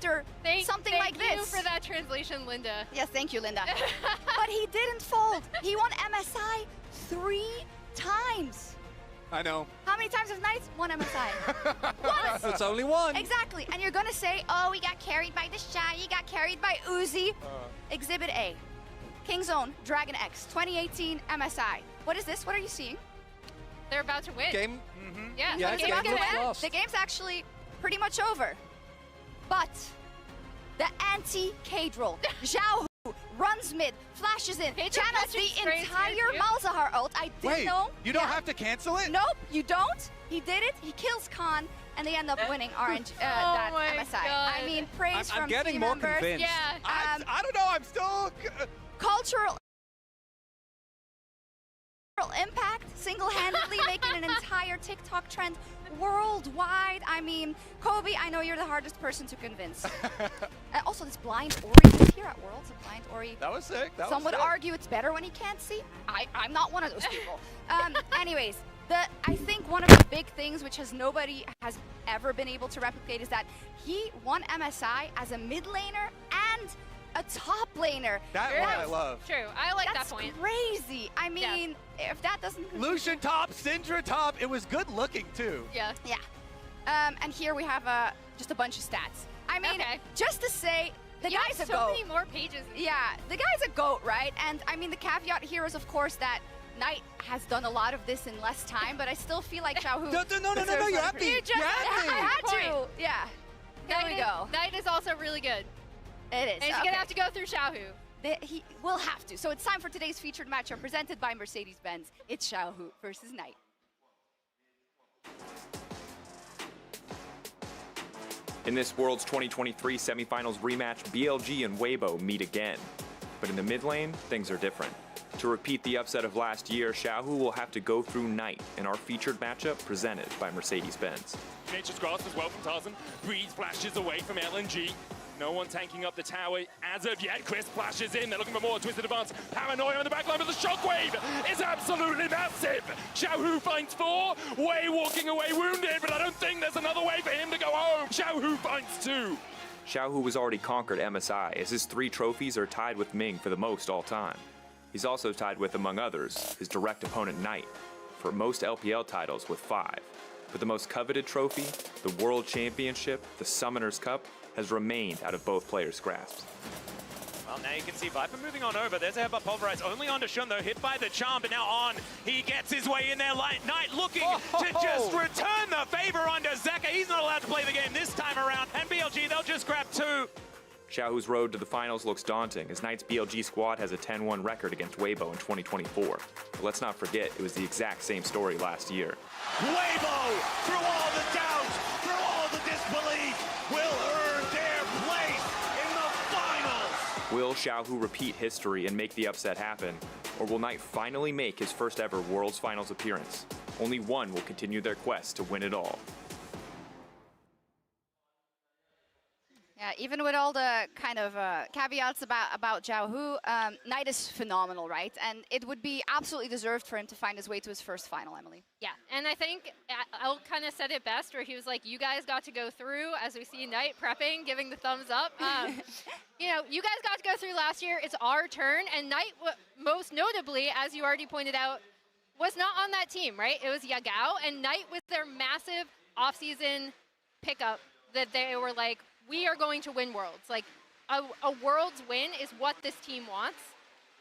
after something like this. Thank you for that translation, Linda. Yes, thank you, Linda. But he didn't fold. He won MSI 3 times. I know. How many times has Knights won MSI? Once. It's only one. Exactly. And you're going to say, oh, we got carried by the Shy, you got carried by Uzi. Exhibit A. Kingzone, Dragon X, 2018 MSI. What is this? What are you seeing? They're about to win. Game. Yeah, Yeah, the game game's looks gonna lost. The game's actually pretty much over. But the anti-K-Droll, Xiao Hu, runs mid, flashes in, channels the entire Malzahar ult. I didn't know. You don't have to cancel it? Nope, you don't. He did it. He kills Khan, and they end up winning orange that MSI. God. I mean, praise from I'm getting team more members. convinced. Yeah. I don't know. I'm still. Cultural impact, single-handedly making an entire TikTok trend worldwide. I mean, Kobe, I know you're the hardest person to convince. Also, this blind Ori is here at Worlds. A blind Ori. That was sick. Some would argue it's better when he can't see. I'm not one of those people. Anyways, I think one of the big things which nobody has ever been able to replicate is that he won MSI as a mid laner and a top laner. That's what I love. True. I like that That's point. crazy. I mean, if that doesn't... Lucian top, Syndra top. It was good looking too. Yeah. Yeah. And here we have just a bunch of stats. I mean, just to say, the You guy's have a so GOAT. many more pages. Yeah, the guy's a GOAT, right? And I mean, the caveat here is, of course, that Knight has done a lot of this in less time, but I still feel like Xiao Hu... No, you have to. You just I had to. Yeah. There we go. Knight is also really good. It is. And he's going to have to go through Xiao Hu. He will have to. So it's time for today's featured matchup presented by Mercedes-Benz. It's Xiao Hu versus Knight. In this World's 2023 semifinals rematch, BLG and Weibo meet again. But in the mid lane, things are different. To repeat the upset of last year, Xiao Hu will have to go through Knight in our featured matchup presented by Mercedes-Benz. Nature's Grasp as well from Tarzan. Breeze flashes away from LNG. No one tanking up the tower as of yet. Chris flashes in. They're looking for more Twisted Advance. Paranoia on the back line, but the shockwave is absolutely massive. Xiao Hu finds 4. Wei walking away wounded, but I don't think there's another way for him to go home. Xiao Hu finds 2. Xiao Hu has already conquered MSI, as his 3 trophies are tied with Ming for the most all time. He's also tied with, among others, his direct opponent Knight, for most LPL titles with 5. But the most coveted trophy, the World Championship, the Summoner's Cup, has remained out of both players' grasps. Well, now you can see Viper moving on over. There's a headbutt pulverized only onto Shun, though, hit by the charm, but now on. He gets his way in there. Knight looking to just return the favor onto Zeka. He's not allowed to play the game this time around. And BLG, they'll just grab 2. Xiao Hu's road to the finals looks daunting, as Knight's BLG squad has a 10-1 record against Weibo in 2024. But let's not forget, it was the exact same story last year. Weibo, through all the doubts, through all the disbelief, will earn their place in the finals. Will Xiao Hu repeat history and make the upset happen? Or will Knight finally make his first ever Worlds Finals appearance? Only one will continue their quest to win it all. Yeah, even with all the kind of caveats about Xiao Hu, Knight is phenomenal, right? And it would be absolutely deserved for him to find his way to his first final, Emily. Yeah, and I think El kind of said it best, where he was like, you guys got to go through, as we see Knight prepping, giving the thumbs up. You know, you guys got to go through last year. It's our turn. And Knight, most notably, as you already pointed out, was not on that team, right? It was Yagao, and Knight with their massive offseason pickup that they were like, we are going to win Worlds. Like, a Worlds win is what this team wants,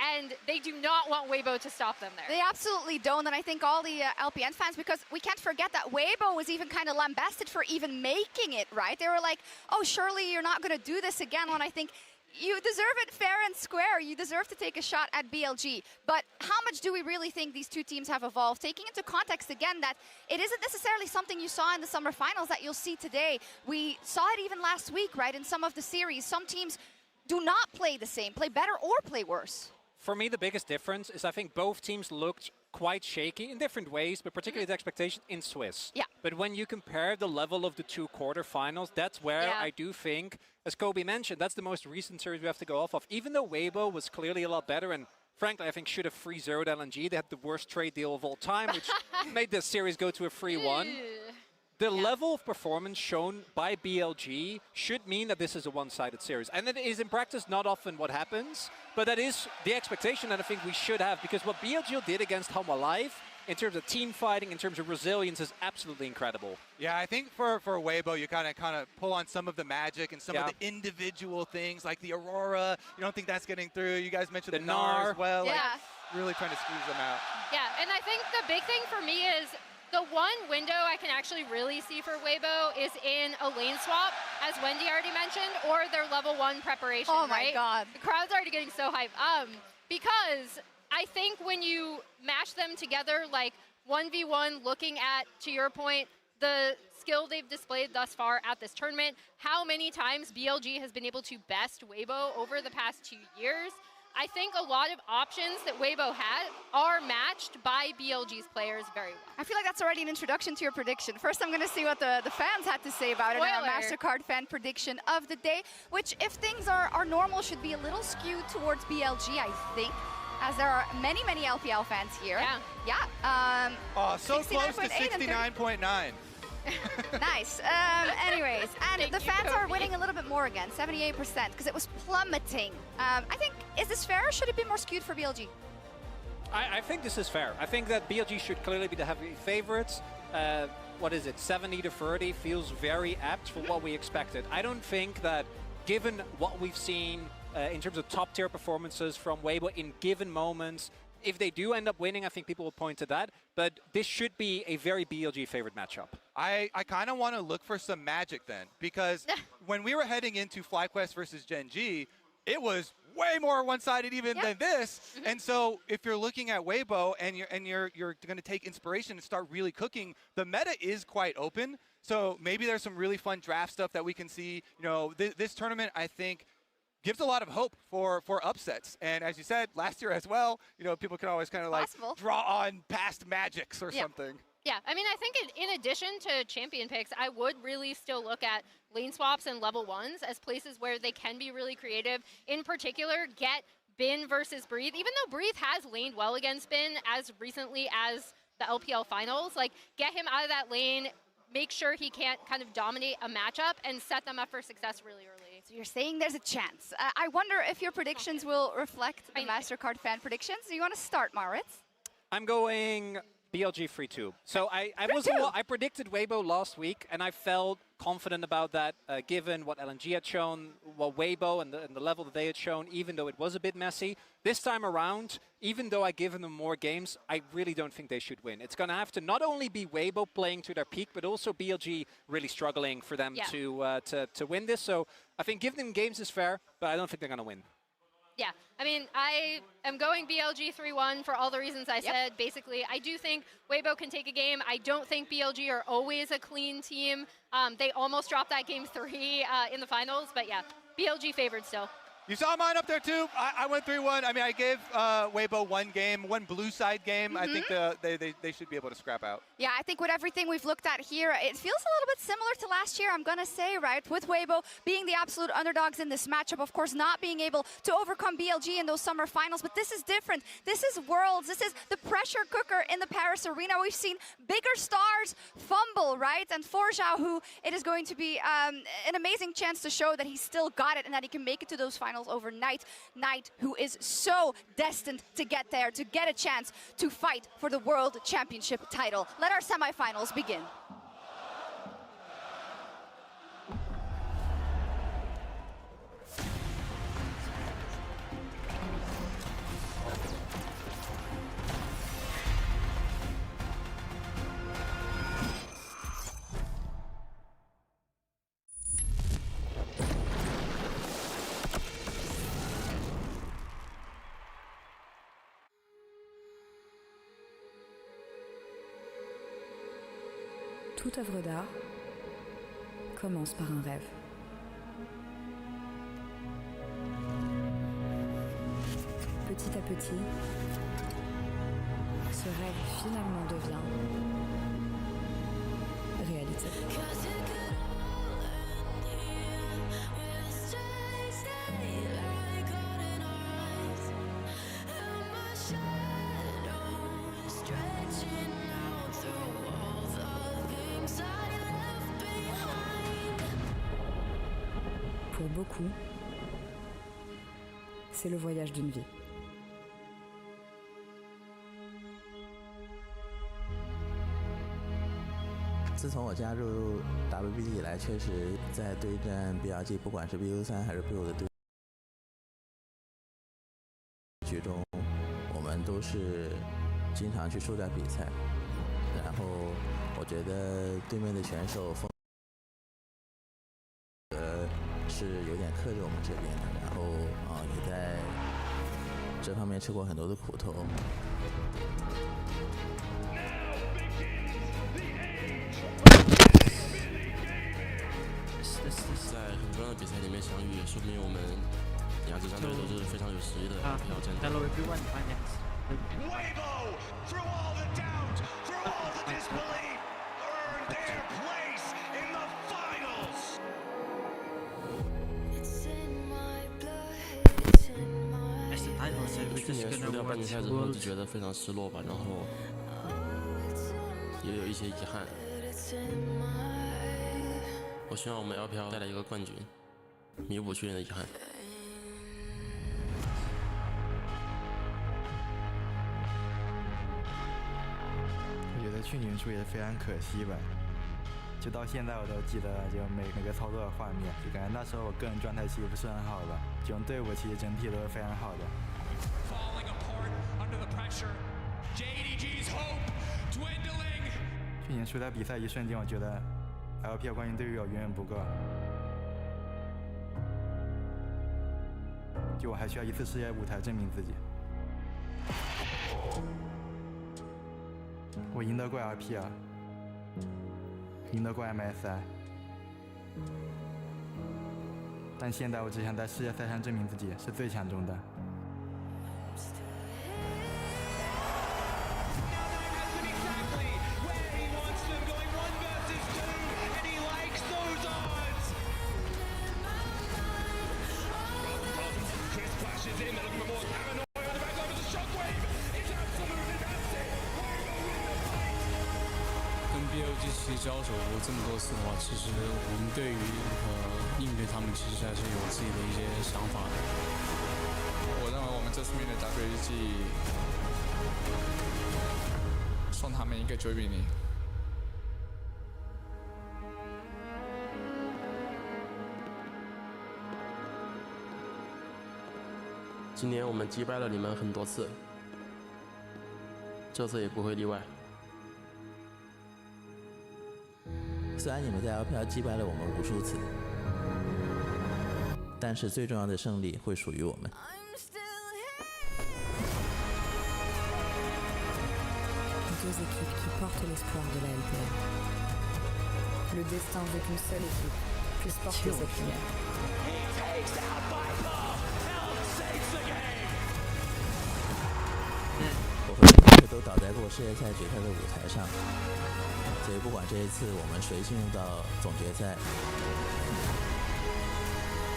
and they do not want Weibo to stop them there. They absolutely don't, and I think all the LPN fans, because we can't forget that Weibo was even kind of lambasted for even making it, right? They were like, oh, surely you're not going to do this again, when I think you deserve it fair and square. You deserve to take a shot at BLG. But how much do we really think these two teams have evolved? Taking into context, again, that it isn't necessarily something you saw in the summer finals that you'll see today. We saw it even last week, right, in some of the series. Some teams do not play the same, play better or play worse. For me, the biggest difference is I think both teams looked quite shaky in different ways, but particularly the expectation in Swiss. Yeah. But when you compare the level of the 2 quarterfinals, that's where I do think, as Kobe mentioned, that's the most recent series we have to go off of. Even though Weibo was clearly a lot better, and frankly, I think should have 3-0'd LNG. They had the worst trade deal of all time, which made this series go to a 3-1. the level of performance shown by BLG should mean that this is a one-sided series. And it is in practice not often what happens, but that is the expectation that I think we should have, because what BLG did against Home Alive in terms of team fighting, in terms of resilience, is absolutely incredible. Yeah, I think for Weibo, you kind of pull on some of the magic and some of the individual things, like the Aurora. You don't think that's getting through. You guys mentioned the Gnar as well. Yeah. Like, really trying to squeeze them out. Yeah, and I think the big thing for me is the one window I can actually really see for Weibo is in a lane swap, as Wendy already mentioned, or their level 1 preparation, Oh my right? God. The crowd's already getting so hyped. Because I think when you mash them together, like 1v1, looking at, to your point, the skill they've displayed thus far at this tournament, how many times BLG has been able to best Weibo over the past 2 years, I think a lot of options that Weibo had are matched by BLG's players very well. I feel like that's already an introduction to your prediction. First, I'm going to see what the fans had to say about it. Our MasterCard fan prediction of the day, which, if things are normal, should be a little skewed towards BLG, I think, as there are many, many LPL fans here. Yeah. Oh, so close to 69.9. Nice. Anyways, and the fans are winning a little bit more again, 78%, because it was plummeting. I think, is this fair, or should it be more skewed for BLG? I think this is fair. I think that BLG should clearly be the heavy favorites. What is it, 70-30 feels very apt for what we expected. I don't think that, given what we've seen in terms of top-tier performances from Weibo in given moments, if they do end up winning, I think people will point to that. But this should be a very BLG favorite matchup. I kind of want to look for some magic then, because when we were heading into FlyQuest versus Gen G, it was way more one-sided even than this. And so if you're looking at Weibo and you're going to take inspiration and start really cooking, the meta is quite open. So maybe there's some really fun draft stuff that we can see. You know, this tournament, I think, gives a lot of hope for upsets. And as you said, last year as well, you know, people can always kind of like draw on past magics or something. Yeah, I mean, I think in addition to champion picks, I would really still look at lane swaps and level 1s as places where they can be really creative. In particular, get Bin versus Breathe. Even though Breathe has laned well against Bin as recently as the LPL finals, like, get him out of that lane, make sure he can't kind of dominate a matchup, and set them up for success really early. So you're saying there's a chance. I wonder if your predictions will reflect the MasterCard fan predictions. Do you want to start, Maurits? I'm going BLG 3-2. So I predicted Weibo last week, and I felt confident about that, given what LNG had shown, what Weibo and the level that they had shown, even though it was a bit messy. This time around, even though I've given them more games, I really don't think they should win. It's going to have to not only be Weibo playing to their peak, but also BLG really struggling for them to win this. So I think giving them games is fair, but I don't think they're going to win. Yeah, I mean, I am going BLG 3-1 for all the reasons I said. Basically, I do think Weibo can take a game. I don't think BLG are always a clean team. They almost dropped that game 3 in the finals, but yeah, BLG favored still. You saw mine up there too. I went 3-1. I mean, I gave Weibo one blue side game. I think they should be able to scrap out. Yeah, I think with everything we've looked at here, it feels a little bit similar to last year, I'm going to say, right? With Weibo being the absolute underdogs in this matchup, of course, not being able to overcome BLG in those summer finals. But this is different. This is Worlds. This is the pressure cooker in the Paris arena. We've seen bigger stars fumble, right? And for Zhao, who it is going to be an amazing chance to show that he's still got it and that he can make it to those finals overnight. Knight, who is so destined to get there, to get a chance to fight for the World Championship title. Let our semifinals begin. Toute œuvre d'art commence par un rêve. Petit à petit, ce rêve finalement devient réalité. Stretching out through all the things I beaucoup, c'est le voyage d'une vie. 自从我加入 WBG 以来，确实在对战 BLG， 不管是 BU3 还是 BU 的对局中，我们都是经常去输掉比赛。然后我觉得对面的选手风格是有点克制我们这边的，然后也在这方面吃过很多的苦头。在很重要的比赛里面相遇，说明我们两支战队都是非常有实力的挑战者。 Hello everyone, my name is Weibo, through all the doubt, through all the disbelief, earned their place in the finals. 去年输掉半决赛之后，就觉得非常失落吧，然后也有一些遗憾。我希望我们 LPL 带来一个冠军，弥补去年的遗憾。我觉得去年输也是非常可惜吧，就到现在我都记得，就每个操作的画面，就感觉那时候我个人状态其实不是很好吧，这种队伍其实整体都是非常好的。去年输掉比赛一瞬间，我觉得 LPL 冠军对于我远远不够，就我还需要一次世界舞台证明自己。我赢得过 LPL， 赢得过 MSI， 但现在我只想在世界赛上证明自己是最强中的。 跟 BLG 其实交手过这么多次的话，其实我们对于应对他们其实还是有自己的一些想法的。我认为我们这次面对 WBG 送他们一个9比0。今年我们击败了你们很多次，这次也不会例外。 虽然你们在 LPL 击败了我们无数次，但是最重要的胜利会属于我们。Deux équipes qui portent l'espoir de la LPL. Le destin veut qu'une seule équipe puisse porter cette lumière. 我和丁克都倒在过世界赛决赛的舞台上。 所以，不管这一次我们谁进入到总决赛，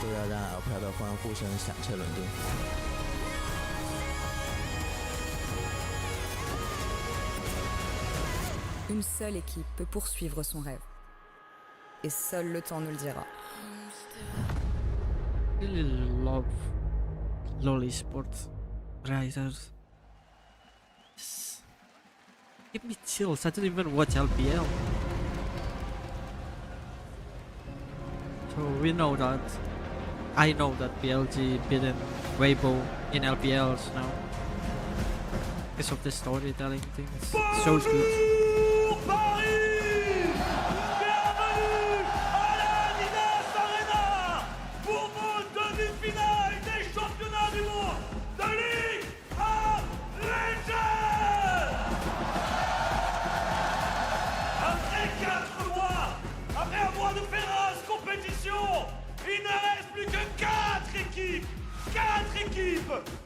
都要让 LPL 的欢呼声响彻伦敦。Une seule équipe peut poursuivre son rêve, et seul le temps nous le dira. I really love LoL Esports Risers. Give me chills, I didn't even watch LPL. So we know that, I know that BLG beaten Weibo in LPLs now. Because of the storytelling thing, it's so good.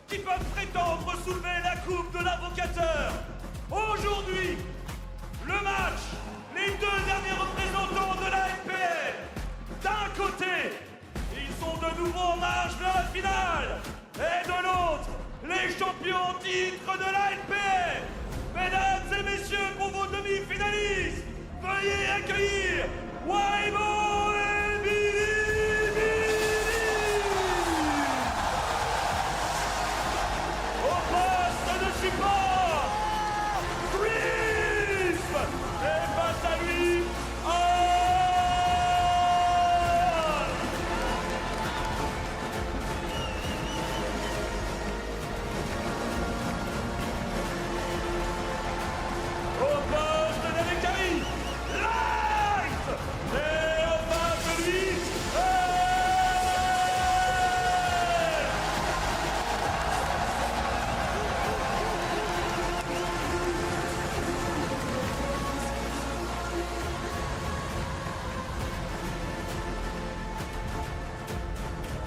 Qui peuvent prétendre soulever la coupe de l'invocateur. Aujourd'hui, le match, les deux derniers représentants de la LPL. D'un côté, ils sont de nouveau en marche de la finale. Et de l'autre, les champions en titre de la LPL. Mesdames et messieurs, pour vos demi-finalistes, veuillez accueillir Weibo et BLG.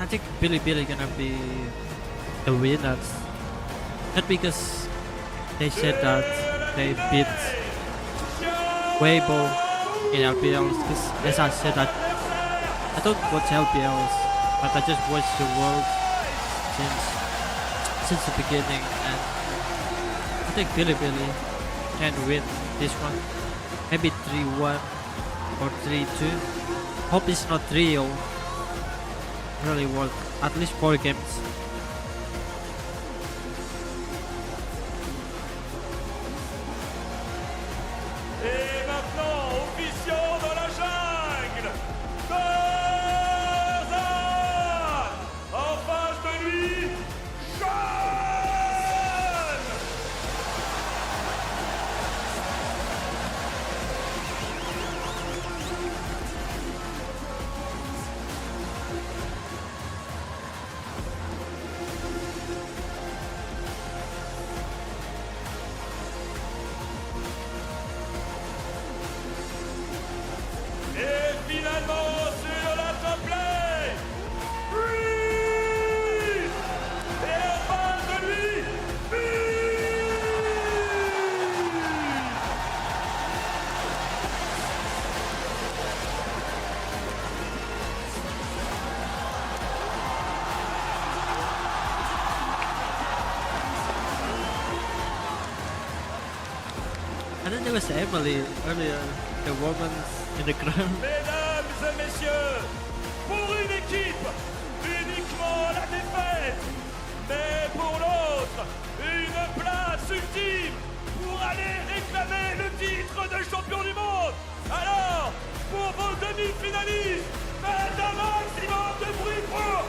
I think Billy gonna be the winners. Not because they said that they beat Weibo in LPLs, because as I said, I don't watch LPLs, but I just watch the world since the beginning, and I think Billy can win this one. Maybe 3-1 or 3-2. Hope it's not 3-0. Really worth at least 4 games. Et maintenant, officiant dans la jungle, Corsair. En face de lui, et finalement sur la top lane, Freeze. Et en face de lui, I think there was Emily earlier, the woman in the ground. Mesdames et messieurs, pour une équipe, uniquement la défaite, mais pour l'autre, une place ultime pour aller réclamer le titre de champion du monde. Alors, pour vos demi-finalistes, faites un maximum de bruit pour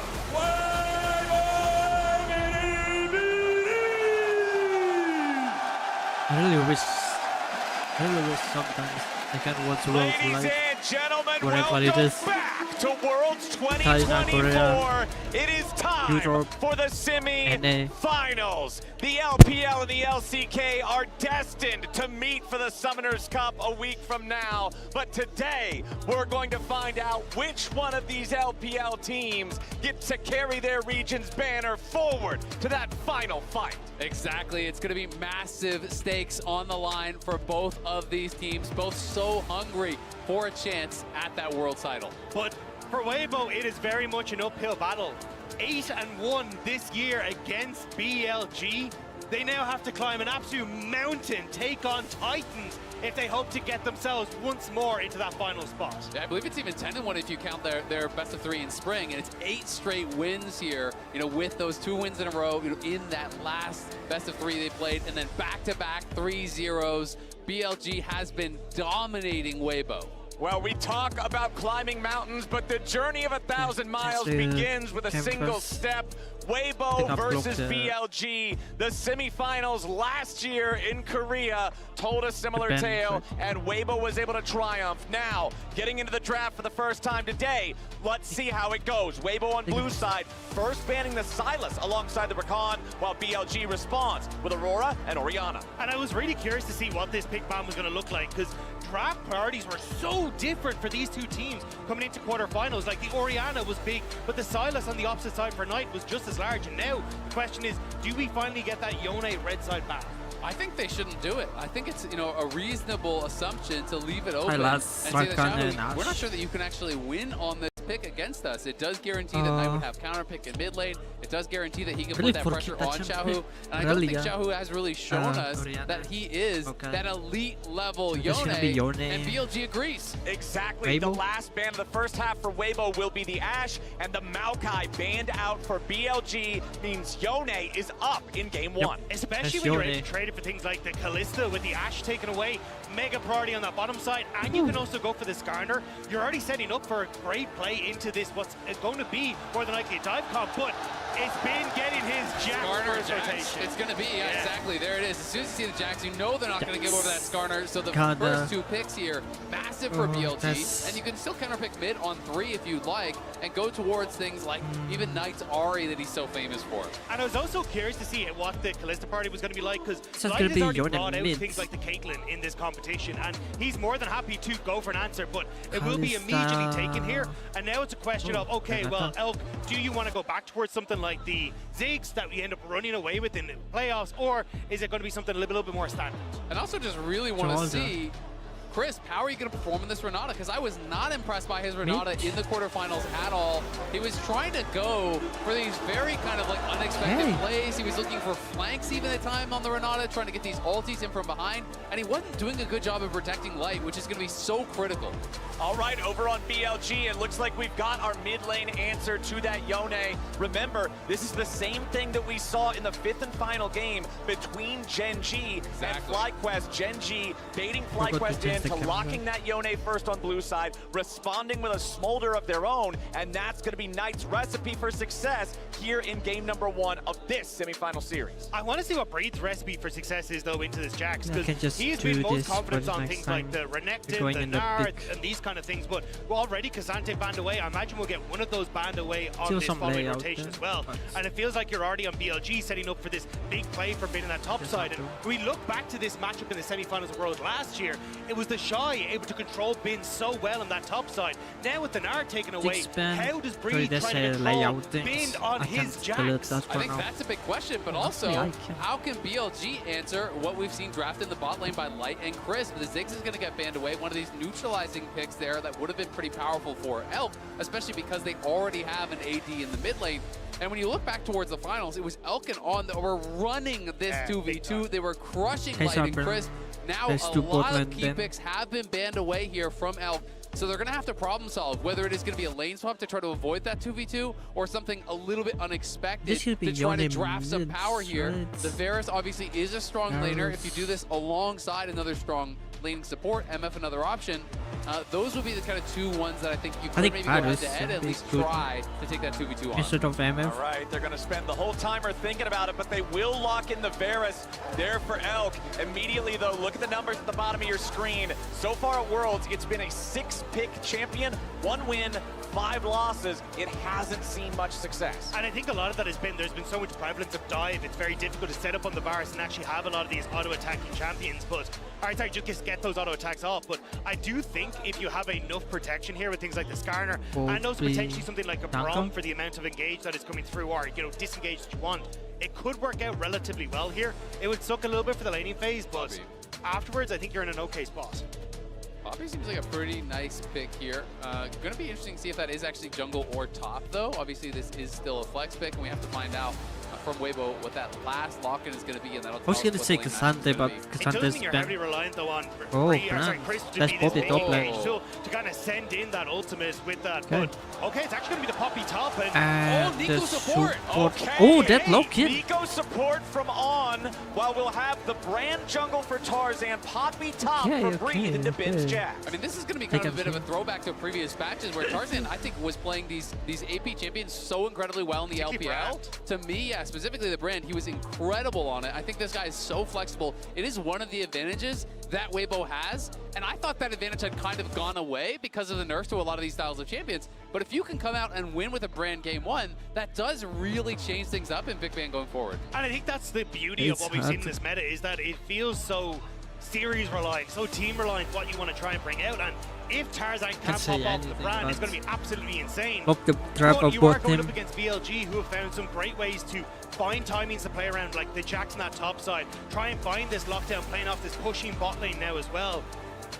I really wish sometimes I can watch World Ladies Live. and gentlemen, Whatever it welcome is. back to Worlds China, 2024. Korea, It is time Europe, for the NA. semi-finals. The LPL and the LCK are destined to meet for the Summoners Cup a week from now. But today, we're going to find out which one of these LPL teams gets to carry their region's banner forward to that final fight. Exactly. It's going to be massive stakes on the line for both of these teams, both so hungry for a chance at that world title. But for Weibo, it is very much an uphill battle. 8-1 this year against BLG. They now have to climb an absolute mountain, take on Titans, if they hope to get themselves once more into that final spot. Yeah, I believe it's even 10-1 if you count their best of 3 in spring, and it's 8 straight wins here, with those 2 wins in a row, in that last best of 3 they played, and then back-to-back 3-0s. BLG has been dominating Weibo. Well, we talk about climbing mountains, but the journey of 1,000 miles begins with a single step. Weibo versus BLG. The semifinals last year in Korea told a similar tale, and Weibo was able to triumph. Now, getting into the draft for the first time today, let's see how it goes. Weibo on blue side, first banning the Sylas alongside the Rakan, while BLG responds with Aurora and Orianna. And I was really curious to see what this pick ban was going to look like, because draft priorities were so different for these two teams coming into quarterfinals. Like, the Orianna was big, but the Sylas on the opposite side for Knight was just as large. And now the question is, do we finally get that Yone red side back? I think they shouldn't do it. I think it's a reasonable assumption to leave it open and lads, say that Shadow, we're not sure that you can actually win on this pick against us. It does guarantee that Knight would have counter pick in mid lane. It does guarantee that he can put that pressure on Xiaohu. And I don't think Xiaohu has really shown us that he is that elite level Yone, and BLG agrees. Exactly. The last ban of the first half for Weibo will be the Ashe, and the Maokai banned out for BLG means Yone is up in game 1. Especially when you're able to trade it for things like the Kalista with the Ashe taken away, mega priority on that bottom side, and you can also go for the Skarner. You're already setting up for a great play into this, what's going to be more than likely a dive comp, but It's been getting his Jack first rotation. It's going to be, exactly. There it is. As soon as you see the Jacks, you know they're not going to give over that Skarner. So the first 2 picks here, massive for BLG. And you can still counterpick mid on 3 if you'd like, and go towards things like even Knight's Ahri that he's so famous for. And I was also curious to see what the Kalista party was going to be like, because Light has already brought out things like the Caitlyn in this competition, and he's more than happy to go for an answer, but it will be immediately taken here. And now it's a question of, okay, well, Elk, do you want to go back towards something like the Ziggs that we end up running away with in the playoffs, or is it going to be something a little bit more standard? And also just really want to see, Chris, how are you going to perform in this Renata? Because I was not impressed by his Renata in the quarterfinals at all. He was trying to go for these very kind of like unexpected plays. He was looking for flanks even at time on the Renata, trying to get these ultis in from behind. And he wasn't doing a good job of protecting Light, which is going to be so critical. All right, over on BLG, it looks like we've got our mid lane answer to that Yone. Remember, this is the same thing that we saw in the 5th and final game between Gen G and FlyQuest. Gen G baiting FlyQuest into locking that Yone first on blue side, responding with a smolder of their own, and that's going to be Knight's recipe for success here in game number 1 of this semifinal series. I want to see what Breed's recipe for success is, though, into this Jax, because he's been most confident on things like the Renekton, the Nard, and these kind of things, but already Kazante banned away. I imagine we'll get one of those banned away on this following rotation as well. And it feels like you're already on BLG setting up for this big play for being in that top side. And we look back to this matchup in the semifinals of Worlds last year, it was the Shy able to control Bin so well on that top side. Now with the Nard taken away, how does Breed try to control Bin on his Jax? I think that's a big question, but also, how can BLG answer what we've seen drafted in the bot lane by Light and Chris? The Ziggs is going to get banned away, one of these neutralizing picks there that would have been pretty powerful for Elk, especially because they already have an AD in the mid lane. And when you look back towards the finals, it was Elk and On that were running this 2v2. They were crushing Light and Chris. Now a lot of key picks have been banned away here from Elk. So they're going to have to problem solve, whether it is going to be a lane swap to try to avoid that 2v2 or something a little bit unexpected to try to draft some power here. The Varus obviously is a strong laner. If you do this alongside another strong laning support, MF another option, those would be the kind of 2 ones that I think you could maybe go head-to-head, at least try to take that 2v2 on. Instead of MF. All right, they're going to spend the whole timer thinking about it, but they will lock in the Varus there for Elk. Immediately, though, look at the numbers at the bottom of your screen. So far at Worlds, it's been a 6-pick champion, 1 win, 5 losses. It hasn't seen much success. And I think a lot of that has been, there's been so much prevalence of dive, it's very difficult to set up on the Varus and actually have a lot of these auto-attacking champions, but, sorry, just get those auto-attacks off, but I do think if you have enough protection here with things like the Skarner, and also potentially something like a Braum for the amount of engage that is coming through, or, you know, disengage that you want, it could work out relatively well here. It would suck a little bit for the laning phase, but afterwards, I think you're in an okay spot. Poppy seems like a pretty nice pick here. Going to be interesting to see if that is actually jungle or top, though. Obviously, this is still a flex pick, and we have to find out from Weibo what that last lock-in is going to be, and that'll I was going to say Kazante, but Kazante's you're heavily reliant, though, on Chris to let's be pop this it top lane. to kind of send in that ultimate with that. But okay, it's actually going to be the Poppy top, and Nico support. Oh, that lock-in. Nico support from On, while we'll have the brand jungle for Tarzan, Poppy top for Breed into Bin's Jax. I mean, this is going to be kind of a bit of a throwback to previous matches where Tarzan, I think, was playing these AP champions so incredibly well in the LPL. To me, specifically the brand, he was incredible on it. I think this guy is so flexible. It is one of the advantages that Weibo has, and I thought that advantage had kind of gone away because of the nerfs to a lot of these styles of champions. But if you can come out and win with a brand game 1, that does really change things up in Big Bang going forward. And I think that's the beauty of what we've seen in this meta, is that it feels so series reliant, so team reliant, what you want to try and bring out. And if Tarzan can pop off the brand, it's going to be absolutely insane. Up the trap but of you are both going him. up against BLG, who have found some great ways to find timings to play around, like the Jax on that top side. Try and find this lockdown, playing off this pushing bot lane now as well.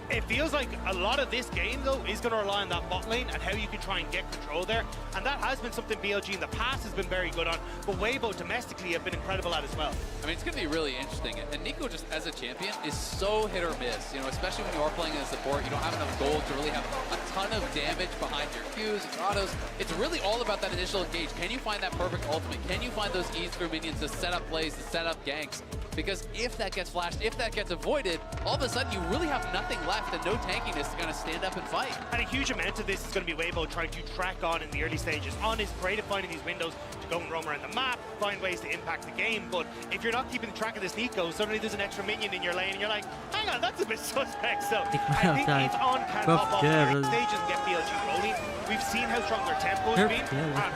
It feels like a lot of this game, though, is going to rely on that bot lane and how you can try and get control there. And that has been something BLG in the past has been very good on, but Weibo domestically have been incredible at as well. I mean, it's going to be really interesting. And Nico, just as a champion, is so hit or miss. You know, especially when you are playing as a support, you don't have enough gold to really have a ton of damage behind your Qs and autos. It's really all about that initial engage. Can you find that perfect ultimate? Can you find those E's through minions to set up plays, to set up ganks? Because if that gets flashed, if that gets avoided, all of a sudden you really have nothing left left and no tankiness to kind of stand up and fight. And a huge amount of this is going to be Weibo trying to track on in the early stages. On is great at finding these windows to go and roam around the map, find ways to impact the game, but if you're not keeping track of this Nico, suddenly there's an extra minion in your lane and you're like, hang on, that's a bit suspect. So I think if On can hop off the early stages and get BLG rolling, we've seen how strong their tempo's been,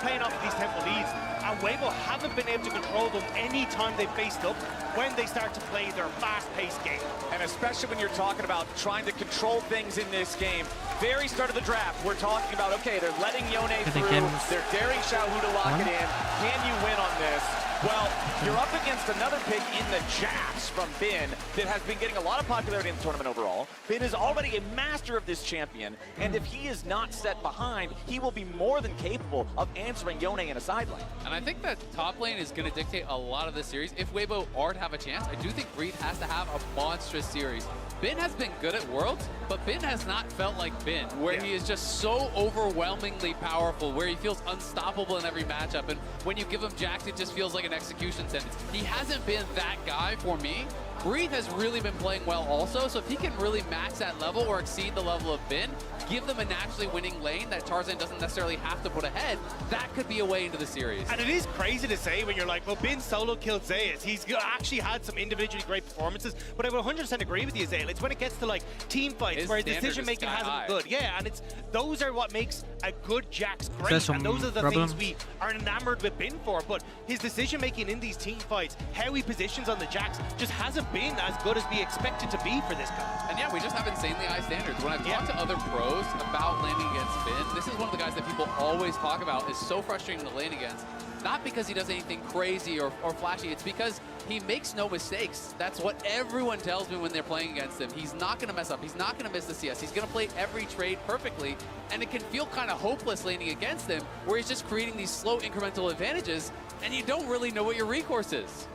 playing off of these tempo leads. And Weibo haven't been able to control them any time they've faced up when they start to play their fast-paced game. And especially when you're talking about trying to control things in this game. Very start of the draft, we're talking about, okay, they're letting Yone through, they're daring Xiaohu to lock it in. Can you win on this? Well, you're up against another pick in the Jax from Bin that has been getting a lot of popularity in the tournament overall. Bin is already a master of this champion, and if he is not set behind, he will be more than capable of answering Yone in a side lane. And I think that top lane is going to dictate a lot of this series. If Weibo are to have a chance, I do think Breed has to have a monstrous series. Bin has been good at Worlds, but Bin has not felt like Bin, where he is just so overwhelmingly powerful, where he feels unstoppable in every matchup, and when you give him Jax, it just feels like an execution sentence. He hasn't been that guy for me. Breathe has really been playing well also, so if he can really match that level or exceed the level of Bin, give them a naturally winning lane that Tarzan doesn't necessarily have to put ahead, that could be a way into the series. And it is crazy to say when you're like, well, Bin solo killed Zayas. He's actually had some individually great performances, but I would 100% agree with you, Zayas. It's when it gets to like team fights where decision-making hasn't been good. Yeah, and it's those are what makes a good Jax great, and those are the things we are enamored with Bin for, but his decision-making in these team fights, how he positions on the Jax, just hasn't been as good as we expected to be for this guy. And yeah, we just have insanely high standards. When I've talked to other pros about landing against Bin, this is one of the guys that people always talk about is so frustrating to lane against. Not because he does anything crazy or flashy, it's because he makes no mistakes. That's what everyone tells me when they're playing against him. He's not going to mess up. He's not going to miss the CS. He's going to play every trade perfectly, and it can feel kind of hopeless laning against him, where he's just creating these slow incremental advantages, and you don't really know what your recourse is.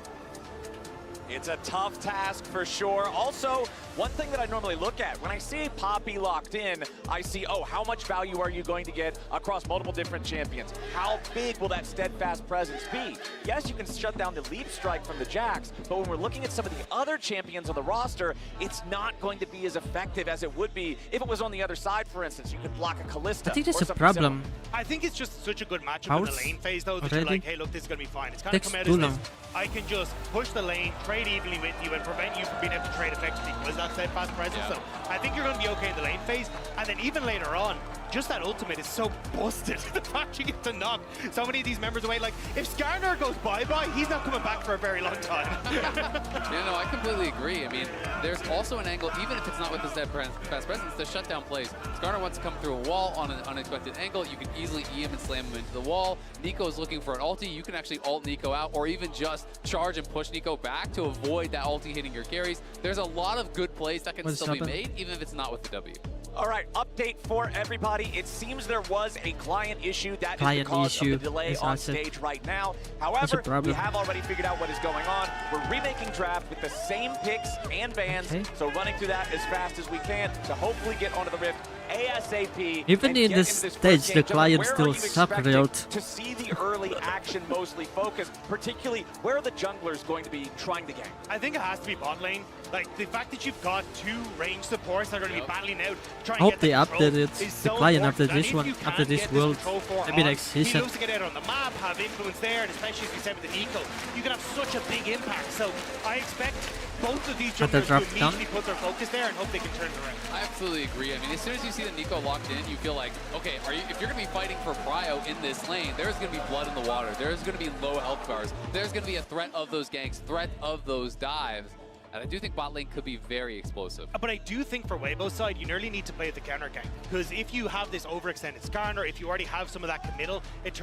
It's a tough task for sure. Also, one thing that I normally look at, when I see Poppy locked in, I see, oh, how much value are you going to get across multiple different champions? How big will that steadfast presence be? Yes, you can shut down the leap strike from the Jax, but when we're looking at some of the other champions on the roster, it's not going to be as effective as it would be if it was on the other side, for instance. You could block a Callista. I think that's a problem. I think it's just such a good matchup in the lane phase, though, that you're like, hey, look, this is going to be fine. It's kind of come out as this, I can just push the lane, trade evenly with you, and prevent you from being able to trade effectively because that's that fast presence. So I think you're going to be okay in the lane phase, and then even later on, just that ultimate is so busted. The fact you get to knock so many of these members away. Like, if Skarner goes bye-bye, he's not coming back for a very long time. Yeah, no, I completely agree. I mean, there's also an angle, even if it's not with his fast presence, the shutdown plays. Skarner wants to come through a wall on an unexpected angle. You can easily E him and slam him into the wall. Nico is looking for an ulti. You can actually ult Nico out, or even just charge and push Nico back to avoid that ulti hitting your carries. There's a lot of good plays that can still be made, even if it's not with the W. All right, update for everybody. It seems there was a client issue. That is the cause of the delay on stage right now. However, we have already figured out what is going on. We're remaking draft with the same picks and bans, so running through that as fast as we can to hopefully get onto the Rift ASAP. Even in this stage, the client still suffered. To see the early action mostly focused, particularly where are the junglers going to be trying the game? I think it has to be bot lane. Like, the fact that you've got two range supports that are going to be battling out, I hope they updated the client after this one, after this world, maybe next season. He loves to get out on the map, have influence there, and especially as you said with the Nico, you can have such a big impact. So I expect both of these junglers to immediately put their focus there and hope they can turn it around. I absolutely agree. I mean, as soon as you see the Nico locked in, you feel like, okay, if you're going to be fighting for prio in this lane, there's going to be blood in the water. There's going to be low health bars. There's going to be a threat of those ganks, threat of those dives. And I do think bot lane could be very explosive. But I do think for Weibo's side, you nearly need to play at the counter gank. Because if you have this overextended Skarner, if you already have some of that committal, it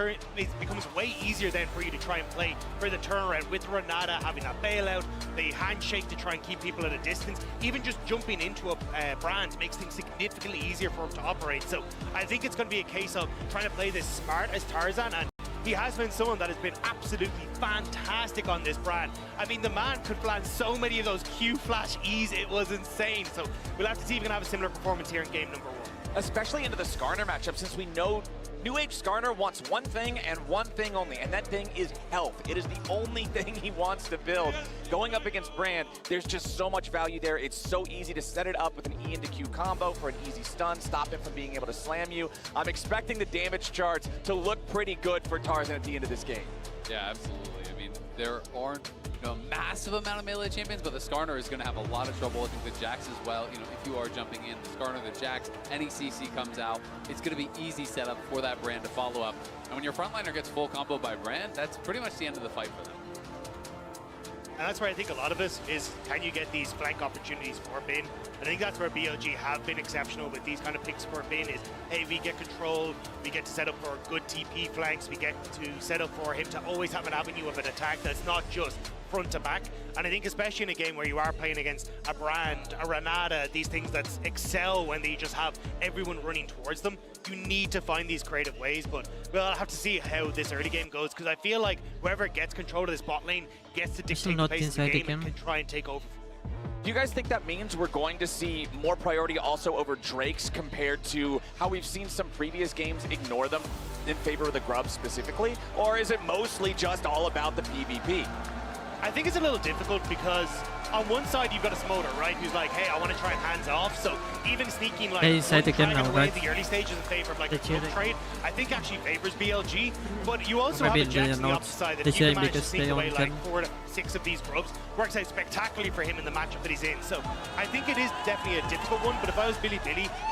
becomes way easier then for you to try and play for the turnaround with Renata, having that bailout, the handshake to try and keep people at a distance. Even just jumping into a brand makes things significantly easier for him to operate. So I think it's going to be a case of trying to play this smart as Tarzan, and he has been someone that has been absolutely fantastic on this brand. I mean, the man could plan so many of those Q flash E's, it was insane. So we'll have to see if we can have a similar performance here in game number 1. Especially into the Skarner matchup, since we know New Age Skarner wants one thing and one thing only, and that thing is health. It is the only thing he wants to build. Going up against Brand, there's just so much value there. It's so easy to set it up with an E into Q combo for an easy stun, stop him from being able to slam you. I'm expecting the damage charts to look pretty good for Tarzan at the end of this game. Yeah, absolutely. I mean, there aren't a massive amount of melee champions, but the Skarner is going to have a lot of trouble. I think the Jax as well. You know, if you are jumping in, the Skarner, the Jax, any CC comes out, it's going to be easy setup for that Brand to follow up. And when your frontliner gets full combo by Brand, that's pretty much the end of the fight for them. And that's where I think a lot of this is, can you get these flank opportunities for Bin? I think that's where BLG have been exceptional with these kind of picks for Bin is, hey, we get control, we get to set up for good TP flanks, we get to set up for him to always have an avenue of an attack that's not just front to back. And I think especially in a game where you are playing against a Brand, a Renata, these things that excel when they just have everyone running towards them, you need to find these creative ways. But we'll have to see how this early game goes, because I feel like whoever gets control of this bot lane gets to dictate the pace of the game and can try and take over. Do you guys think that means we're going to see more priority also over Drakes compared to how we've seen some previous games ignore them in favor of the Grubs specifically? Or is it mostly just all about the PvP? I think it's a little difficult because on one side you've got a Smolder, right, who's like, hey, I want to try and hands off, so even sneaking like away the early stages in favor of like a trade, I think actually favors BLG, but you also have a Jax on the opposite side that if you can manage to sneak away like 4 to 6 of these Grubs, works out spectacularly for him in the matchup that he's in. So I think it is definitely a difficult one, but if I was Billy,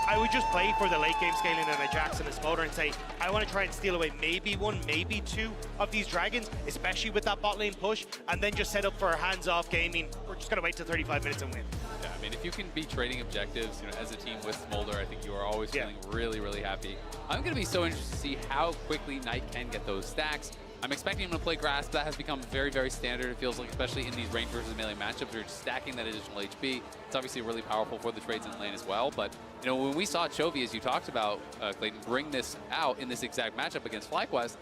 I would just play for the late game scaling on a Jax and a Smolder and say, I want to try and steal away maybe 1, maybe 2 of these Dragons, especially with that bot lane push, and then just set up for hands-off gaming. We're just gonna wait till 35 minutes and win. Yeah, I mean, if you can be trading objectives, you know, as a team with Smolder, I think you are always feeling really, really happy. I'm gonna be so interested to see how quickly Knight can get those stacks. I'm expecting him to play Grasp. That has become very, very standard. It feels like, especially in these range versus melee matchups, where you're stacking that additional HP. It's obviously really powerful for the trades in lane as well. But, you know, when we saw Chovy, as you talked about, Clayton, bring this out in this exact matchup against FlyQuest,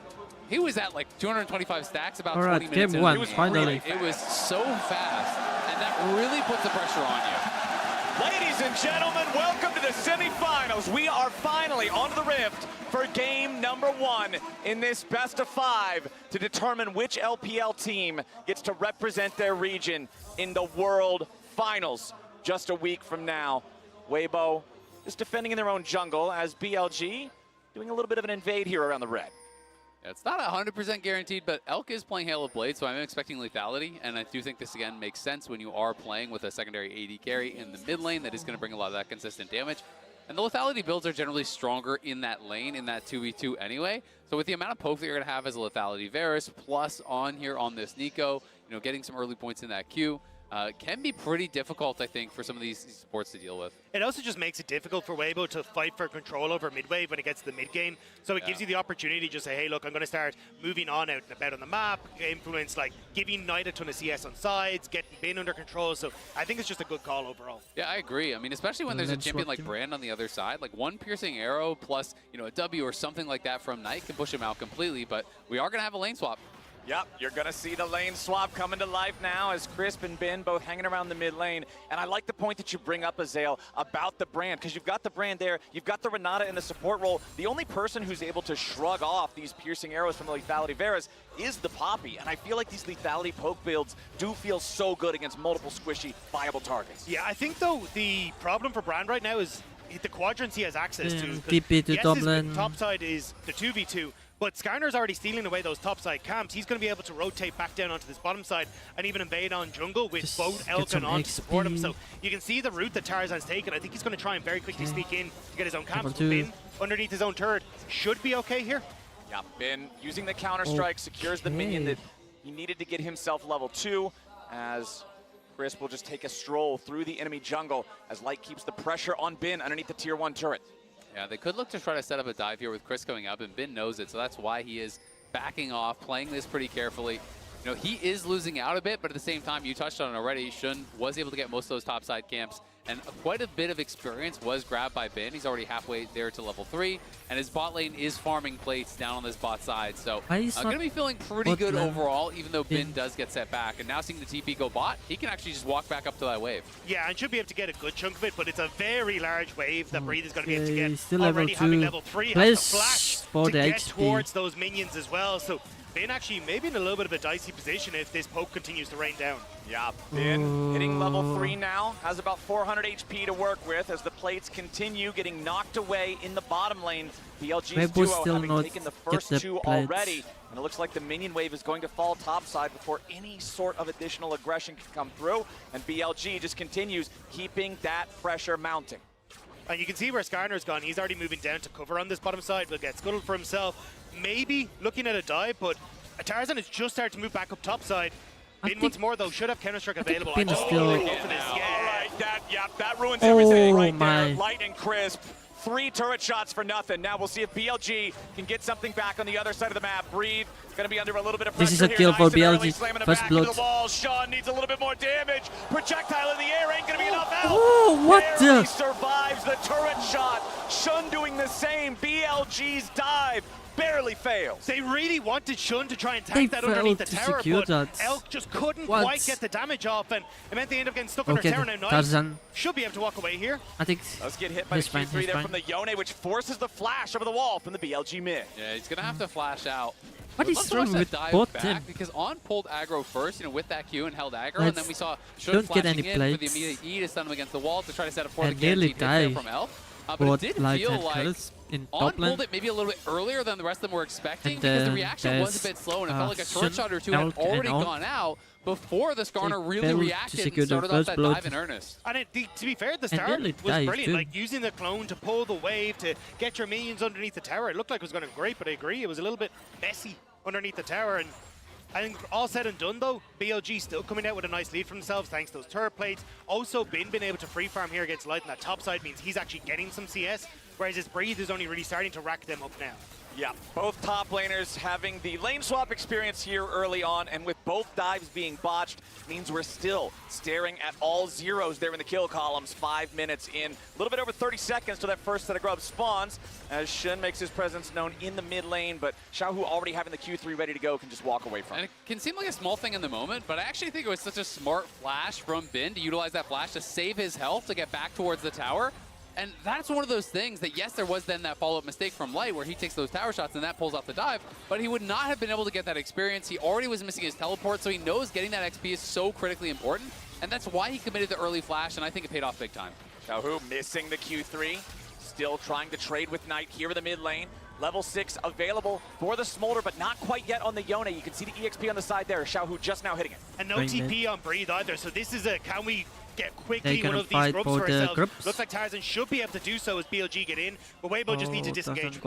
he was at like 225 stacks about 20 minutes in. Game 1, finally. It was so fast, and that really puts the pressure on you. Ladies and gentlemen, welcome to the semifinals. We are finally on the Rift for game number 1 in this best of 5 to determine which LPL team gets to represent their region in the World Finals just a week from now. Weibo is defending in their own jungle as BLG doing a little bit of an invade here around the red. Yeah, it's not 100% guaranteed, but Elk is playing Hail of Blade, so I'm expecting lethality, and I do think this, again, makes sense when you are playing with a secondary AD carry in the mid lane that is going to bring a lot of that consistent damage. And the lethality builds are generally stronger in that lane, in that 2v2 anyway. So with the amount of poke that you're going to have as a lethality Varus, plus on here on this Nico, you know, getting some early points in that queue, can be pretty difficult, I think, for some of these supports to deal with. It also just makes it difficult for Weibo to fight for control over mid-wave when it gets to the mid-game. So it gives you the opportunity to just say, hey, look, I'm going to start moving on out and about on the map, influence, like, giving Knight a ton of CS on sides, getting Bin under control. So I think it's just a good call overall. Yeah, I agree. I mean, especially when there's a champion like Brand on the other side, like one piercing arrow plus, you know, a W or something like that from Knight can push him out completely, but we are going to have a lane swap. Yep, you're going to see the lane swap coming to life now as Crisp and Bin both hanging around the mid lane. And I like the point that you bring up, Azael, about the Brand, because you've got the Brand there, you've got the Renata in the support role. The only person who's able to shrug off these piercing arrows from the lethality Varus is the Poppy. And I feel like these lethality poke builds do feel so good against multiple squishy, viable targets. Yeah, I think, though, the problem for Brand right now is the quadrants he has access to. TP to yes, his top side is the 2v2. But Skarner's already stealing away those topside camps. He's going to be able to rotate back down onto this bottom side and even invade on jungle with both Elk and On to support him. So you can see the route that Tarzan's taken. I think he's going to try and very quickly sneak in to get his own camps. Bin underneath his own turret should be okay here. Yeah, Bin using the counter-strike secures the minion that he needed to get himself level 2 as Crisp will just take a stroll through the enemy jungle as Light keeps the pressure on Bin underneath the tier 1 turret. Yeah, they could look to try to set up a dive here with Chris coming up, and Bin knows it, so that's why he is backing off, playing this pretty carefully. You know, he is losing out a bit, but at the same time, you touched on it already, Shun was able to get most of those topside camps, and quite a bit of experience was grabbed by Bin. He's already halfway there to level 3, and his bot lane is farming plates down on this bot side. So I'm going to be feeling pretty good overall, even though Bin does get set back. And now seeing the TP go bot, he can actually just walk back up to that wave. Yeah, and should be able to get a good chunk of it, but it's a very large wave that Breathe is going to be able to get. Still Already having level 3, has the flash for to the get HP. towards those minions as well. So Bin actually maybe in a little bit of a dicey position if this poke continues to rain down. Yeah, Bin hitting level 3 now, has about 400 HP to work with as the plates continue getting knocked away in the bottom lane. BLG's duo having taken the first 2 already, and it looks like the minion wave is going to fall topside before any sort of additional aggression can come through, and BLG just continues keeping that pressure mounting. And you can see where Skarner's gone. He's already moving down to cover on this bottom side. Will get scuttled for himself. Maybe looking at a dive, but Tarzan has just started to move back up top side. Bin once more though, should have counter-strike available. Bin just still... go for this. Alright, that ruins everything right my. there. Light and crisp. 3 turret shots for nothing. Now we'll see if BLG can get something back on the other side of the map. Breathe, gonna be under a little bit of pressure. This is a kill for BLG. First blood. Sean needs a little bit more damage. Projectile in the air ain't gonna be enough help. Oh, what Barely the? survives the turret shot. Shun doing the same. BLG's dive barely fails. They really wanted Shun to try and tank that underneath the tower, but Elk just couldn't quite get the damage off, and it meant they end up getting stuck under tower. Now Tarzan should be able to walk away here. I think let's get hit by the Q3 there from the Yone, which forces the flash over the wall from the BLG mid. Yeah, he's gonna have to flash out. What is wrong with both team? Because On pulled aggro first, with that Q and held aggro, and then we saw Shun don't get flashing any in for the plates. immediate E to stun him against the wall to try to set up for the nearly guaranteed hit there die. from Elf. But But it did like feel like in On top lane. pulled it maybe a little bit earlier than the rest of them were expecting, And because the reaction was a bit slow, and it felt like a short shot or two had already gone out before the Skarner really reacted and started off that dive in earnest. And to be fair, the start was brilliant, like using the clone to pull the wave to get your minions underneath the tower. It looked like it was going to be great, but I agree, it was a little bit messy underneath the tower. And I think all said and done though, BLG still coming out with a nice lead for themselves thanks to those turret plates. Also been able to free farm here against Light, and that top side means he's actually getting some CS, whereas his Breathe is only really starting to rack them up now. Yeah, both top laners having the lane swap experience here early on, and with both dives being botched, means we're still staring at all zeros there in the kill columns. 5 minutes in, a little bit over 30 seconds till that first set of grubs spawns, as Shun makes his presence known in the mid lane, but Xiaohu already having the Q3 ready to go can just walk away from it. And it can seem like a small thing in the moment, but I actually think it was such a smart flash from Bin to utilize that flash to save his health to get back towards the tower. And that's one of those things that, yes, there was then that follow-up mistake from Light where he takes those tower shots and that pulls off the dive, but he would not have been able to get that experience. He already was missing his teleport, so he knows getting that XP is so critically important, and that's why he committed the early flash, and I think it paid off big time. Xiaohu missing the Q3, still trying to trade with Knight here in the mid lane. Level 6 available for the Smolder, but not quite yet on the Yone. You can see the EXP on the side there. Xiaohu just now hitting it. And no TP on Breathe either, so this is a can we get quickly one of these grubs for ourselves. Looks like Tarzan should be able to do so as BLG get in, but Weibo just needs to disengage.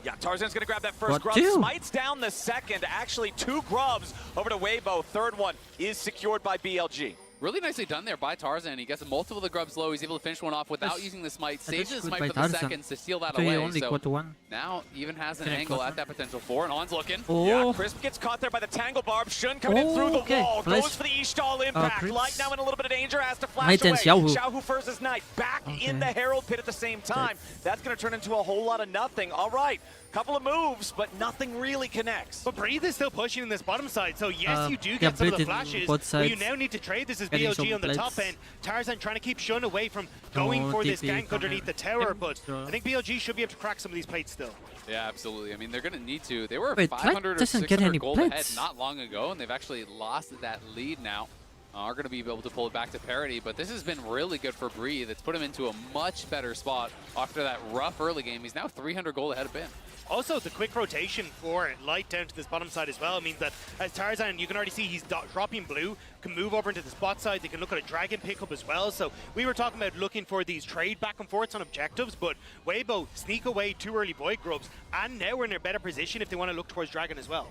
Yeah, Tarzan's gonna grab that first grub, smites down the second. Actually, 2 grubs over to Weibo. Third one is secured by BLG. Really nicely done there by Tarzan. He gets multiple of the grubs low. He's able to finish one off without using the smite. Saves the smite for the seconds to steal that away. So now even has an angle at that potential 4, and On's looking. Yeah, Crisp gets caught there by the Tangle Barb. Shun coming in through the wall. Goes for the E-stall impact. Light now in a little bit of danger. Has to flash away. Xiaohu first his Knight. Back in the Herald Pit at the same time. That's going to turn into a whole lot of nothing. All right. Couple of moves, but nothing really connects. But Breathe is still pushing in this bottom side, so yes, you do get some of the flashes, but you now need to trade. This is BLG on the top end. Tarzan trying to keep Shun away from going for this gank underneath the tower, but I think BLG should be able to crack some of these plates still. Yeah, absolutely. I mean, they're going to need to. They were 500 or 600 gold ahead not long ago, and they've actually lost that lead now. Are going to be able to pull it back to parity, but this has been really good for Breathe. It's put him into a much better spot after that rough early game. He's now 300 gold ahead of Bin. Also, the quick rotation for Light down to this bottom side as well means that as Tarzan, you can already see he's dropping blue, can move over into the spot side. They can look at a dragon pickup as well. So we were talking about looking for these trade back and forths on objectives, but Weibo sneak away 2 early Void Grubs, and now we're in a better position if they want to look towards dragon as well.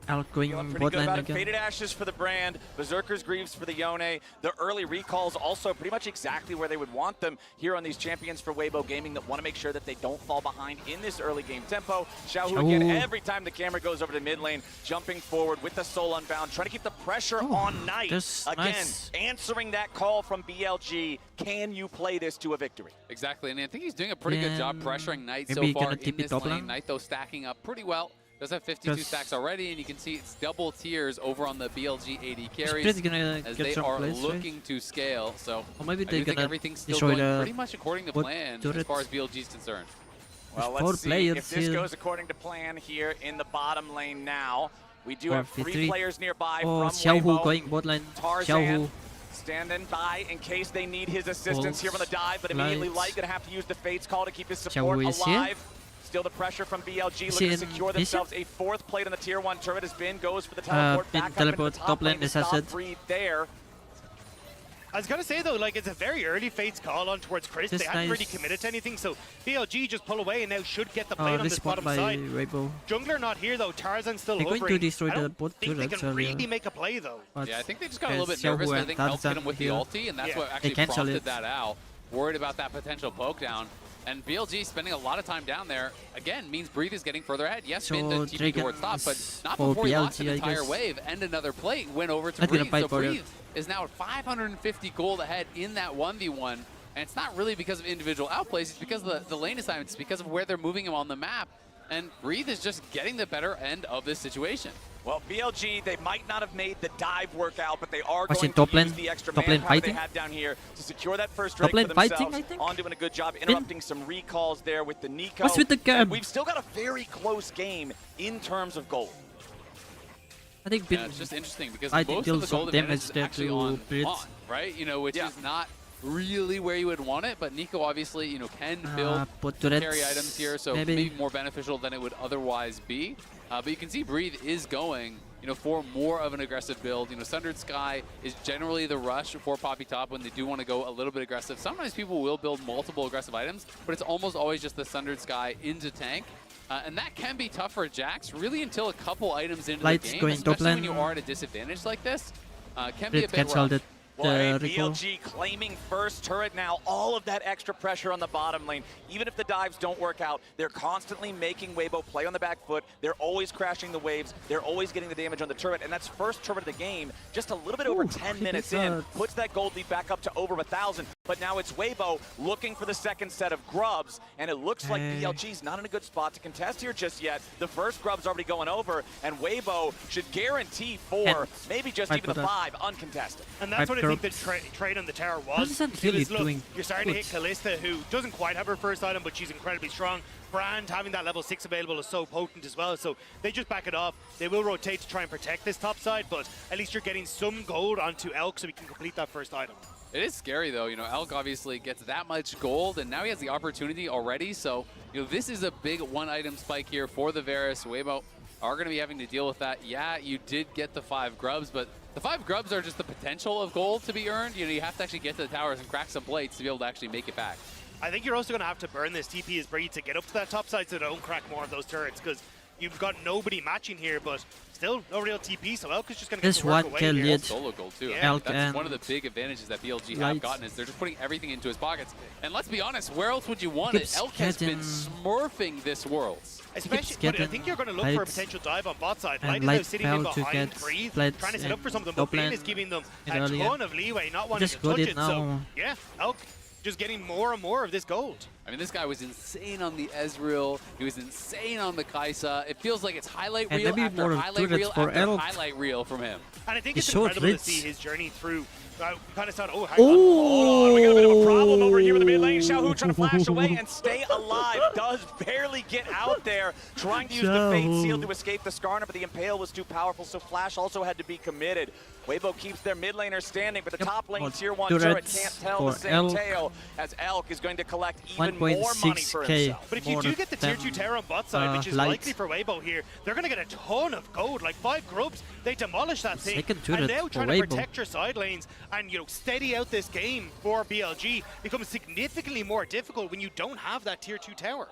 Going Feeling bot pretty good lane about it. again. Faded Ashes for the Brand, Berserker's Greaves for the Yone. The early recalls also pretty much exactly where they would want them here on these champions for Weibo Gaming that want to make sure that they don't fall behind in this early game tempo. Xiaohu again, every time the camera goes over to mid lane, jumping forward with the Soul Unbound, trying to keep the pressure on Knight. Again, answering that call from BLG. Can you play this to a victory? Exactly, and I think he's doing a pretty good job pressuring Knight so far in this lane. Knight, though, stacking up pretty well. Does have 52 stacks already, and you can see it's double tiers over on the BLG AD carries as they are looking to scale. So I do think everything's still going pretty much according to plan as far as BLG is concerned. Well, let's see if this goes according to plan here in the bottom lane now. We do have 3 players nearby from Xiaohu going bot lane. Tarzan standing by in case they need his assistance here on the dive, but immediately Light going to have to use the Fate's Call to keep his support alive. Still the pressure from BLG looking to secure themselves a 4th plate on the tier 1 turret as Bin goes for the teleport back up into the top lane to stop Breathe there. I was going to say, though, like, it's a very early Fate's call on towards Chris. They haven't really committed to anything, so BLG just pull away and now should get the plate on this bottom side. Jungler not here, though. Tarzan still hovering. Going to destroy the bot turret. They can really make a play, though. Yeah, I think they just got a little bit nervous. I think Elk hit him with the ulti, and that's what actually prompted that out. Worried about that potential poke down. And BLG spending a lot of time down there, again, means Breathe is getting further ahead. Yes, Min did TP towards top, but not before he lost an entire wave and another plate went over to Breathe. So Breathe is now at 550 gold ahead in that 1v1. And it's not really because of individual outplays, it's because of the lane assignments, because of where they're moving him on the map. And Breathe is just getting the better end of this situation. Well, BLG, they might not have made the dive work out, but they are going to use the extra manpower they have down here to secure that first Drake for themselves. On doing a good job interrupting some recalls there with the Nico. What's with the gun? We've still got a very close game in terms of gold. I think it's just interesting because most of the gold advantage is actually on, right? You know, which is not really where you would want it, but Nico obviously, you know, can build carry items here, so maybe more beneficial than it would otherwise be. But you can see Breathe is going, you know, for more of an aggressive build. You know, Sundered Sky is generally the rush for Poppy Top when they do want to go a little bit aggressive. Sometimes people will build multiple aggressive items, but it's almost always just the Sundered Sky into tank. And that can be tough for Jax, really until a couple items into the game, especially when you are at a disadvantage like this. Can be a bit rough. Well, BLG claiming first turret now. All of that extra pressure on the bottom lane. Even if the dives don't work out, they're constantly making Weibo play on the back foot. They're always crashing the waves. They're always getting the damage on the turret. And that's first turret of the game. Just a little bit over 10 minutes in. Puts that gold lead back up to over 1,000. But now it's Weibo looking for the second set of grubs. And it looks like BLG's not in a good spot to contest here just yet. The first grub's already going over. And Weibo should guarantee 4, maybe just even the 5 uncontested. And that's what I think the trade on the tower was. You're starting to hit Kalista, who doesn't quite have her first item, but she's incredibly strong. Brand having that level 6 available is so potent as well, so they just back it off. They will rotate to try and protect this top side, but at least you're getting some gold onto Elk so we can complete that first item. It is scary though, you know, Elk obviously gets that much gold and now he has the opportunity already, so you know, this is a big 1 item spike here for the Varus. Weibo are going to be having to deal with that. Yeah, you did get the 5 grubs, but the 5 grubs are just the potential of gold to be earned. You know, you have to actually get to the towers and crack some plates to be able to actually make it back. I think you're also going to have to burn this TP as Breed to get up to that top side so they don't crack more of those turrets, because you've got nobody matching here, but still no real TP, so Elk is just going to get to work away here. Solo gold too. Yeah, that's one of the big advantages that BLG have gotten is they're just putting everything into his pockets. And let's be honest, where else would you want it? Elk has been smurfing this Worlds. Especially, but I think you're going to look for a potential dive on bot side. Light is now sitting in behind Breathe, trying to set up for something, but Breathe is giving them a ton of leeway, not wanting to touch it. So, yeah, Elk just getting more and more of this gold. I mean, this guy was insane on the Ezreal. He was insane on the Kaisa. It feels like it's highlight reel after highlight reel after highlight reel from him. And I think it's incredible to see his journey through. Kind of sound, hang on. Hold on, we got a bit of a problem over here with the mid lane. Xiaohu trying to flash away and stay alive. Does barely get out there, trying to use the Fate Seal to escape the Skarner, but the Impale was too powerful, so Flash also had to be committed. Weibo keeps their mid laner standing, but the top lane tier 1 turret can't tell the same tale, as Elk is going to collect even more money for himself. But if you do get the tier 2 tower on bot side, which is likely for Weibo here, they're going to get a ton of gold, like 5 grubs. They demolish that thing, and now trying to protect your side lanes and, you know, steady out this game for BLG becomes significantly more difficult when you don't have that tier 2 tower.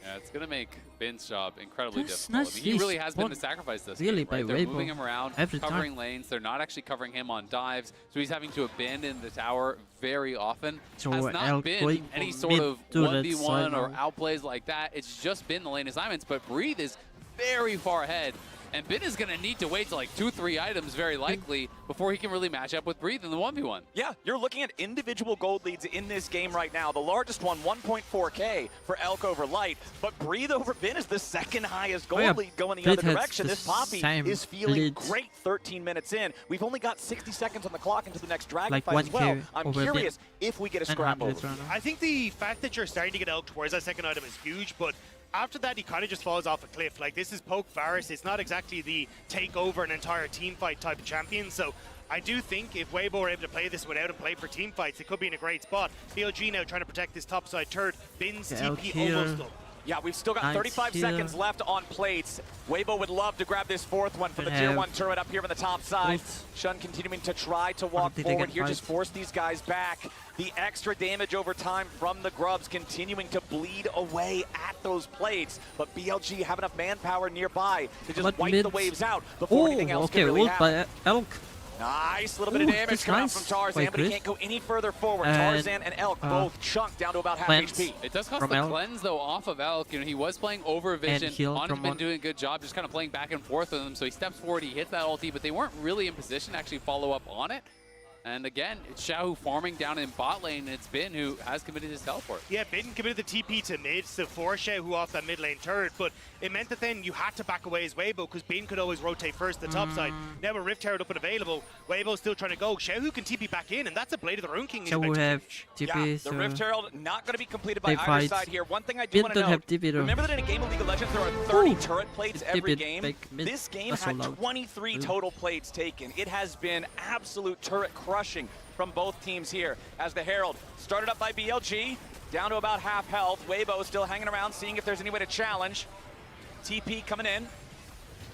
Yeah, it's going to make Bin's job incredibly difficult. I mean, he really has been the sacrifice this really game, right? by They're Weibo. moving him around, Every covering time. lanes. They're not actually covering him on dives, so he's having to abandon the tower very often. So has not been any sort of turret 1v1 side or now. outplays like that. It's just been the lane assignments, but Breathe is very far ahead. And Bin is going to need to wait to like 2-3 items very likely before he can really match up with Breathe in the 1v1. Yeah, you're looking at individual gold leads in this game right now. The largest one, 1.4K for Elk over Light, but Breathe over Bin is the second highest gold lead going the other direction. This Poppy is feeling great 13 minutes in. We've only got 60 seconds on the clock into the next Dragon Like fight as well. 1K I'm over curious if we get a scrap over. I think the fact that you're starting to get Elk towards that second item is huge, but after that, he kind of just falls off a cliff. Like, this is Poke Varus. It's not exactly the take over an entire team fight type of champion. So I do think if Weibo are able to play this without him play for team fights, it could be in a great spot. BLG now trying to protect this top side turret. Bin's TP almost up. Yeah, we've still got 35 seconds left on plates. Weibo would love to grab this fourth one for the tier 1 turret up here on the top side. Shun continuing to try to walk forward here, just force these guys back. The extra damage over time from the Grubs continuing to bleed away at those plates. But BLG have enough manpower nearby to just wipe the waves out before anything else can really happen. Elk. Nice little bit of damage coming out from Tarzan, but he can't go any further forward. Tarzan and Elk both chunked down to about half HP. It does cost the cleanse, though, off of Elk. You know, he was playing over vision. On's been doing a good job just kind of playing back and forth with him. So he steps forward, he hits that ulti, but they weren't really in position to actually follow up on it. And again, it's Xiaohu farming down in bot lane, and it's Bin who has committed his teleport. Yeah, Bin committed the TP to mid, so force Xiaohu off that mid lane turret, but it meant that then you had to back away his Weibo because Bin could always rotate first the top side. Now with Rift Turret up and available, Weibo's still trying to go. Xiaohu can TP back in, and that's a Blade of the Rune King. So we have TP, the Rift Herald not going to be completed by either side here. One thing I do want to note, remember that in a game of League of Legends there are 30 turret plates every game? This game had 23 total plates taken. It has been absolute turret crushing from both teams here as the Herald started up by BLG, down to about half health. Weibo still hanging around, seeing if there's any way to challenge. TP coming in.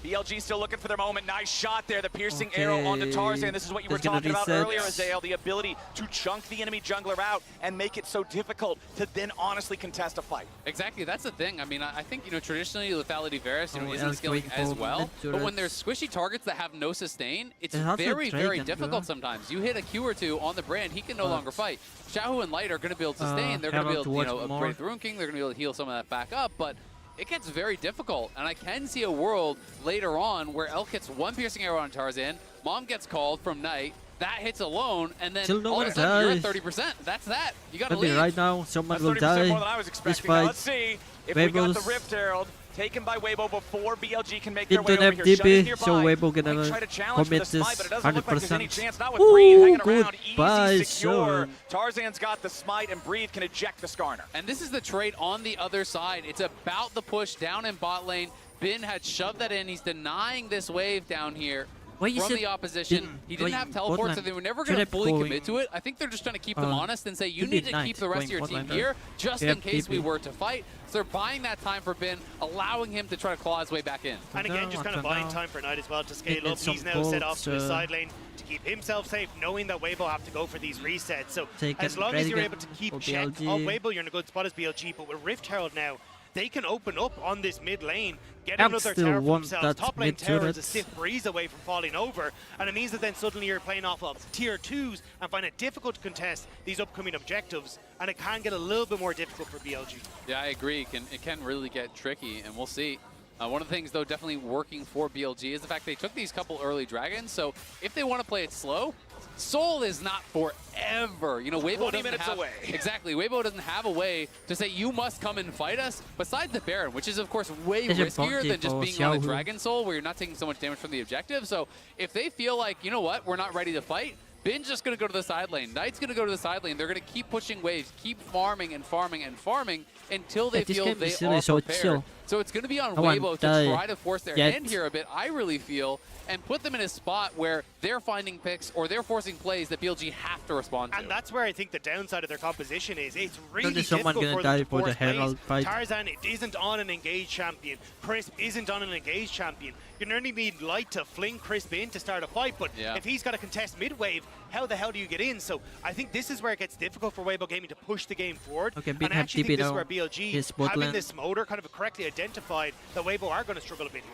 BLG still looking for their moment. Nice shot there, the piercing arrow onto Tarzan. This is what you were talking about earlier, Azael, the ability to chunk the enemy jungler out and make it so difficult to then honestly contest a fight. Exactly, that's the thing. I mean, I think, you know, traditionally Lethality Varus, you know, isn't scaling as well, but when there's squishy targets that have no sustain, it's very, very difficult sometimes. You hit a Q or two on the brand, he can no longer fight. Xiaohu and Light are going to be able to sustain. They're going to be able to, you know, upgrade the Rune King. They're going to be able to heal some of that back up, but it gets very difficult, and I can see a world later on where Elk hits one piercing arrow on Tarzan, Mom gets called from Knight, that hits alone, and then all of a sudden you're at 30%. That's that. You got to leave. Right now, someone will That's 30% die. more than I was expecting. Now, let's see if we got the Rift Herald taken by Weibo before BLG can make their way over here. Shun is nearby. So Weibo gonna try to challenge for the smite, but it doesn't look like there's any 100%. chance. Not with Breathe hanging around. Goodbye, Easy secure. Shun. Tarzan's got the smite, and Breathe can eject the Skarner. And this is the trade on the other side. It's about the push down in bot lane. Bin had shoved that in. He's denying this wave down here from the opposition. He didn't have teleport, so they were never going to fully commit to it. I think they're just trying to keep them honest and say, you need to keep the rest of your team here just in case we were to fight. So they're buying that time for Bin, allowing him to try to claw his way back in. And again, just kind of buying time for Knight as well to scale up. He's now set off to his side lane to keep himself safe, knowing that Weibo have to go for these resets. So as long as you're able to keep check on Weibo, you're in a good spot as BLG. But with Rift Herald now, they can open up on this mid lane, get another tower for themselves. Top lane tower is a stiff breeze away from falling over, and it means that then suddenly you're playing off of tier 2s and find it difficult to contest these upcoming objectives, and it can get a little bit more difficult for BLG. Yeah, I agree. It can really get tricky, and we'll see. One of the things, though, definitely working for BLG is the fact they took these couple early dragons, so if they want to play it slow, Soul is not forever. You know, Weibo doesn't have away. Exactly. Weibo doesn't have a way to say you must come and fight us. Besides the Baron, which is of course way riskier than just being on a Dragon Soul, where you're not taking so much damage from the objective. So if they feel like, you know what, we're not ready to fight, Bin's just going to go to the side lane. Knight's going to go to the side lane. They're going to keep pushing waves, keep farming and farming and farming until they feel they are prepared. So it's going to be on Weibo to try to force their hand here a bit, I really feel, and put them in a spot where they're finding picks or they're forcing plays that BLG have to respond to. And that's where I think the downside of their composition is. It's really difficult for them to force plays. Tarzan isn't on an engaged champion. Crisp isn't on an engaged champion. You only need Light to fling Crisp in to start a fight, but if he's got to contest mid-wave, how the hell do you get in? So I think this is where it gets difficult for Weibo Gaming to push the game forward. Okay, and I actually think this is where BLG, having this motor kind of correctly identified that Weibo are going to struggle a bit here.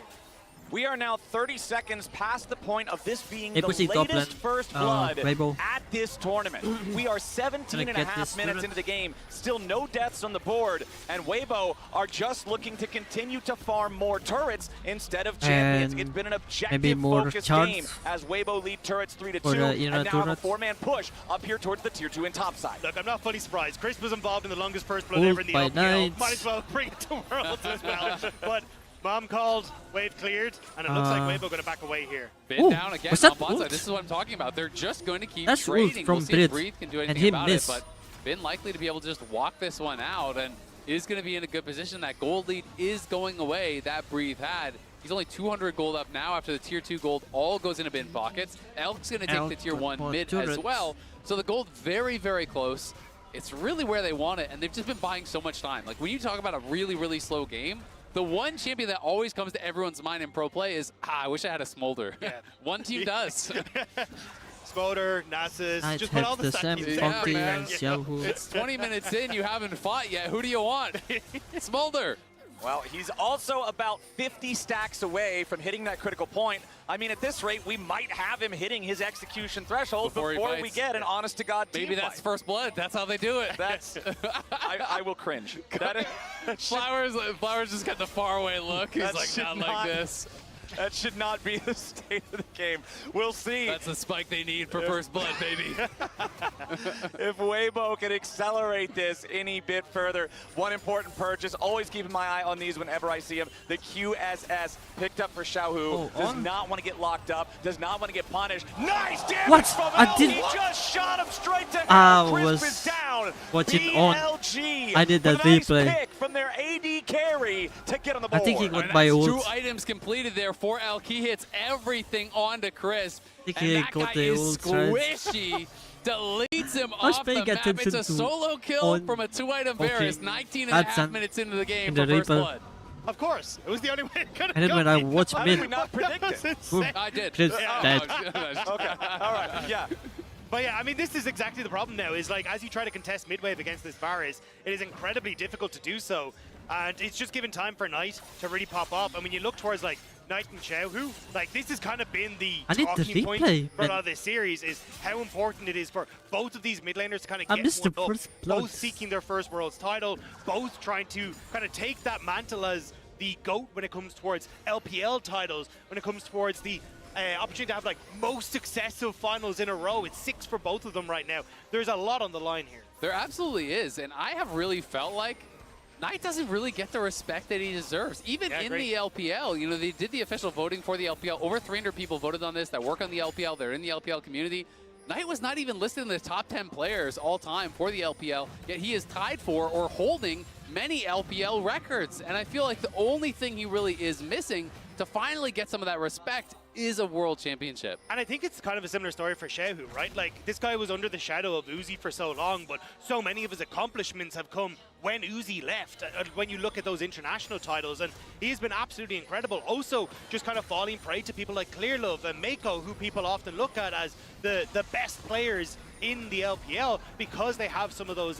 We are now 30 seconds past the point of this being the latest first blood at this tournament. We are 17 and a half minutes into the game, still no deaths on the board, and Weibo are just looking to continue to farm more turrets instead of champions. It's been an objective-focused game as Weibo lead turrets 3-2, and now have a 4-man push up here towards the Tier 2 and top side. Look, I'm not fully surprised. Chris was involved in the longest first blood ever in the LPL. Might as well bring it to Worlds as well. But Mom called, wave cleared, and it looks like Weibo going to back away here. Bin down again on bot side. This is what I'm talking about. They're just going to keep trading. We'll see if Breathe can do anything about it, but Bin likely to be able to just walk this one out and is going to be in a good position. That gold lead is going away that Breathe had. He's only 200 gold up now after the Tier 2 gold all goes into Bin pockets. Elk's going to take the Tier 1 mid as well. So the gold very, very close. It's really where they want it, and they've just been buying so much time. Like, when you talk about a really, really slow game, the one champion that always comes to everyone's mind in pro play is, I wish I had a Smolder. Yeah. One team does. Smolder, Nasus, just put all the stuff It's 20 minutes in, you haven't fought yet. Who do you want? Smolder. Well, he's also about 50 stacks away from hitting that critical point. I mean, at this rate, we might have him hitting his execution threshold before we get an honest-to-God team Maybe that's fight. First Blood. That's how they do it. That's I will cringe. Flowers just got the faraway look. He's like, not like this. That should not be the state of the game. We'll see. That's the spike they need for First Blood, baby. If Weibo can accelerate this any bit further. One important purchase, always keeping my eye on these whenever I see them. The QSS picked up for Xiaohu. Does not want to get locked up. Does not want to get punished. Nice damage from El. He just shot him straight to hell. Crisp is down. BLG. I did that nice replay. Pick from their AD carry to get on the board. I think he got my ult. 2 items completed there for Elk. He hits everything onto Crisp. And that guy is squishy. Deletes him off the map. It's a solo kill from a 2-item Varus. 19 and a half minutes into the game for First Blood. Of course. It was the only way it could have And then when I watched How mid, did we not predict it? I did. Chris dead. Okay, all right, yeah. But yeah, I mean, this is exactly the problem now, is like, as you try to contest mid-wave against this Varus, it is incredibly difficult to do so. And it's just given time for Knight to really pop up. And when you look towards, like, Knight and Xiaohu, like, this has kind of been the talking point for a lot of this series, is how important it is for both of these mid laners to kind of get one up, both seeking their first Worlds title, both trying to kind of take that mantle as the GOAT when it comes towards LPL titles, when it comes towards the opportunity to have like most successive finals in a row. It's 6 for both of them right now. There's a lot on the line here. There absolutely is, and I have really felt like Knight doesn't really get the respect that he deserves. Even in the LPL, you know, they did the official voting for the LPL. Over 300 people voted on this that work on the LPL. They're in the LPL community. Knight was not even listed in the top 10 players all time for the LPL, yet he is tied for or holding many LPL records. And I feel like the only thing he really is missing to finally get some of that respect is a world championship. And I think it's kind of a similar story for Xiaohu, right? Like, this guy was under the shadow of Uzi for so long, but so many of his accomplishments have come when Uzi left, when you look at those international titles, and he's been absolutely incredible. Also, just kind of falling prey to people like Clearlove and Mako, who people often look at as the best players in the LPL because they have some of those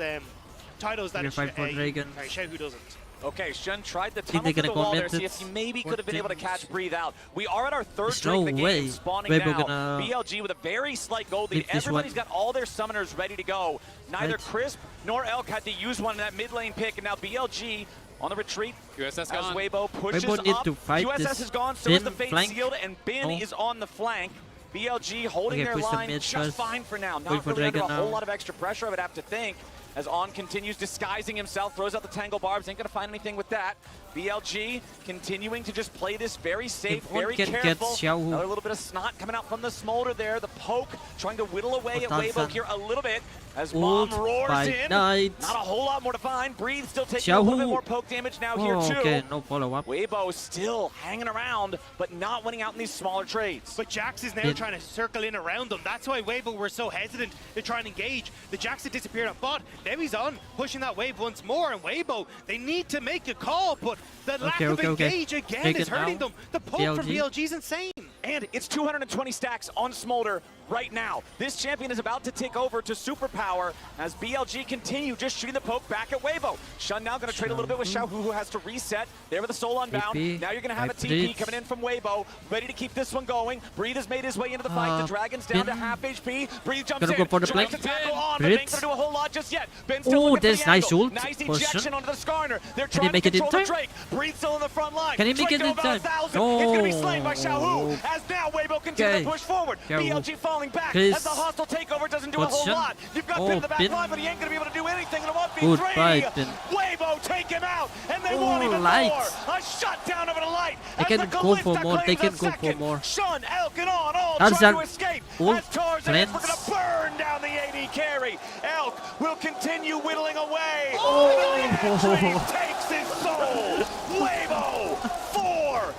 titles that Xiaohu doesn't. Okay, Shun tried to tunnel through the wall there, see if he maybe could have been able to catch Breathe out. We are at our third drink of the game, spawning now. BLG with a very slight gold lead. Everybody's got all their summoners ready to go. Neither Crisp nor Elk had to use one in that mid lane pick, and now BLG on the retreat. QSS as gone. Weibo pushes up. QSS is gone, so is the Fate Sealed, and Bin is on the flank. BLG holding their line just fine for now. Not really under a whole lot of extra pressure, I would have to think. As On continues disguising himself, throws out the Tangle Barbs, ain't gonna find anything with that. BLG continuing to just play this very safe, very careful. Another little bit of snot coming out from the Smolder there. The poke trying to whittle away at Weibo here a little bit. As Bomb roars in. Not a whole lot more to find. Breathe still taking a little bit more poke damage now here too. Okay, no follow-up. Weibo still hanging around, but not winning out in these smaller trades. But Jax is now trying to circle in around them. That's why Weibo were so hesitant to try and engage. The Jax had disappeared on bot. Now he's on, pushing that wave once more, and Weibo, they need to make a call, but the lack of engage again is hurting them. The poke from BLG is insane. And it's 220 stacks on Smolder right now. This champion is about to take over to Superpower as BLG continue just shooting the poke back at Weibo. Shun now going to trade a little bit with Xiaohu, who has to reset. There with the Soul Unbound. Now you're going to have a TP coming in from Weibo, ready to keep this one going. Breathe has made his way into the fight. The Dragon's down to half HP. Breathe jumps in, tries to tackle on, but Bing's going to do a whole lot just yet. Ben still looking for the angle. Nice ejection onto the Skarner. They're trying to control the Drake. Breathe still in the front line. Can he make it in time? No. It's going to be slain by Xiaohu as now Weibo continues to push forward. BLG falling back as the hostile takeover doesn't do a whole lot. You've got Bin in the back line, but he ain't going to be able to do anything in a 1v3. Weibo take him out, and they want even more. A shutdown of a light. They can go for more. They can go for more. Shun, Elk, and on all trying to escape as Tarzan is going to burn down the AD carry. Elk will continue whittling away. The takes his soul. Weibo 4-0.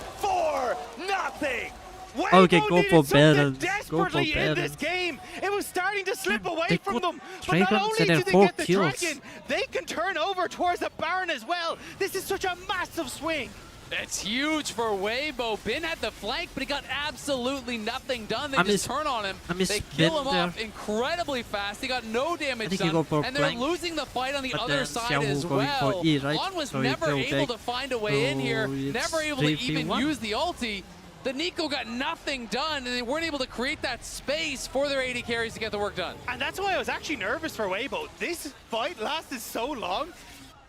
Okay, go for Baron. Desperately in this game. It was starting to slip away from them. But not only did they get the Dragon, they can turn over towards the Baron as well. This is such a massive swing. It's huge for Weibo. Bin had the flank, but he got absolutely nothing done. They just turn on him. They kill him off incredibly fast. He got no damage done, and they're losing the fight on the other side as well. On was never able to find a way in here, never able to even use the ulti. The Nico got nothing done, and they weren't able to create that space for their AD carries to get the work done. And that's why I was actually nervous for Weibo. This fight lasted so long.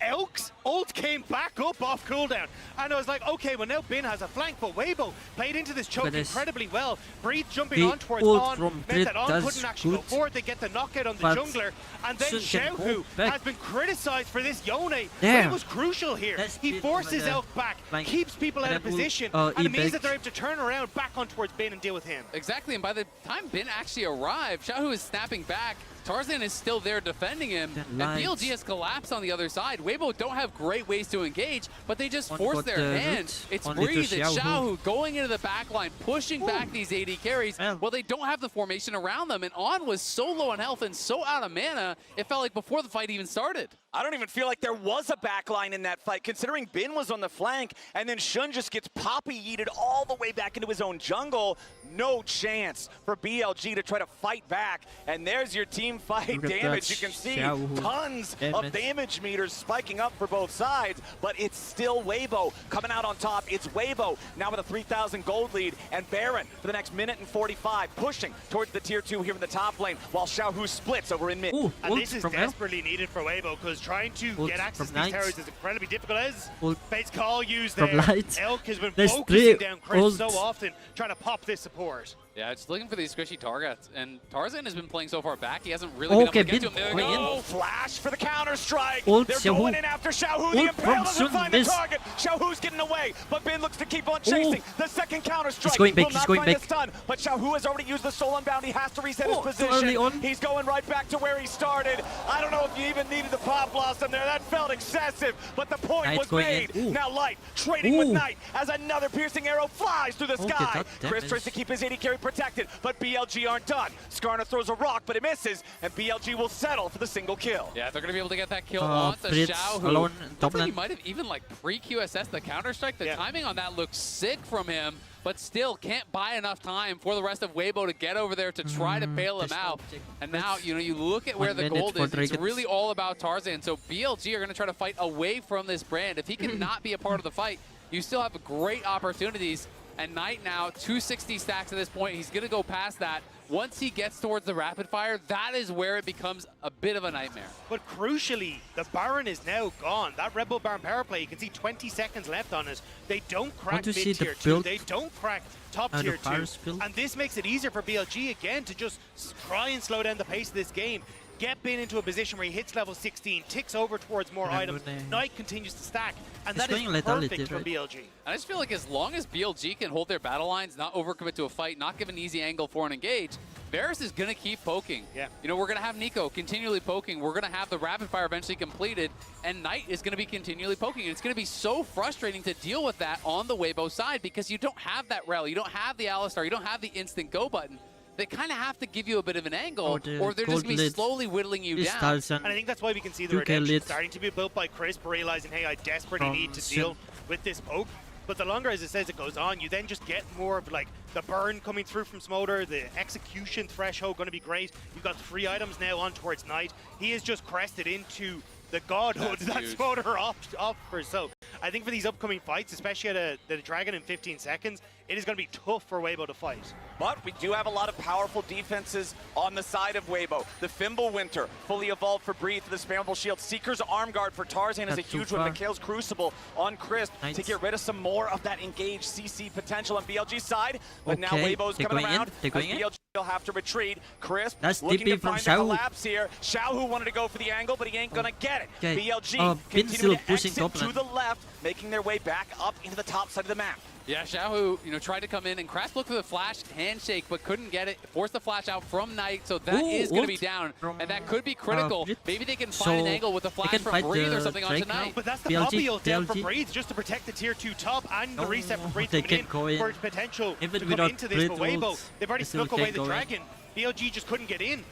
Elk's ult came back up off cooldown. And I was like, okay, well now Bin has a flank, but Weibo played into this choke incredibly well. Breathe jumping on towards On, meant that On couldn't actually go forward. They get the knockout on the jungler. And then Xiaohu has been criticized for this Yone, but it was crucial here. He forces Elk back, keeps people out of position, and it means that they're able to turn around back on towards Bin and deal with him. Exactly, and by the time Bin actually arrived, Xiaohu is snapping back. Tarzan is still there defending him, and BLG has collapsed on the other side. Weibo don't have great ways to engage, but they just force their hand. It's Breathe and Xiaohu going into the back line, pushing back these AD carries. Well, they don't have the formation around them, and On was so low on health and so out of mana, it felt like before the fight even started. I don't even feel like there was a backline in that fight, considering Bin was on the flank, and then Shun just gets poppy yeeted all the way back into his own jungle. No chance for BLG to try to fight back. And there's your team fight damage. You can see tons of damage meters spiking up for both sides, but it's still Weibo coming out on top. It's Weibo now with a 3,000 gold lead, and Baron for the next minute and 45, pushing towards the tier 2 here in the top lane, while Xiaohu splits over in mid. And this is desperately needed for Weibo, because trying to get access to these towers is incredibly difficult. As Fate's Call used there, Elk has been focusing down Chris so often, trying to pop this support. Yeah, just looking for these squishy targets, and Tarzan has been playing so far back, he hasn't really been able to get to him. There we go! Flash for the counter-strike! They're going in after Xiaohu, the Impale doesn't find the target! Xiaohu's getting away, but Bin looks to keep on chasing. The second counter-strike will not find a stun, but Xiaohu has already used the Soul Unbound. He has to reset his position. He's going right back to where he started. I don't know if you even needed the Pop Blossom there. That felt excessive, but the point was made. Now Light trading with Knight as another piercing arrow flies through the sky. Chris tries to keep his AD carry protected, but BLG aren't done. Skarner throws a rock, but it misses, and BLG will settle for the single kill. Yeah, they're going to be able to get that kill on the Xiaohu. Looks like he might have even like pre-QSS the counter-strike. The timing on that looks sick from him, but still can't buy enough time for the rest of Weibo to get over there to try to bail him out. And now, you know, you look at where the gold is, it's really all about Tarzan. So BLG are going to try to fight away from this brand. If he cannot be a part of the fight, you still have great opportunities. And Knight now, 260 stacks at this point. He's going to go past that. Once he gets towards the rapid fire, that is where it becomes a bit of a nightmare. But crucially, the Baron is now gone. That Red Bull Baron power play, you can see 20 seconds left on it. They don't crack mid-tier 2. They don't crack top-tier 2. And this makes it easier for BLG again to just try and slow down the pace of this game. Get Bin into a position where he hits level 16, ticks over towards more items. Knight continues to stack, and that is perfect for BLG. I just feel like as long as BLG can hold their battle lines, not overcommit to a fight, not give an easy angle for an engage, Varus is going to keep poking. Yeah. You know, we're going to have Nico continually poking. We're going to have the rapid fire eventually completed, and Knight is going to be continually poking. And it's going to be so frustrating to deal with that on the Weibo side because you don't have that rally, you don't have the Alistar, you don't have the instant go button. They kind of have to give you a bit of an angle, or they're just going to be slowly whittling you down. And I think that's why we can see the redemption starting to be built by Chris, realizing, hey, I desperately need to deal with this poke. but the longer, as it says, it goes on, you then just get more of like the burn coming through from Smolder, the execution threshold going to be great. You've got 3 items now on towards Knight. He has just crested into the godhood that Smolder offers. So I think for these upcoming fights, especially at the Dragon in 15 seconds, it is going to be tough for Weibo to fight. But we do have a lot of powerful defenses on the side of Weibo. The Fimble Winter, fully evolved for Breathe for the spammable shield. Seeker's Arm Guard for Tarzan is a huge one. Mikhail's Crucible on Crisp to get rid of some more of that engaged CC potential on BLG's side. But now Weibo's coming around. BLG will have to retreat. Crisp looking to find a collapse here. Xiaohu wanted to go for the angle, but he ain't going to get it. BLG continuing to exit to the left, making their way back up into the top side of the map. Yeah, Xiaohu, tried to come in, and Crash looked for the flash handshake, but couldn't get it. Forced the flash out from Knight, so that is going to be down, and that could be critical. Maybe they can find an angle with a flash from Breathe or something onto Knight. But that's the Poppy ult down for Breathe, just to protect the tier 2 top and the reset for Breathe coming in for its potential to come into this. But Weibo, they've already snuck away the Dragon. BLG just couldn't get in.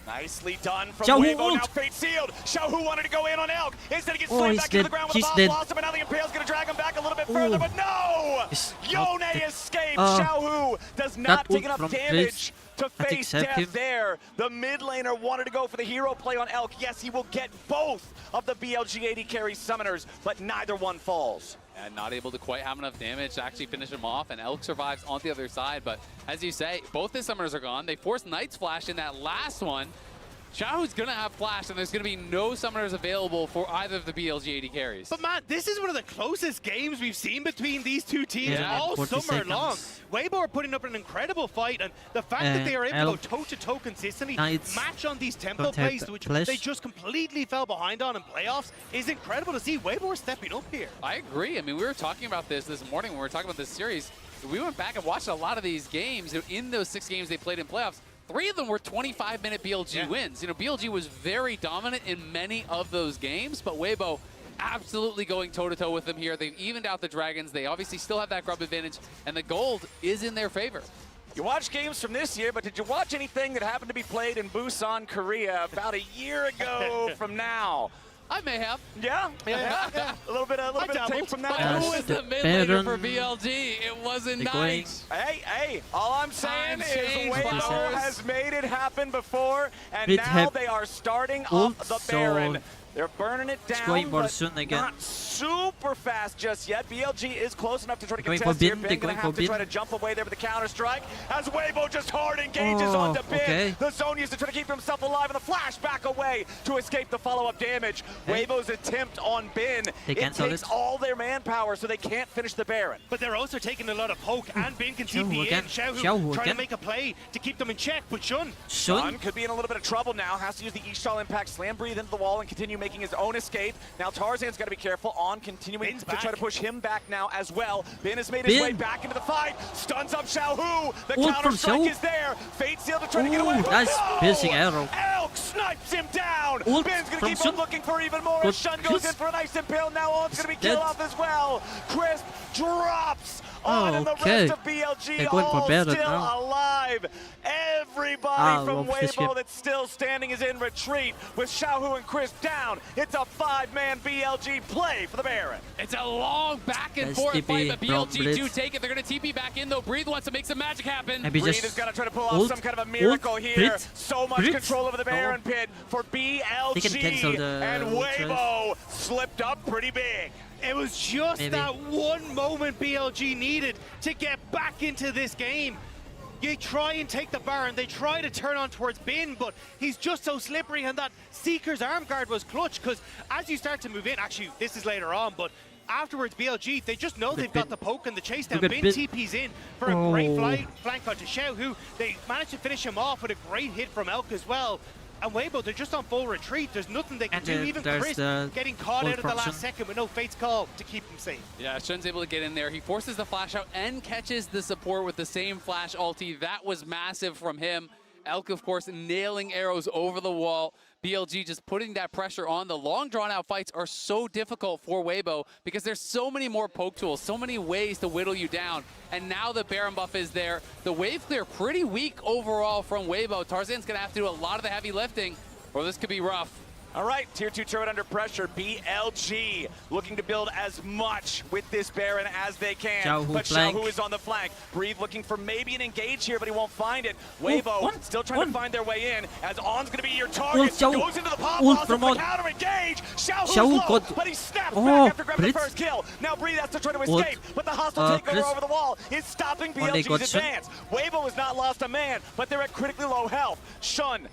Nicely done from Weibo, now fate sealed. Xiaohu wanted to go in on Elk. Instead he gets slammed back into the ground with a bomb blossom, and now the Impale's going to drag him back a little bit further, but no! Yone escapes. Xiaohu does not take enough damage to face death there. The mid laner wanted to go for the hero play on Elk. Yes, he will get both of the BLG AD carry summoners, but neither one falls. And not able to quite have enough damage to actually finish him off, and Elk survives on the other side. But as you say, both his summoners are gone. They forced Knight's flash in that last one. Xiaohu's going to have flash, and there's going to be no summoners available for either of the BLG AD carries. But Matt, this is one of the closest games we've seen between these two teams all summer long. Weibo are putting up an incredible fight, and the fact that they are able to go toe-to-toe consistently, match on these tempo plays, which they just completely fell behind on in playoffs, is incredible to see. Weibo are stepping up here. I agree. I mean, we were talking about this morning when we were talking about this series. We went back and watched a lot of these games. In those 6 games they played in playoffs, 3 of them were 25-minute BLG wins. BLG was very dominant in many of those games, but Weibo absolutely going toe-to-toe with them here. They've evened out the Dragons. They obviously still have that grub advantage, and the gold is in their favor. You watched games from this year, but did you watch anything that happened to be played in Busan, Korea about a year ago from now? I may have. Yeah. A little bit of tape from that. Who was the mid laner for BLG? It wasn't Knight. Hey, all I'm saying is Weibo has made it happen before, and now they are starting up the Baron. They're burning it down, but not super fast just yet. BLG is close enough to try to contest here. Ben going to have to try to jump away there with the counter-strike as Weibo just hard engages onto Ben. The zone used to try to keep himself alive, and the flash back away to escape the follow-up damage. Weibo's attempt on Ben, it takes all their manpower, so they can't finish the Baron. But they're also taking a lot of poke, and Ben can TP in. Xiaohu trying to make a play to keep them in check, but Shun could be in a little bit of trouble now. Has to use the Ishtal Impact, slam Breathe into the wall, and continue making his own escape. Now Tarzan's got to be careful on continuing to try to push him back now as well. Ben has made his way back into the fight. Stuns up Xiaohu. The counter-strike is there. Fate Seal to try to get away. Nice piercing arrow. Elk snipes him down. Ben's going to keep on looking for even more. Shun goes in for a nice impale. Now On's going to be killed off as well. Crisp drops on, and the rest of BLG all still alive. Everybody from Weibo that's still standing is in retreat with Xiaohu and Crisp down. It's a 5-man BLG play for the Baron. It's a long back and forth fight, but BLG do take it. They're going to TP back in, though. Breathe wants to make some magic happen. Breathe is going to try to pull off some kind of a miracle here. So much control over the Baron pit for BLG, and Weibo slipped up pretty big. It was just that one moment BLG needed to get back into this game. You try and take the Baron, they try to turn on towards Bin, but he's just so slippery, and that Seeker's arm guard was clutch, because as you start to move in, actually this is later on, but afterwards BLG, they just know they've got the poke and the chase down. Bin TP's in for a great flank onto Xiaohu. They managed to finish him off with a great hit from Elk as well. And Weibo, they're just on full retreat. There's nothing they can do. Even Chris getting caught out at the last second with no Fate's Call to keep him safe. Yeah, Shun's able to get in there. He forces the flash out and catches the support with the same flash ulti. That was massive from him. Elk, of course, nailing arrows over the wall. BLG just putting that pressure on. The long drawn-out fights are so difficult for Weibo because there's so many more poke tools, so many ways to whittle you down. And now the Baron buff is there. The wave clear pretty weak overall from Weibo. Tarzan's going to have to do a lot of the heavy lifting, or this could be rough. All right, Tier 2 turret under pressure. BLG looking to build as much with this Baron as they can. But Xiaohu is on the flank. Breathe looking for maybe an engage here, but he won't find it. Weibo still trying to find their way in, as On's going to be your target. Goes into the pop loss of the counter engage. Xiaohu's low, but he snaps back after grabbing the first kill. Now Breathe has to try to escape, but the hostile takeover over the wall is stopping BLG's advance. Weibo has not lost a man, but they're at critically low health. Shun,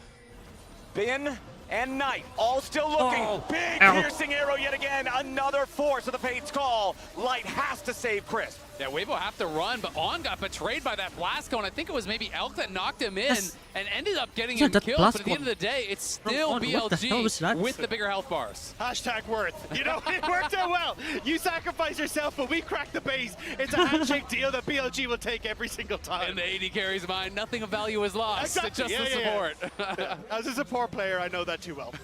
Bin, and Knight all still looking. Big piercing arrow yet again. Another force of the Fate's Call. Light has to save Chris. Yeah, Weibo have to run, but On got betrayed by that blast cone. I think it was maybe Elk that knocked him in and ended up getting him killed. But at the end of the day, it's still BLG with the bigger health bars. Hashtag worth. You know, it worked out well. You sacrifice yourself, but we crack the base. It's a handshake deal that BLG will take every single time. And the AD carries mine. Nothing of value is lost. Exactly. Just the support. As a support player, I know that too well.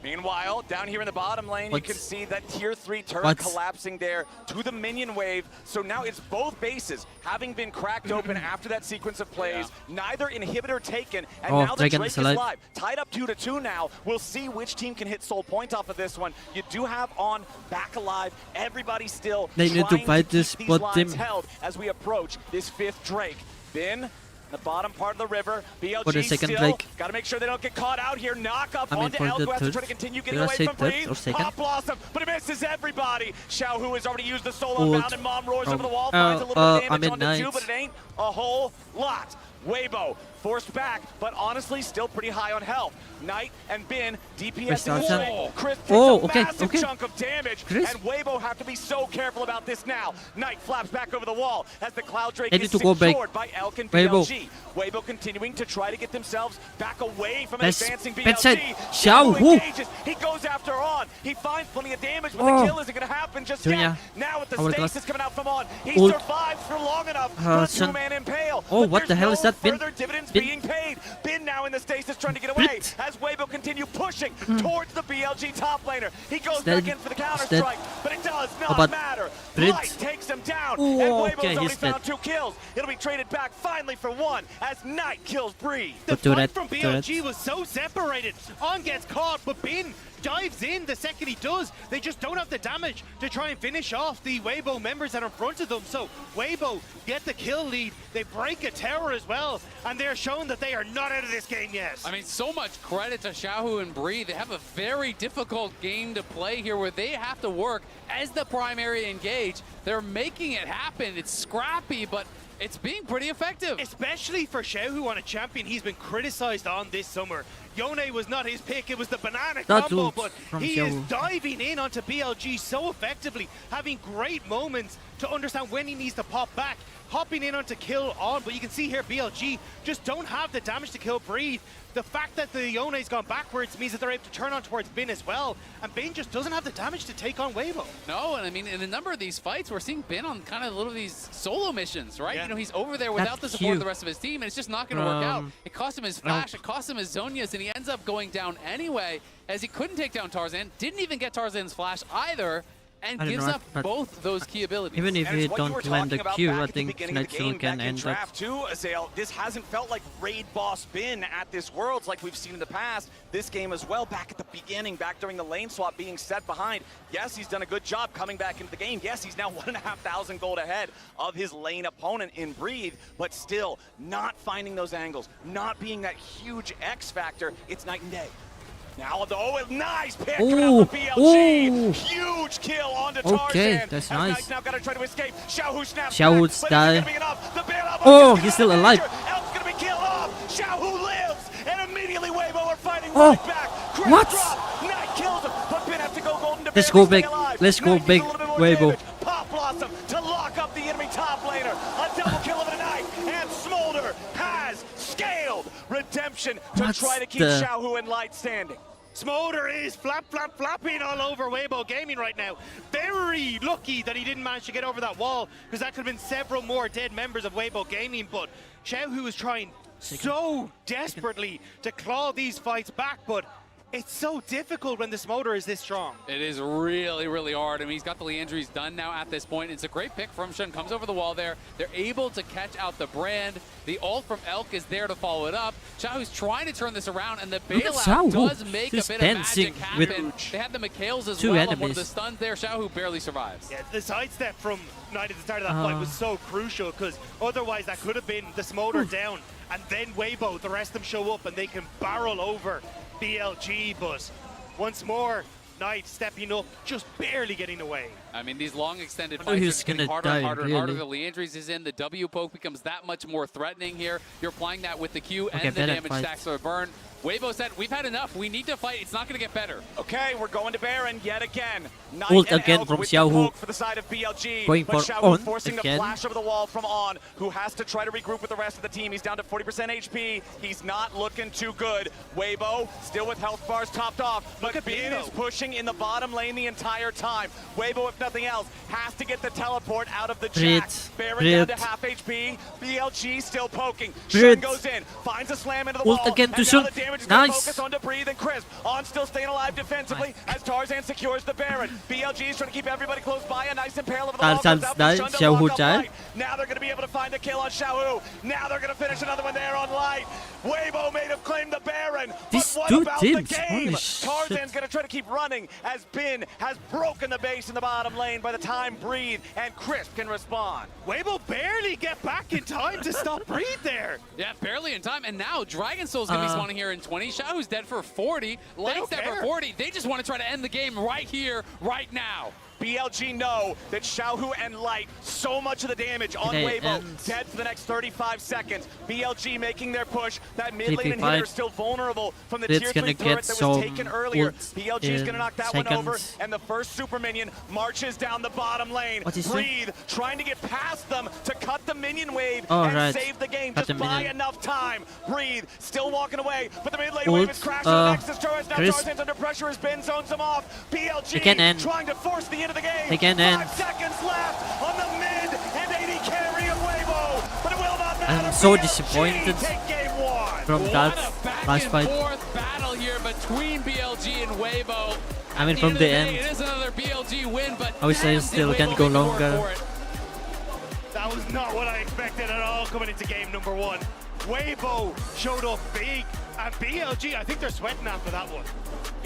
Meanwhile, down here in the bottom lane, you can see that Tier 3 turret collapsing there to the minion wave. So now it's both bases having been cracked open after that sequence of plays. Neither inhibitor taken, and now the Drake is live. Tied up 2-2 now. We'll see which team can hit soul point off of this one. You do have On back alive. Everybody still trying to fight this these lines held as we approach this 5th Drake. Bin, the bottom part of the river. BLG still got to make sure they don't get caught out here. Knock up onto Elko to try to continue getting away from Breathe. Pop Blossom, but it misses everybody. Xiaohu has already used the soul unbound, and Mom roars over the wall, finds a little bit of damage onto Ju, but it ain't a whole lot. Weibo forced back, but honestly still pretty high on health. Knight and Bin DPS. Chris takes a massive chunk of damage, and Weibo have to be so careful about this now. Knight flaps back over the wall as the Cloud Drake is secured by Elk and BLG. Weibo continuing to try to get themselves back away from an advancing BLG. Xiaohu. He goes after On. He finds plenty of damage, but the kill isn't going to happen just yet. Now with the stasis coming out from On, he survives for long enough for a 2-man impale. What the hell is that? Further dividends being paid. Bin now in the stasis trying to get away as Weibo continue pushing towards the BLG top laner. He goes back in for the counter strike, but it does not matter. Light takes him down, and Weibo's already found 2 kills. It'll be traded back finally for 1 as Knight kills Breathe. The fight from BLG was so separated. On gets caught, but Bin dives in the second he does. They just don't have the damage to try and finish off the Weibo members that are in front of them. So Weibo get the kill lead. They break a tower as well, and they're showing that they are not out of this game yet. I mean, so much credit to Xiaohu and Breathe. They have a very difficult game to play here where they have to work as the primary engage. They're making it happen. It's scrappy, but it's being pretty effective. Especially for Xiaohu on a champion he's been criticized on this summer. Yone was not his pick, it was the banana combo, but he is diving in onto BLG so effectively, having great moments to understand when he needs to pop back, hopping in onto kill On, but you can see here BLG just don't have the damage to kill Breathe. The fact that the Yone's gone backwards means that they're able to turn on towards Bin as well, and Bin just doesn't have the damage to take on Weibo. No, and I mean, in a number of these fights, we're seeing Bin on kind of a little of these solo missions, right? You know, he's over there without the support of the rest of his team, and it's just not going to work out. It cost him his flash, it cost him his Zhonya's, and he ends up going down anyway, as he couldn't take down Tarzan, didn't even get Tarzan's flash either, and gives up both those key abilities. Even if you don't land the Q, I think Knight still can end that. Too, Azael, this hasn't felt like raid boss Bin at this Worlds like we've seen in the past. This game as well, back at the beginning, back during the lane swap being set behind. Yes, he's done a good job coming back into the game. Yes, he's now 1,500 gold ahead of his lane opponent in Breathe, but still not finding those angles, not being that huge X factor. It's night and day. Now, a nice pick coming out from BLG. Huge kill onto Tarzan. That's nice. Now got to try to escape. Xiaohu snaps Xiaohu's back, he's still alive. Elk's going to be killed off. Xiaohu lives, and immediately Weibo are fighting right back. What? Knight kills him, but Ben has to go golden to Let's go big. Let's go big, Weibo. Pop Blossom to lock up the enemy top laner. A double kill of the Knight, and Smolder has scaled redemption to try to keep Xiaohu and Light standing. Smolder is flapping all over Weibo Gaming right now. Very lucky that he didn't manage to get over that wall, because that could have been several more dead members of Weibo Gaming, but Xiaohu is trying so desperately to claw these fights back, but It's so difficult when this motor is this strong. It is really, really hard. I mean, he's got the Leandries done now at this point. It's a great pick from Shun. Comes over the wall there. They're able to catch out the brand. The ult from Elk is there to follow it up. Xiaohu's trying to turn this around, and the bailout does make a bit of magic happen. They had the Mikhails as well on one of the stuns there. Xiaohu barely survives. Yeah, the sidestep from Knight at the start of that fight was so crucial, because otherwise that could have been the Smolder down, and then Weibo, the rest of them show up and they can barrel over BLG, but once more, Knight stepping up, just barely getting away. I mean, these long extended fights are getting harder and harder and harder. The Leandries is in, the W poke becomes that much more threatening here. You're applying that with the Q and the damage stacks for a burn. Weibo said, we've had enough. We need to fight. It's not going to get better. Okay, we're going to Baron yet again. Ult again from Xiaohu. For the side of BLG, going but for Xiaohu forcing again. the flash over the wall from On, who has to try to regroup with the rest of the team. He's down to 40% HP. He's not looking too good. Weibo still with health bars topped off, but Bin is pushing in the bottom lane the entire time. Weibo, if nothing else, has to get the teleport out of the Jack. Baron down to half HP. BLG still poking. Shun goes in, finds a slam into the wall, again to and Shun. now the damage is going to focus on Breathe and Crisp. On still staying alive defensively as Tarzan secures the Baron. BLG is trying to keep everybody close by. A nice impale over the wall. Now they're going to be able to find a kill on Xiaohu. Now they're going to finish another one there on Light. Weibo may have claimed the Baron. But what about the game? Tarzan's going to try to keep running as Bin has broken the base in the bottom lane by the time Breathe and Crisp can respond. Weibo barely get back in time to stop Breathe there. Yeah, barely in time. And now Dragon Soul's going to be spawning here in 20. Xiaohu's dead for 40. Light's dead for 40. They just want to try to end the game right here, right now. BLG know that Xiaohu and Light, so much of the damage on Weibo, dead for the next 35 seconds. BLG making their push. That mid lane inhibitor still vulnerable from the tier 3 turret that was taken earlier. BLG is going to knock that one over, and the first super minion marches down the bottom lane. Breathe, trying to get past them to cut the minion wave and save the game. Just buy enough time. Breathe, still walking away, but the mid lane wave is crashing the Nexus turret. Now Tarzan's under pressure as Ben zones him off. BLG trying to force the end of the game. 5 seconds left on the mid and 80 carry of Weibo, but it will not matter. I'm so disappointed from that last fight. Fourth battle here between BLG and Weibo. I mean, from the end, it is another BLG win, but I would say still can go longer. That was not what I expected at all coming into game number 1. Weibo showed up big, and BLG, I think they're sweating after that one.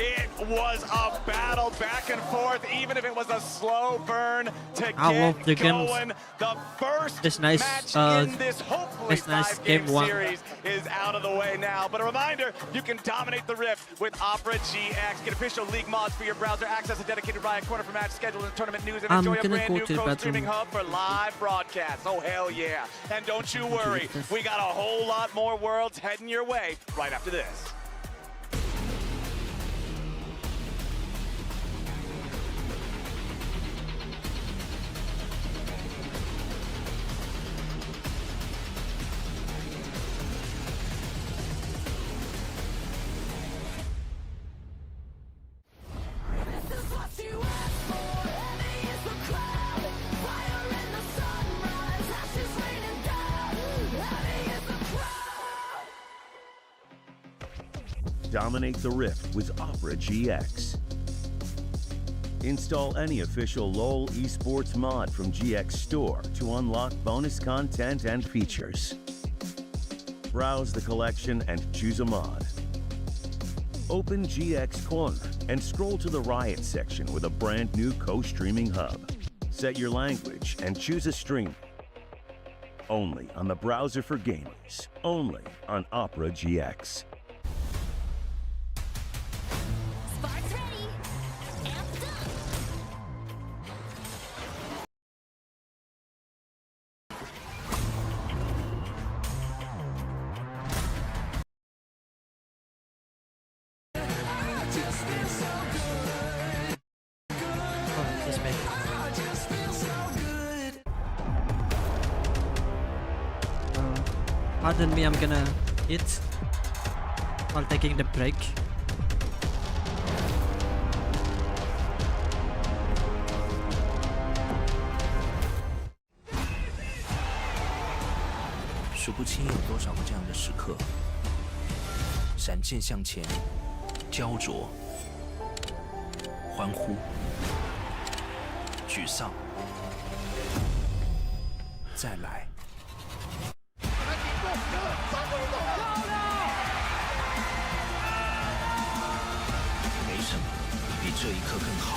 It was a battle back and forth, even if it was a slow burn to get going. The first match in this hopefully 5-game series is out of the way now. But a reminder, you can dominate the Rift with Opera GX. Get official league mods for your browser, access a dedicated Riot Corner for match schedules and tournament news, and enjoy a brand new co-streaming hub for live broadcasts. Oh, hell yeah. And don't you worry, we got a whole lot more worlds heading your way right after this. Dominate the Rift with Opera GX. Install any official LoL esports mod from GX Store to unlock bonus content and features. Browse the collection and choose a mod. Open GX Corner and scroll to the Riot section with a brand new co-streaming hub. Set your language and choose a stream. Only on the browser for gamers. Only on Opera GX. Pardon me, I'm gonna hit while taking the break.数不清有多少个这样的时刻，闪现向前，焦灼、欢呼、沮丧，再来。没什么比这一刻更好。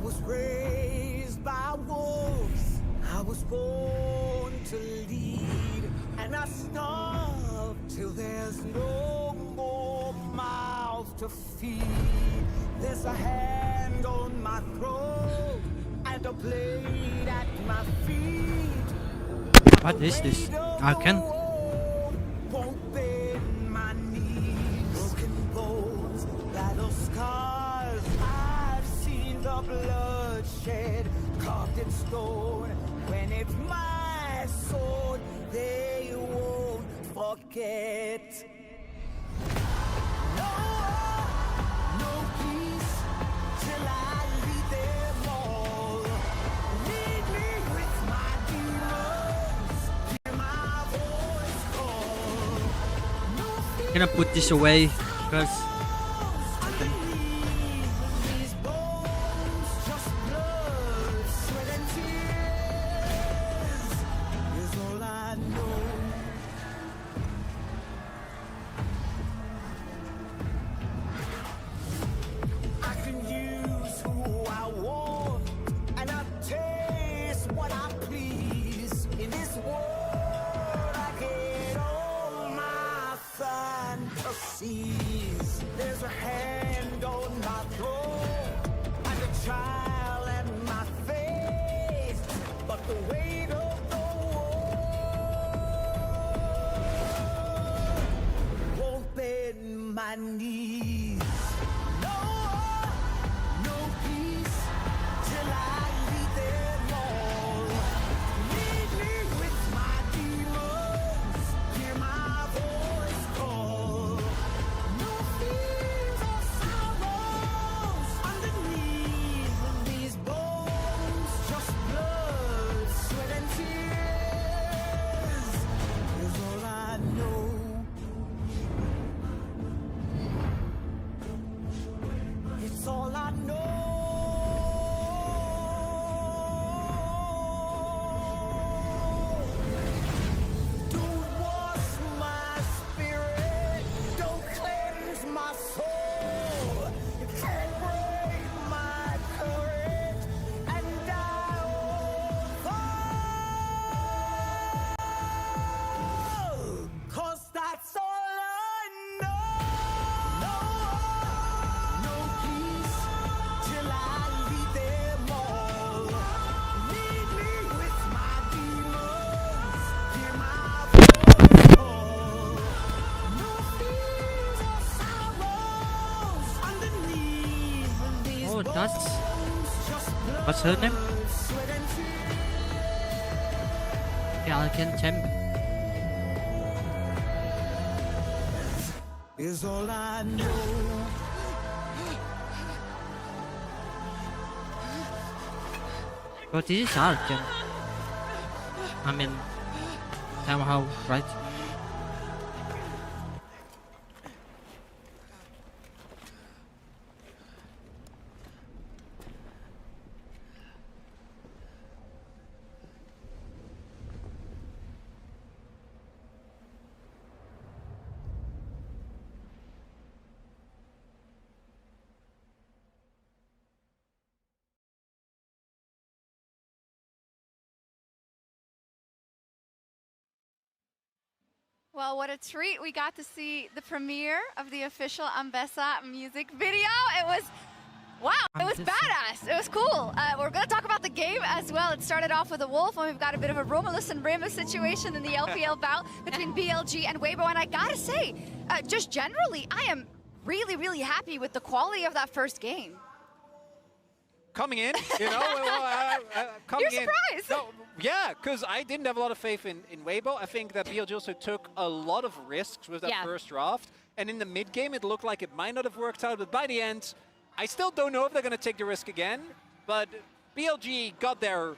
was raised by wolves. I was born to lead, and I starve till there's no more mouth to feed. There's a hand on my throat and a blade at my feet. What is this? Arkan? Won't bend my knees. Broken bones, battle scars. I've seen the bloodshed carved in stone. When it's my sword, they won't forget. No peace till I lead them all. gonna put this away because there's a hand on my throat and a child at my face, but the weight of the world won't bend my knees. No, no peace till I lead them all. Lead me with my demons, hear my voice call. All I know. Don't wash my spirit, don't cleanse my soul. You can't break my courage, and I will fall. 'Cause that's all I know. No peace till I lead them all. Lead me with my demons, hear my voice call. No fears or sorrows underneath these oh, that's bones, just blood, what's her name? sweat and tears. Gallican Temp. Is all I know. But this is Gallican. I mean, somehow, right? Well, what a treat. We got to see the premiere of the official Ambessa music video. It was, wow, it was badass. It was cool. We're going to talk about the game as well. It started off with a wolf, and we've got a bit of a Romulus and Remus situation in the LPL bout between BLG and Weibo. And I got to say, just generally, I am really, really happy with the quality of that first game. Coming in, you know, coming You're in. surprised. No, yeah, because I didn't have a lot of faith in Weibo. I think that BLG also took a lot of risks with that first draft. And in the mid game, it looked like it might not have worked out. But by the end, I still don't know if they're going to take the risk again. But BLG got there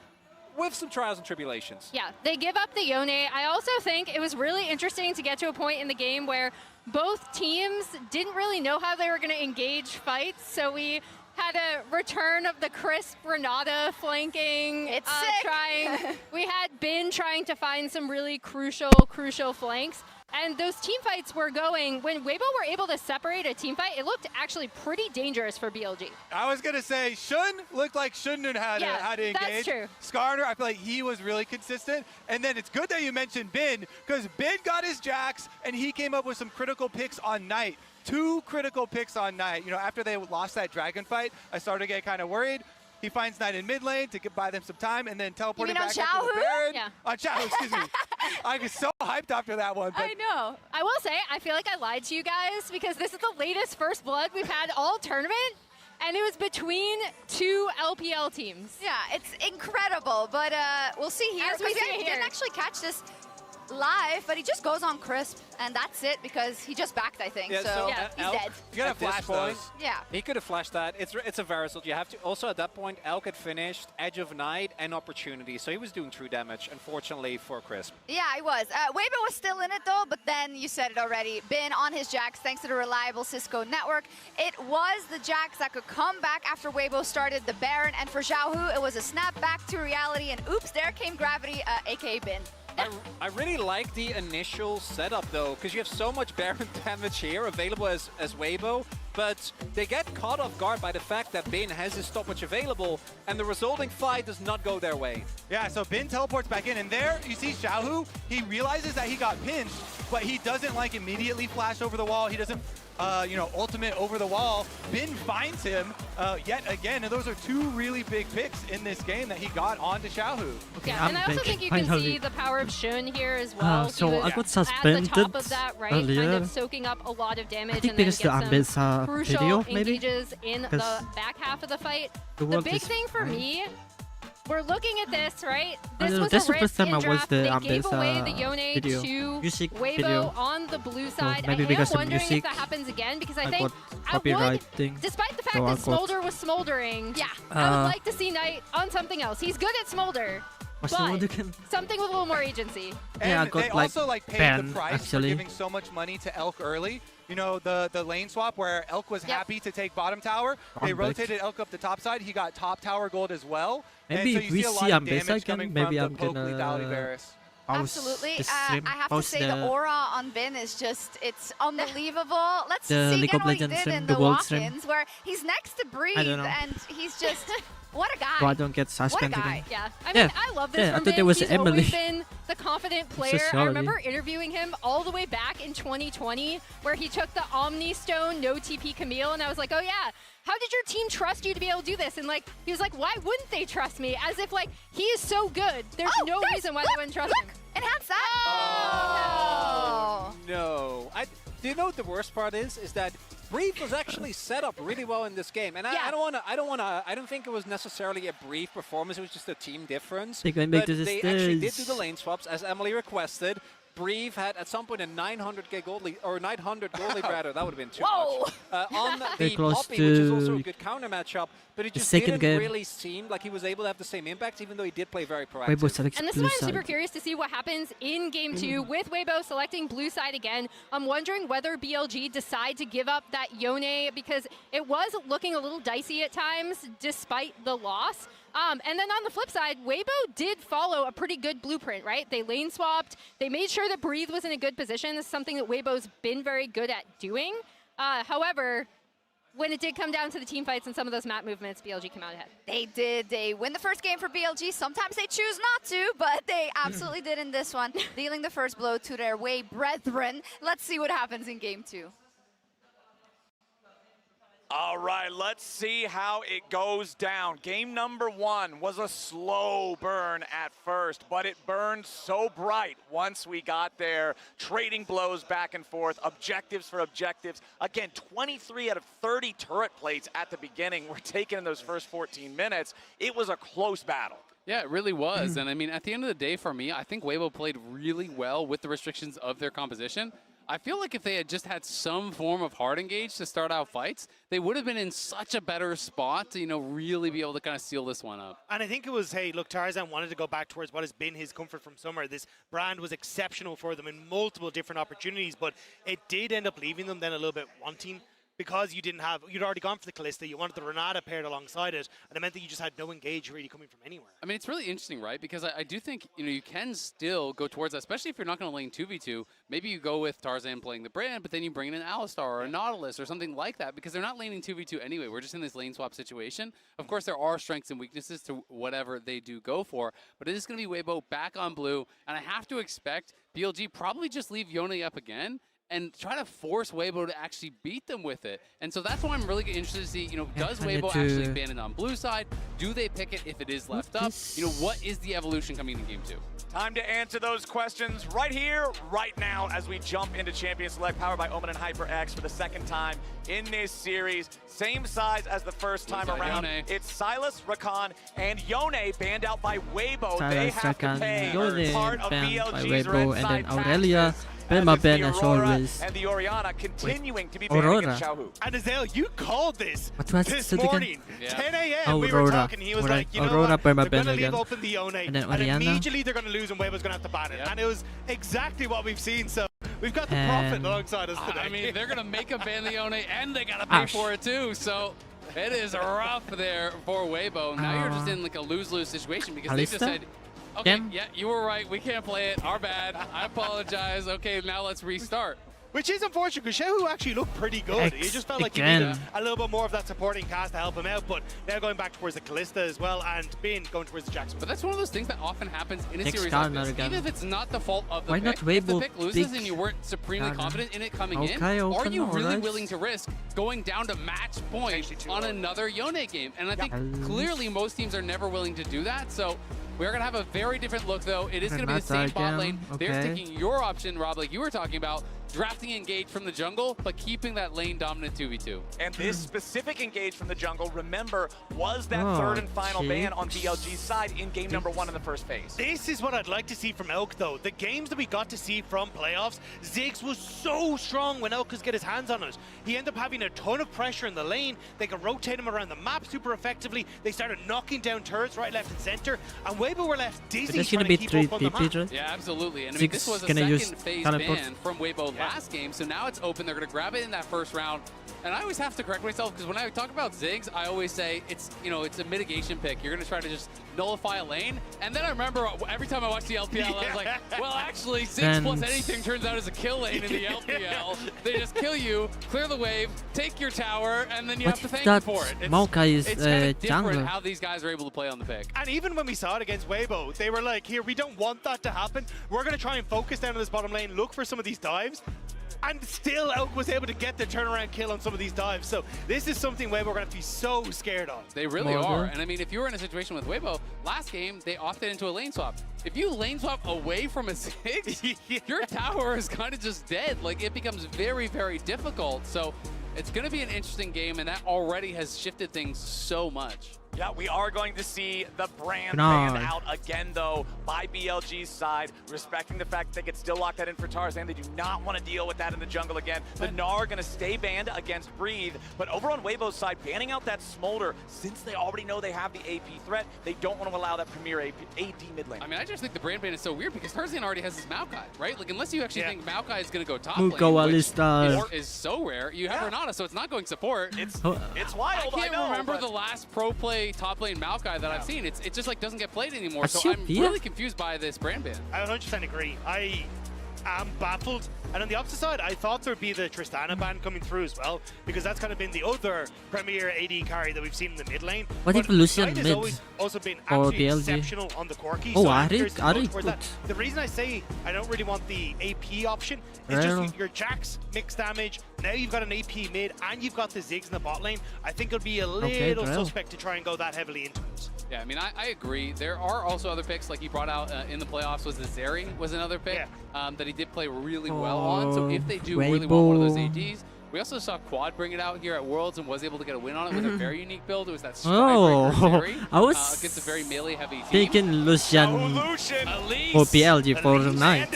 with some trials and tribulations. Yeah, they give up the Yone. I also think it was really interesting to get to a point in the game where both teams didn't really know how they were going to engage fights. So we had a return of the crisp Renata flanking. It's sick. We had Bin trying to find some really crucial flanks. And those team fights were going, when Weibo were able to separate a team fight, it looked actually pretty dangerous for BLG. I was going to say, Shun looked like Shun had to engage. That's true. Skarner, I feel like he was really consistent. And then it's good that you mentioned Bin, because Bin got his jacks, and he came up with some critical picks on Knight. 2 critical picks on Knight. You know, after they lost that dragon fight, I started to get kind of worried. He finds Knight in mid lane to buy them some time, and then teleporting back up to the Baron. Yeah. On Xiaohu, excuse me. I was so hyped after that one. But I know. I will say, I feel like I lied to you guys because this is the latest first blood we've had all tournament, and it was between 2 LPL teams. Yeah, it's incredible, but we'll see here. As we see didn't actually catch this live, but he just goes on crisp, and that's it because he just backed, I think. Yeah, so he's Elk, dead. You gotta at this flash point, those. Yeah. He could have flashed that. It's a Verisal. You have to also at that point, Elk had finished Edge of Night and Opportunity, so he was doing true damage. Unfortunately for Crisp. Yeah, he was. Weibo was still in it though, but then you said it already. Been on his Jax thanks to the reliable Cisco network. It was the Jax that could come back after Weibo started the Baron, and for Xiaohu, it was a snap back to reality, and oops, there came Gravity, aka Bin. I really like the initial setup though, because you have so much Baron damage here available as Weibo, but they get caught off guard by the fact that Bin has his stopwatch available, and the resulting fight does not go their way. Yeah, so Bin teleports back in, and there you see Xiaohu, he realizes that he got pinched, but he doesn't like immediately flash over the wall. He doesn't ultimate over the wall. Bin finds him yet again, and those are two really big picks in this game that he got onto Xiaohu. Okay, Yeah, and I also think you can see the power of Shun here as well. So He was I got at suspended the top of that, right? earlier. Kind of soaking up a lot of damage, I think and then because get the some Ambessa crucial video, maybe? engages in the Because back half of the fight. the The world big is thing for fine. me, we're looking at this, right? I This don't know, was that's a the risk first time in I watched draft. the They gave away the Ambessa Yone video, to music Weibo video. on the blue side. maybe I because am of wondering if music, that happens again, because I I think got I copyright would, thing, despite the fact so I that got- Smolder was smoldering, I would Uh, like to see Knight on something else. He's good at Smolder, What's but the word again? something with a little more agency. Yeah, I And got, they like, also paid banned, the price actually. for giving so much money to Elk early. You know, the lane swap where Elk was happy to take bottom tower. They I'm back. rotated Elk up the top side. He got top tower gold as well. Maybe and so if you we see a lot see of Ambessa damage again, coming maybe from I'm the poke lethality gonna Varus. Absolutely. the I stream, have to post say the the- aura on Bin is just, it's unbelievable. Let's The see League again of what he Legends did stream, in the the World stream. walk-ins, where he's next to Breathe, don't know. and he's just, what a guy. So I don't get What a suspended guy. again. Yeah, I mean, Yeah. I love this Yeah, I from thought Bin. there was He's Emily. always been the confident player. I sorry. remember interviewing him all the way back in 2020, where he took the Omni Stone, no TP Camille, and I was like, oh yeah, how did your team trust you to be able to do this? And like, he was like, why wouldn't they trust me? As if like, he is so good. There's no reason why they wouldn't trust him. Enhance that. Oh no! Do you know what the worst part is? Is that Brief was actually set up really well in this game, and I don't think it was necessarily a Brief performance. It was just a team difference. They're going back But to the they actually did stage. do the lane swaps as Emily requested. Brief had at some point a 900k gold lead, or 900 gold lead rather. That would have been too much. On Very the close Poppy, which is also a to good counter matchup, but it the just second didn't game. really seem like he was able to have the same impact, even though he did play very Weibo proactive. selects And this is blue why I'm super side. curious to see what happens in Game 2 with Weibo selecting blue side again. I'm wondering whether BLG decide to give up that Yone, because it was looking a little dicey at times despite the loss. And then on the flip side, Weibo did follow a pretty good blueprint, right? They lane swapped. They made sure that Breathe was in a good position. This is something that Weibo's been very good at doing. However, when it did come down to the team fights and some of those map movements, BLG came out ahead. They did. They win the first game for BLG. Sometimes they choose not to, but they absolutely did in this one, dealing the first blow to their way brethren. Let's see what happens in Game 2. All right, let's see how it goes down. Game number 1 was a slow burn at first, but it burned so bright once we got there. Trading blows back and forth, objectives for objectives. Again, 23 out of 30 turret plates at the beginning were taken in those first 14 minutes. It was a close battle. Yeah, it really was. And I mean, at the end of the day, for me, I think Weibo played really well with the restrictions of their composition. I feel like if they had just had some form of hard engage to start out fights, they would have been in such a better spot to, really be able to kind of seal this one up. And I think it was, hey, look, Tarzan wanted to go back towards what has been his comfort from summer. This brand was exceptional for them in multiple different opportunities, but it did end up leaving them then a little bit wanting, because you'd already gone for the Callista, you wanted the Renata paired alongside it, and it meant that you just had no engage really coming from anywhere. I mean, it's really interesting, right? Because I do think, you can still go towards that, especially if you're not going to lane 2v2. Maybe you go with Tarzan playing the brand, but then you bring in an Alistar or a Nautilus or something like that, because they're not laning 2v2 anyway. We're just in this lane swap situation. Of course, there are strengths and weaknesses to whatever they do go for, but it is going to be Weibo back on blue, and I have to expect BLG probably just leave Yone up again and try to force Weibo to actually beat them with it. And so that's why I'm really interested to see, does Weibo actually ban it on blue side? Do they pick it if it is left up? What is the evolution coming in game 2? Time to answer those questions right here, right now, as we jump into Champion Select, powered by Omen and HyperX for the second time in this series. Same size as the first time around. It's Silas, Rakan, and Yone banned out by Weibo. They have to pay part of BLG's red side Aurelia. Ben as always. And the Oriana continuing to be banned against Xiaohu. And Azale, you called this morning, 10 a.m. we were talking. He was like, Aurora, they're going to leave open the Yone, and immediately they're going to lose and Weibo's going to have to ban it. And it was exactly what we've seen. So we've got the Prophet alongside us today. I mean, they're going to make a ban the Yone, and they got to pay for it too. So it is rough there for Weibo. Now you're just in like a lose-lose situation because they just said, okay, yeah, you were right. We can't play it. Our bad. I apologize. Okay, now let's restart. Which is unfortunate because Xiaohu actually looked pretty good. He just felt like he needed a little bit more of that supporting cast to help him out. But now going back towards the Kalista as well, and Bin going towards the Jackson. But that's one of those things that often happens in a series like this. Even if it's not the fault of the pick, not if the pick loses and you weren't supremely confident in it coming in, are you really willing to risk going down to match point on another Yone game? And I think clearly most teams are never willing to do that. So we're going to have a very different look, though. It is going to be the same bot lane. They're taking your option, Rob, like you were talking about, drafting Engage from the jungle, but keeping that lane dominant 2v2. And this specific Engage from the jungle, remember, was that third and final ban on BLG's side in game number 1 in the first phase. This is what I'd like to see from Elk, though. The games that we got to see from playoffs, Ziggs was so strong when Elk could get his hands on it. He ended up having a ton of pressure in the lane. They could rotate him around the map super effectively. They started knocking down turrets right, left, and center. And Weibo were left dizzy trying to keep up on the map. Yeah, absolutely. And I mean, this was a second phase ban from Weibo last game, so now it's open. They're going to grab it in that first round. And I always have to correct myself because when I talk about Ziggs, I always say it's, it's a mitigation pick. You're going to try to just nullify a lane. And then I remember every time I watch the LPL, I was like, well, actually, Ziggs plus anything turns out as a kill lane in the LPL. They just kill you, clear the wave, take your tower, and then you have to thank them for it. It's kind of different how these guys are able to play on the pick. And even when we saw it against Weibo, they were like, here, we don't want that to happen. We're going to try and focus down on this bottom lane, look for some of these dives. And still Elk was able to get the turnaround kill on some of these dives. So this is something Weibo are going to have to be so scared of. They really are. And I mean, if you were in a situation with Weibo, last game, they opted into a lane swap. If you lane swap away from a Ziggs, your tower is kind of just dead. Like, it becomes very, very difficult. So it's going to be an interesting game, and that already has shifted things so much. Yeah, we are going to see the brand banned out again, though, by BLG's side, respecting the fact that they could still lock that in for Tarzan. They do not want to deal with that in the jungle again. The Gnar are going to stay banned against Breathe, but over on Weibo's side, banning out that Smolder, since they already know they have the AP threat, they don't want to allow that premier AD mid lane. I mean, I just think the brand ban is so weird because Tarzan already has his Maokai, right? Like, unless you actually think Maokai is going to go top lane, which is so rare. You have Renata, so it's not going support. It's wild, I can't remember the last pro play top lane Maokai that I've seen. It just like doesn't get played anymore. So I'm really confused by this brand ban. I 100% agree. I am baffled. And on the opposite side, I thought there'd be the Tristana ban coming through as well, because that's kind of been the other premier AD carry that we've seen in the mid lane. What if Lucian mid has also been absolutely exceptional on the Corki. The reason I say I don't really want the AP option is just your Jax, mixed damage. Now you've got an AP mid and you've got the Ziggs in the bot lane. I think it'll be a little suspect to try and go that heavily into it. Yeah, I mean, I agree. There are also other picks, like he brought out in the playoffs, was the Zeri was another pick that he did play really well on. So if they do really want one of those ADs, we also saw Quad bring it out here at Worlds and was able to get a win on it with a very unique build. It was that Zeri I was against a very melee-heavy team. Taking Lucian for BLG for the night.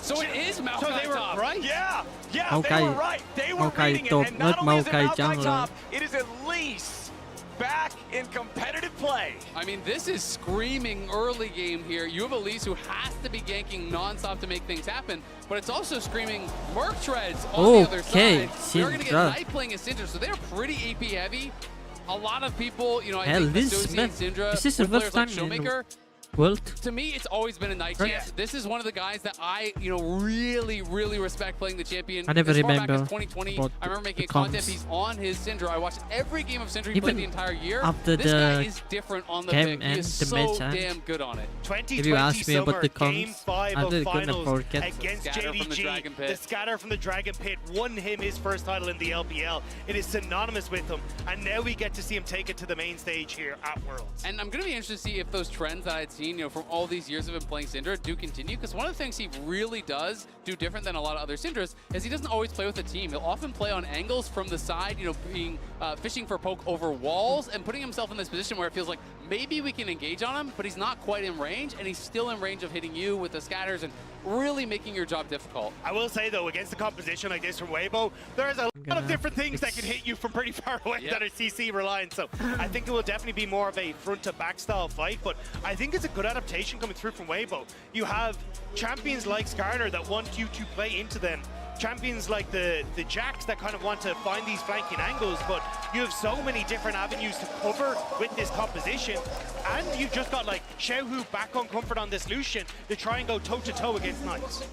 So it is Maokai so they were top. Right? Yeah, Maokai, they were right. They were reading it, and not only is it Maokai top, it is Elise back in competitive play. I mean, this is screaming early game here. You have Elise who has to be ganking nonstop to make things happen, but it's also screaming Merc Treads on the other side. We're going to get Knight playing as Syndra, so they're pretty AP heavy. A lot of people, I think associate Syndra with players like Showmaker. World. To me, it's always been a Knight champ. This is one of the guys that I, really respect playing the champion. I never as far back remember as 2020, about I remember making the content. comms. He's on his Syndra. I watched every game of Syndra he played the entire year. After This the guy is different on the game pick. He is and the so match damn good on it. If you ask me about the Game comms, 5 I'm of really gonna finals forget. against Scatter from the Dragon JDG. Pit. The scatter from the Dragon Pit won him his first title in the LPL. It is synonymous with him, and now we get to see him take it to the main stage here at Worlds. And I'm going to be interested to see if those trends that I'd seen, from all these years of him playing Syndra do continue. Because one of the things he really does do different than a lot of other Syndras is he doesn't always play with a team. He'll often play on angles from the side, being fishing for a poke over walls and putting himself in this position where it feels like maybe we can engage on him, but he's not quite in range, and he's still in range of hitting you with the scatters and really making your job difficult. I will say, though, against a composition like this from Weibo, there's a lot of different things that can hit you from pretty far away that are CC reliant. So I think it will definitely be more of a front-to-back style fight, but I think it's a good adaptation coming through from Weibo. You have champions like Skarner that want you to play into them. Champions like the Jacks that kind of want to find these flanking angles, but you have so many different avenues to cover with this composition, and you've just got like Xiaohu back on comfort on this Lucian to try and go toe-to-toe against Knights.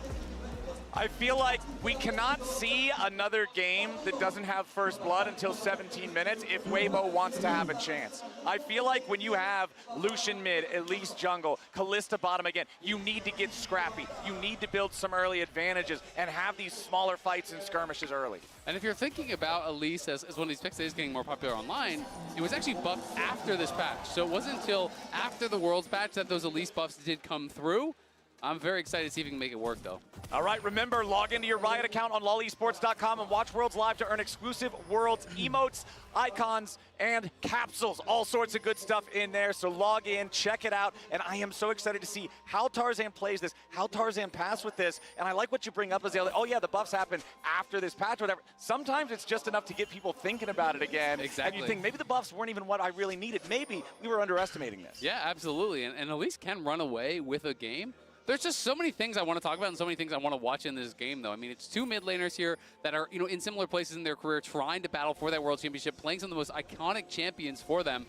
I feel like we cannot see another game that doesn't have first blood until 17 minutes if Weibo wants to have a chance. I feel like when you have Lucian mid, Elise jungle, Kalista bottom again, you need to get scrappy. You need to build some early advantages and have these smaller fights and skirmishes early. And if you're thinking about Elise as one of these picks that is getting more popular online, it was actually buffed after this patch. So it wasn't until after the Worlds patch that those Elise buffs did come through. I'm very excited to see if we can make it work, though. All right, remember, log into your Riot account on lolesports.com and watch Worlds Live to earn exclusive Worlds emotes, icons, and capsules. All sorts of good stuff in there, so log in, check it out, and I am so excited to see how Tarzan plays this, how Tarzan passed with this, and I like what you bring up as the the buffs happen after this patch or whatever. Sometimes it's just enough to get people thinking about it again. Exactly. And you think, maybe the buffs weren't even what I really needed. Maybe we were underestimating this. Yeah, absolutely, and Elise can run away with a game. There's just so many things I want to talk about and so many things I want to watch in this game, though. I mean, it's two mid laners here that are, in similar places in their career trying to battle for that World Championship, playing some of the most iconic champions for them.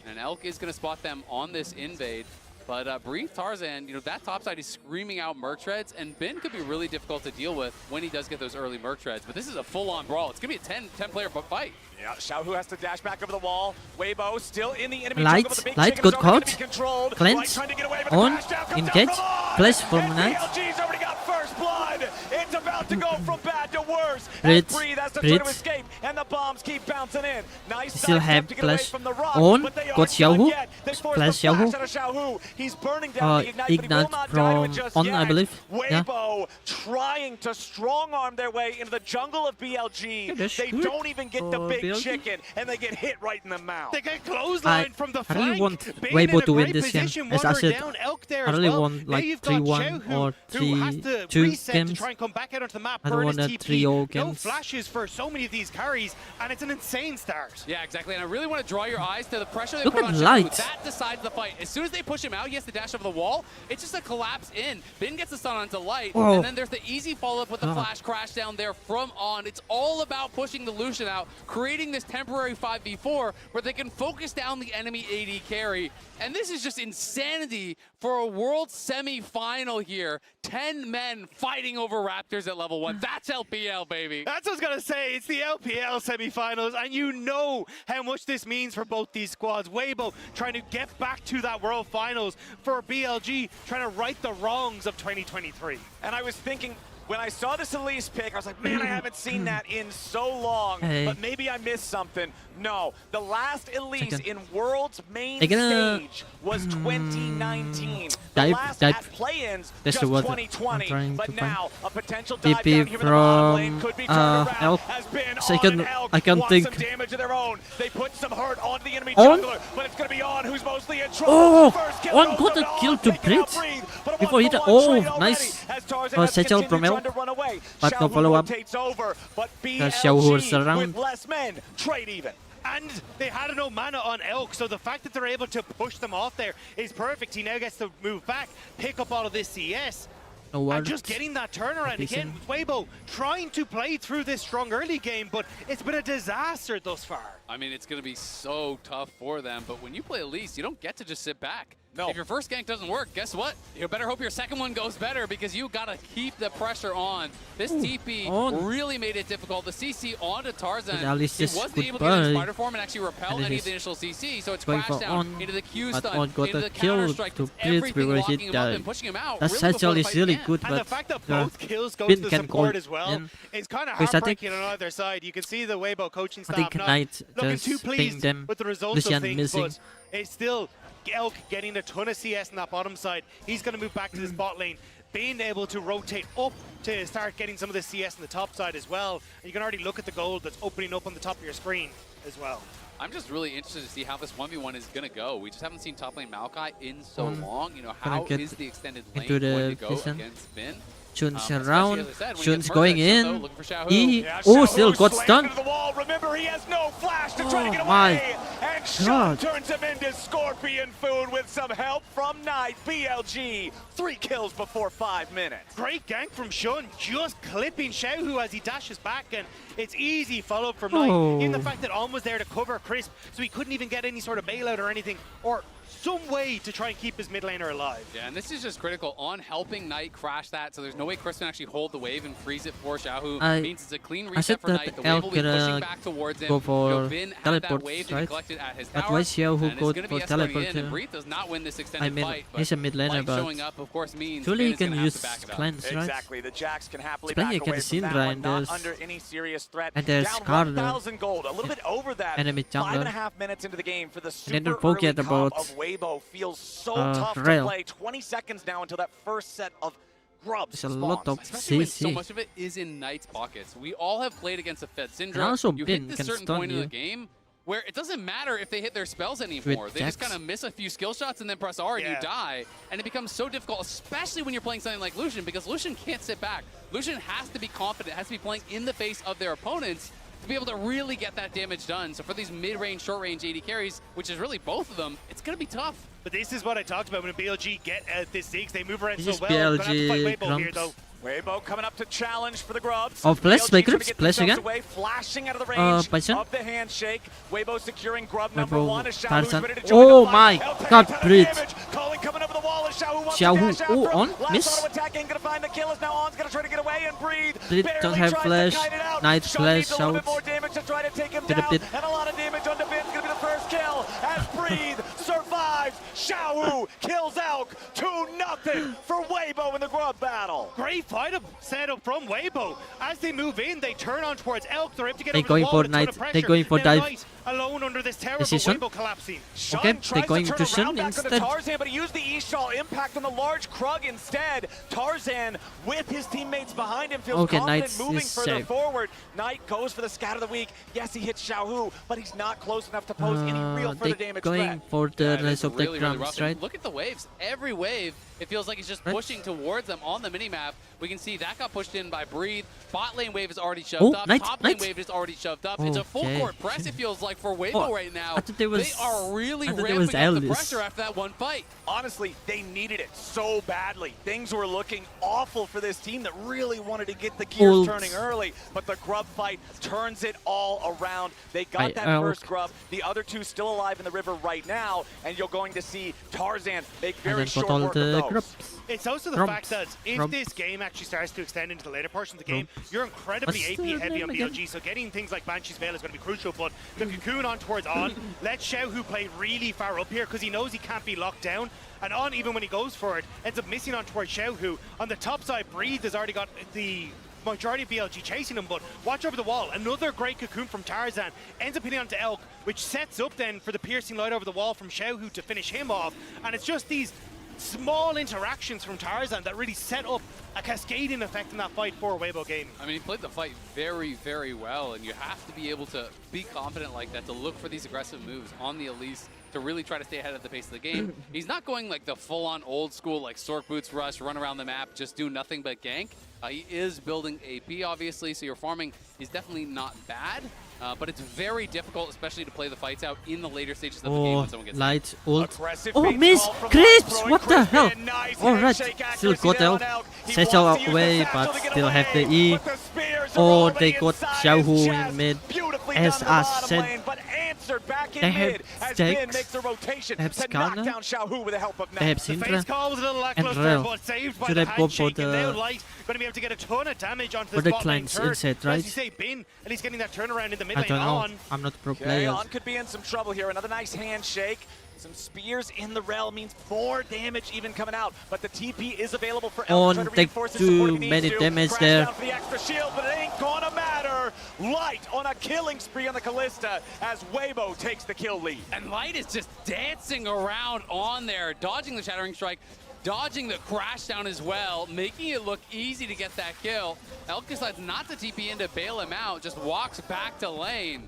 And Elk is going to spot them on this invade. But Breathe Tarzan, that top side is screaming out Merc Treads, and Ben could be really difficult to deal with when he does get those early Merc Treads. But this is a full-on brawl. It's going to be a 10-player fight. Yeah, Xiaohu has to dash back over the wall. Weibo still in the enemy Light, jungle, but the big Light, chicken good is already caught. gonna be controlled. Cleanse, Light trying to get away, but the on, crash down comes down engage, from On. flash from And Knight. BLG's already got first blood. It's about to go from bad to worse. Breathe, Breathe has to try to breathe. escape, and the bombs keep bouncing in. Nice Still sidestep have to get away flash from the rock, on, but they got aren't done Xiaohu, yet. They force flash the flash Xiaohu. out of Xiaohu. He's burning down the ignite, but he will Ignite not die to it from just on, yet. I believe. Yeah. Weibo trying to strong-arm their way into the jungle of BLG. Yeah, that's they good don't even get the for big BLG. chicken, and they get hit right in the mouth. They get clothesline from the I really flank. want Being Weibo in a to win great this game. position, As I one said, down, Elk there I as really well. want Now like you've got 3-1 Xiaohu, or who has to 3-2 reset to games. try and come back out onto the map, I don't burn want his a TP. 3-0 No games. flashes for so many of these carries, and it's an insane start. Yeah, exactly. And I really want to draw your eyes to the pressure they Look put at on Xiaohu. Light. That decides the fight. As soon as they push him out, he has to dash over the wall. It's just a collapse in. Ben gets the stun onto Light, Whoa. and then there's the easy follow-up with the God. flash crash down there from On. It's all about pushing the Lucian out, creating this temporary 5v4 where they can focus down the enemy AD carry. And this is just insanity for a World Semi-Final here. 10 men fighting over Raptors at level 1. That's LPL, baby. That's what I was going to say. It's the LPL semifinals, and you know how much this means for both these squads. Weibo trying to get back to that World Finals, for BLG trying to right the wrongs of 2023. And I was thinking, when I saw this Elise pick, I was like, man, I haven't seen that in so long, Hey. but maybe I missed something. No, the last Elise Second. in World's main They're gonna- stage was 2019. The Dive- last dive. at play-ins, That's just the word I'm 2020. trying But to find. now, a potential dive TP down here in the bottom lane from could be turned around. Elk. Has been Second, on Elk. I can't Wants think. some damage of their own. They put some hurt onto the enemy On. jungler, but it's going to be On who's mostly in trouble. Oh, First kill On goes got to a kill On, to taking out Breathe but a before he one-for-one oh, trade already nice. as Tarzan has Settle continued from trying Elk. to run away. But no Xiaohu follow-up. rotates over, but Xiaohu was BLG around. with less men trade even. And they had no mana on Elk, so the fact that they're able to push them off there is perfect. He now gets to move back, pick up all of this CS. No And words. just getting that turnaround again with Weibo trying to play through this strong early game, but it's been a disaster thus far. I mean, it's going to be so tough for them, but when you play Elise, you don't get to just sit back. If your first gank doesn't work, guess what? You better hope your second one goes better because you gotta keep the pressure on. This TP really made it difficult. The CC onto Tarzan. He wasn't able to get in spider form and actually repel any of the initial CC, so it's crashed down into the Q stun, into the counter strike. Everything locking him up and pushing him out. That satchel is really good, and but the fact that both kills go to the support as well, it's kind of heartbreaking on either side. You can see the Weibo coaching staff not looking too pleased with the results of things, but it's still Elk getting a ton of CS in that bottom side. He's going to move back to this bot lane, being able to rotate up to start getting some of the CS on the top side as well. And you can already look at the gold that's opening up on the top of your screen as well. I'm just really interested to see how this 1v1 is going to go. We just haven't seen top lane Maokai in so long. You know, how is the extended lane going to go against Finn? Shun's around. Shun's going in. He still got stunned. Remember, he has no flash to try to get my away. And Shun turns him into scorpion food with some help from Knight. BLG, 3 kills before 5 minutes. Great gank from Shun, just clipping Xiaohu as he dashes back, and it's easy follow-up from Knight. Even the fact that Alm was there to cover Crisp, so he couldn't even get any sort of bailout or anything, or some way to try and keep his mid laner alive. Yeah, and this is just critical on helping Knight crash that, so there's no way Chris can actually hold the wave and freeze it for Xiaohu. Means it's a clean reset for Knight. The wave will be pushing back towards him. Go for Vin teleport, had that wave to be collected at his tower, why Xiaohu go for teleport? And Breathe does not win this extended fight, he's a mid laner, but showing up, of course, means surely he can use cleanse, right? Exactly, the Jax can happily back away from that one, not under any serious threat. And there's down 1,000 gold, a little bit over that. Enemy jungler. 5.5 minutes into the game for the super don't forget early about of Weibo feels so tough to play. 20 seconds now until that first set of grubs There's a lot of Especially when CC. so much of it is in Knight's pockets. We all have played against a Fed Syndra. And also you Bin hit this can certain stun point in you. the game where it doesn't matter if they hit their spells anymore. They just kind of miss a few skill shots and then press R and you die. And it becomes so difficult, especially when you're playing something like Lucian, because Lucian can't sit back. Lucian has to be confident, has to be playing in the face of their opponents to be able to really get that damage done. So for these mid-range, short-range AD carries, which is really both of them, it's going to be tough. But this is what I talked about when BLG get this Ziggs. They move around This so is well. Gonna have to fight BLG Weibo here, though. Weibo coming up to challenge for the grubs. Oh, Flash, BLG Grubs, Flash again. away, flashing out of the range Bison. of the handshake. Weibo securing grub number Weibo, 1 as Tarzan. Xiaohu's ready to join Oh the my fight. god, Breathe. Calling coming over the wall as Xiaohu wants to Xiaohu, dash after him. on, Last miss. auto attack ain't gonna find the kill as now On's gonna try to get away and Breathe. Breathe don't have Barely tries to flash. kite it out. Night Sean flash needs a little bit out. more damage to try to take him Get a down. bit. And a lot of damage on the Vin's gonna be the first kill as Breathe survives. Xiaohu kills Elk 2-0 for Weibo in the grub battle. Great fight set up from Weibo. As they move in, they turn on towards Elk. They're able to get They're over going the wall for with a ton Knight. of pressure. They're going for Now dive. Knight alone under this tower, but Decision. Weibo collapsing. Okay, they're going to turn Shun around back instead. onto Tarzan, but he used the E-Shaw impact on the large Krug instead. Tarzan, with his teammates behind him, feels Okay, confident Knight's moving is further safe. forward. Knight goes for the scat of the week. Yes, he hits Xiaohu, but he's not close enough to pose any real further They're damage going threat. for the rest of the really crumbs, rough. right? Look at the waves. Every wave, it feels like he's just pushing towards them on the minimap. We can see that got pushed in by Breathe. Bot lane wave is already shoved up. Knight, Top lane Knight. wave is already shoved up. It's a full Okay. court press, it feels like, for Weibo right now. I thought there was, they are really I thought there ramping was up the Alice. pressure after that one fight. Honestly, they needed it so badly. Things were looking awful for this team that really wanted to get the gears turning early, but the grub fight turns it all around. They got that first grub. The other two still alive in the river right now, and you're going to see Tarzan make very short work of those. It's also the fact that if this game actually starts to extend into the later portions of the game, you're incredibly AP heavy on BLG, so getting things like Banshee's Veil is going to be crucial, but the Cocoon on towards On, let Xiaohu play really far up here because he knows he can't be locked down, and On, even when he goes for it, ends up missing on towards Xiaohu. On the top side, Breathe has already got the majority of BLG chasing him, but watch over the wall. Another great Cocoon from Tarzan ends up hitting onto Elk, which sets up then for the piercing light over the wall from Xiaohu to finish him off, and it's just these small interactions from Tarzan that really set up a cascading effect in that fight for Weibo Gaming. I mean, he played the fight very, very well, and you have to be able to be confident like that, to look for these aggressive moves on the Elise, to really try to stay ahead of the pace of the game. He's not going like the full-on old school, like Sork Boots rush, run around the map, just do nothing but gank. He is building AP, obviously, so your farming is definitely not bad. But it's very difficult, especially to play the fights out in the later stages of the game when someone gets Light ult. Oh, miss! Crisps! What the hell? Alright, still got Elk. Settle away, but still have the E. Oh, they got Xiaohu in mid. As I said. back in mid as Bin makes a rotation to knock down Xiaohu with the help of Matt. The face call was a little lackluster, but saved by the handshake, and now Light going to be able to get a ton of damage onto this bot lane turret. Inside, right? As you say, Bin, at least getting that turnaround in the mid lane. I don't know. I'm not a pro player. On could be in some trouble here. Another nice handshake. Some spears in the rel means more damage even coming out, but the TP is available for Elk to try to reinforce his support if he needs to. Damage Crash there. down for the extra shield, but it ain't gonna matter. Light on a killing spree on the Kalista as Weibo takes the kill lead. And Light is just dancing around on there, dodging the Shattering Strike, dodging the crash down as well, making it look easy to get that kill. Elk decides not to TP in to bail him out, just walks back to lane.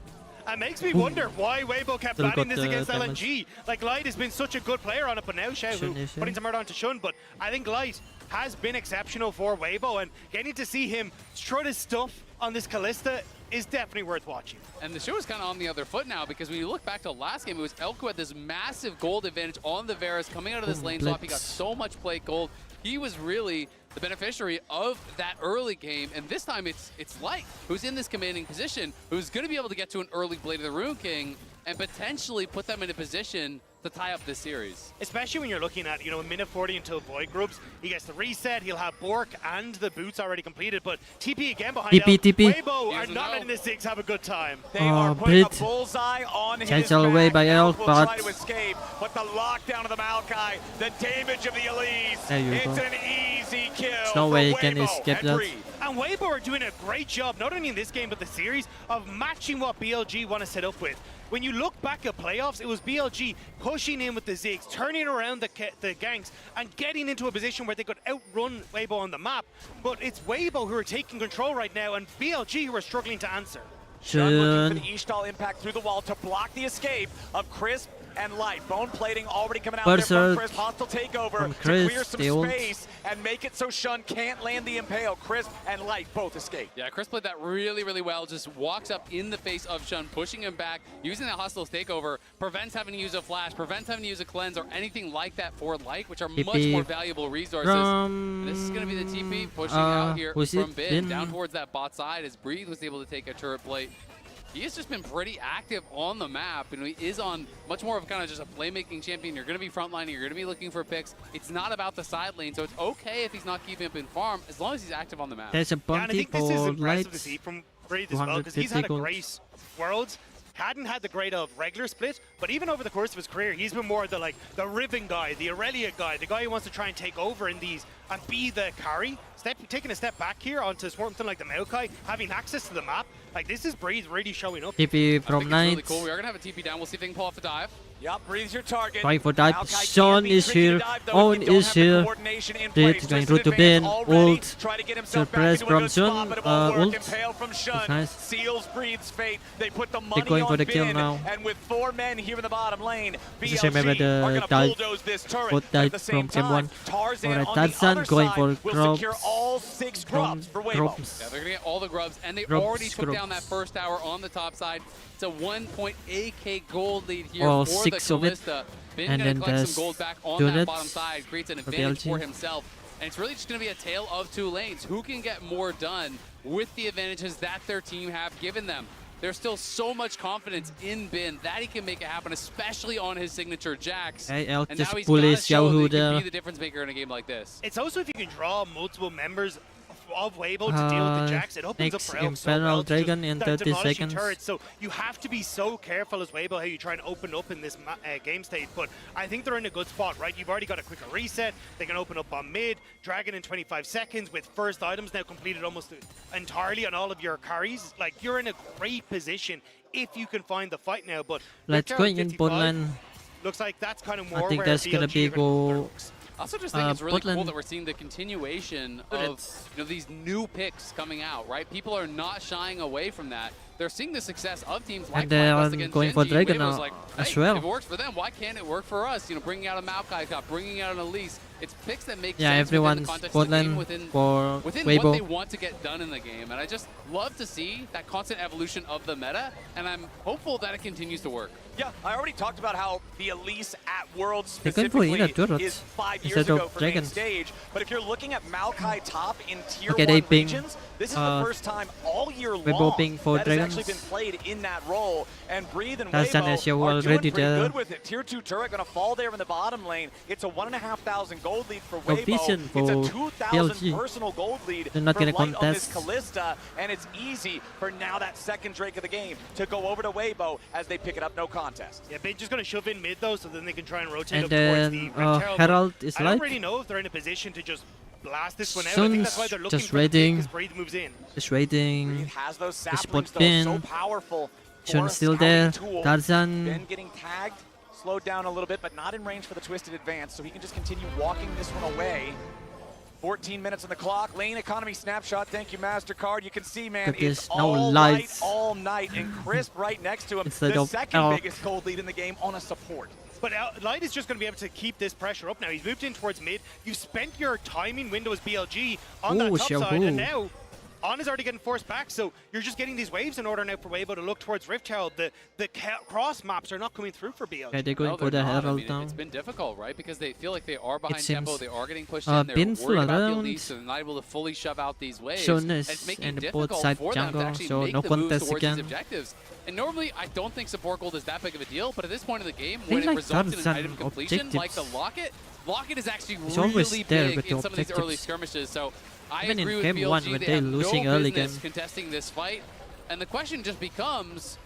It makes me wonder why Weibo kept banning this against LNG. Like, Light has been such a good player on it, but now Xiaohu putting some murder onto Shun. But I think Light has been exceptional for Weibo, and getting to see him strut his stuff on this Kalista is definitely worth watching. And the show is kind of on the other foot now, because when you look back to last game, it was Elk who had this massive gold advantage on the Varus coming out of this lane swap. He got so much plate gold. He was really the beneficiary of that early game, and this time it's Light who's in this commanding position, who's going to be able to get to an early Blade of the Rune King and potentially put them in a position to tie up this series. Especially when you're looking at, a minute 40 until Void groups. He gets the reset, he'll have Bork and the boots already completed, but TP again behind TP. Weibo are not letting the Ziggs have a good time. They are putting a bullseye on his cancel away by Elk, will but try to escape, but the lockdown of the Maokai, the damage of the Elise, it's an easy kill. There's no way he can escape that. And Weibo are doing a great job, not only in this game, but the series, of matching what BLG want to set up with. When you look back at playoffs, it was BLG pushing in with the Ziggs, turning around the ganks, and getting into a position where they could outrun Weibo on the map. But it's Weibo who are taking control right now, and BLG who are struggling to answer. Shun looking for the Ishtal impact through the wall to block the escape of Crisp and Light. Bone plating already coming out there from Crisp. Hostile takeover to clear some space and make it so Shun can't land the Impale. Crisp and Light both escape. Yeah, Crisp played that really, really well. Just walks up in the face of Shun, pushing him back, using that hostile takeover, prevents having to use a flash, prevents having to use a cleanse or anything like that for Light, which are much more valuable resources. This is going to be the TP pushing out here from Bin down towards that bot side as Breathe was able to take a turret plate. He has just been pretty active on the map, and he is on much more of kind of just a playmaking champion. You're going to be frontlining, you're going to be looking for picks. It's not about the side lane, so it's okay if he's not keeping up in farm, as long as he's active on the map. There's a bounty and I think this is impressive to see from Breathe as well, because he's had a gold. great Worlds. Hadn't had the grade of regular split, but even over the course of his career, he's been more the the Riven guy, the Aurelia guy, the guy who wants to try and take over in these and be the carry. Taking a step back here onto something like the Maokai, having access to the map. Like, this is Breathe really showing up. TP from Knight. Really cool. We are gonna have a TP down. We'll see if they can pull off a dive. Yep, Breathe's your target. Trying for dive. Sean is here. Owen is here. Breathe going through to Bin. Ult. Surprise from Sean. Ult. That's nice. Seals Breathe's fate. They put the They're money going for on the kill Bin, now. and with 4 men here in the bottom lane, This is remember BLG are the gonna dive. bulldoze this turret. What At dive the from same game 1. time, Tarzan Alright, on the Tarzan other going side for will grubs. secure all 6 grubs for Weibo. Grubs. Yeah, they're gonna get all the grubs, and they Grubs, already took down that first tower on the top side. It's a 1.8k gold lead here Oh, for 6 the of it. Kalista. Bin And gonna then collect there's some gold back on Donuts that bottom side, creates an for advantage BLG. for himself. And it's really just gonna be a tale of 2 lanes. Who can get more done with the advantages that their team have given them? There's still so much confidence in Bin that he can make it happen, especially on his signature Jax. Hey, Elk and just now he's bullies gotta show that Xiaohu he can there. be the difference maker in a game like this. It's also if you can draw multiple members of Weibo to deal with the Jax, it opens up for Elk so well to Dragon in start 30 demolishing seconds. turrets. So you have to be so careful as Weibo how you try and open up in this game state. But I think they're in a good spot, right? You've already got a quicker reset. They can open up on mid, Dragon in 25 seconds with first items now completed almost entirely on all of your carries. Like, you're in a great position if you can find the fight now. But Let's go in bot lane. Looks like that's kind of more I think where that's gonna BLG be are gonna go. I also just think it's really cool Botland. that we're seeing the continuation of these new picks coming out, right? People are not shying away from that. They're seeing the success of teams like And they are FlyQuest against going for Gen G. Dragon Weibo's now like, as hey, well. if it works for them, why can't it work for us? Bringing out a Maokai Cup, bringing out an Elise. It's picks that make Yeah, sense within the everyone's context of the game, Botland for within Weibo. what they want to get done in the game. And I just love to see that constant evolution of the meta, and I'm hopeful that it continues to work. Yeah, I already talked about how the Elise at Worlds They're going for specifically inner turrets is 5 years instead of ago for main dragons. stage. But if you're looking at Maokai top in tier Okay, 1 they ping, regions, this is the first time all year Weibo long ping for that has Dragon. actually been played in that role. And Breathe and Tarzan Weibo is you are doing already pretty there. good with it. Tier 2 turret going to fall there in the bottom lane. It's a 1,500 gold lead for No Weibo. vision It's for a 2,000 BLG. personal gold lead They're not for gonna Light on this contest. Callista. And it's easy for now that second Drake of the game to go over to Weibo as they pick it up, no contest. Yeah, they're just going to shove in mid though, so then they can try and rotate And up towards the then Rift Herald. Herald is I don't like really know if they're in a position to just blast this one out. I think that's why they're looking just for the pick raiding. as Breathe moves in. Just raiding. Breathe has those The saplings spot though, bin. so powerful. Shun for a still scouting there. tool. Tarzan. Ben getting tagged, slowed down a little bit, but not in range for the twisted advance, so he can just continue walking this one away. 14 minutes on the clock. Lane economy snapshot. Thank you, MasterCard. You can see, man, Look at it's this, no all lights. light all night, and Crisp right next to him. Instead The of second ASRock. biggest gold lead in the game on a support. But Light is just going to be able to keep this pressure up now. He's moved in towards mid. You've spent your timing window as BLG on that Ooh, top side, and Xiaohu. now On is already getting forced back, so you're just getting these waves in order now for Weibo to look towards Rift Herald. The cross maps are not coming through for BLG. Okay, they're going for the Herald now. It's been difficult, right? Because they feel like they are behind seems, tempo, they are getting pushed in, they're Bin's worried about the around. elite, so they're not able to fully shove out these waves. Shun And it's is making in the difficult both side for them to jungle, actually so make no the moves contest towards these again. objectives. And normally, I don't think support gold is that big of a deal, but at this point in the game, They when it like results in an Tarzan item completion, like the objectives. Locket is actually It's always really there big with the in some of these early objectives. skirmishes. So I Even in agree with game BLG, 1 when they they're have losing no early business game. contesting this fight. And the question just becomes,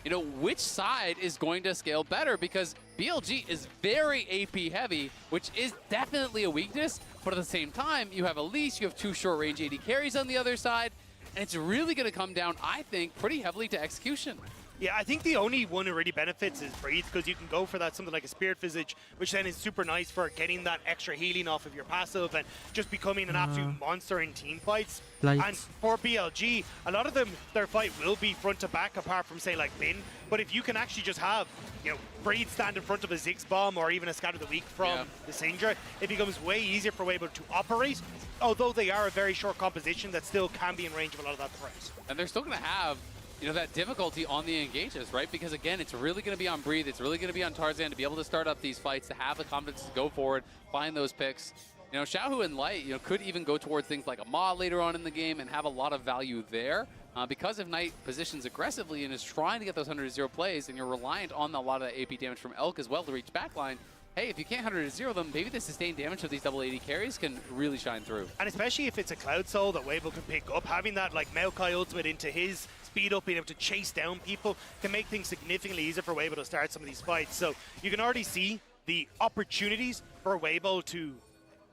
you know, which side is going to scale better? Because BLG is very AP heavy, which is definitely a weakness. But at the same time, you have Elise, you have two short range AD carries on the other side. And it's really going to come down, I think, pretty heavily to execution. Yeah, I think the only one who really benefits is Breathe, because you can go for that something like a Spirit Visage, which then is super nice for getting that extra healing off of your passive and just becoming an absolute monster in team fights. Lights. And for BLG, a lot of them, their fight will be front to back, apart from say like Bin. But if you can actually just have, you know, Breathe stand in front of a Ziggs bomb or even a Scatter the Weak from the Singed, it becomes way easier for Weibo to operate. Although they are a very short composition that still can be in range of a lot of that threat. And they're still going to have, you know, that difficulty on the engages, right? Because again, it's really going to be on Breathe, it's really going to be on Tarzan to be able to start up these fights, to have the confidence to go forward, find those picks. You know, Xiaohu and Light, you know, could even go towards things like a Ma later on in the game and have a lot of value there. Because if Knight positions aggressively and is trying to get those 100-0 plays, and you're reliant on a lot of the AP damage from Elk as well to reach backline, hey, if you can't 100-0 them, maybe the sustained damage of these double AD carries can really shine through. And especially if it's a Cloud Soul that Weibo can pick up, having that like Maokai ultimate into his speed up, being able to chase down people, can make things significantly easier for Weibo to start some of these fights. So you can already see the opportunities for Weibo to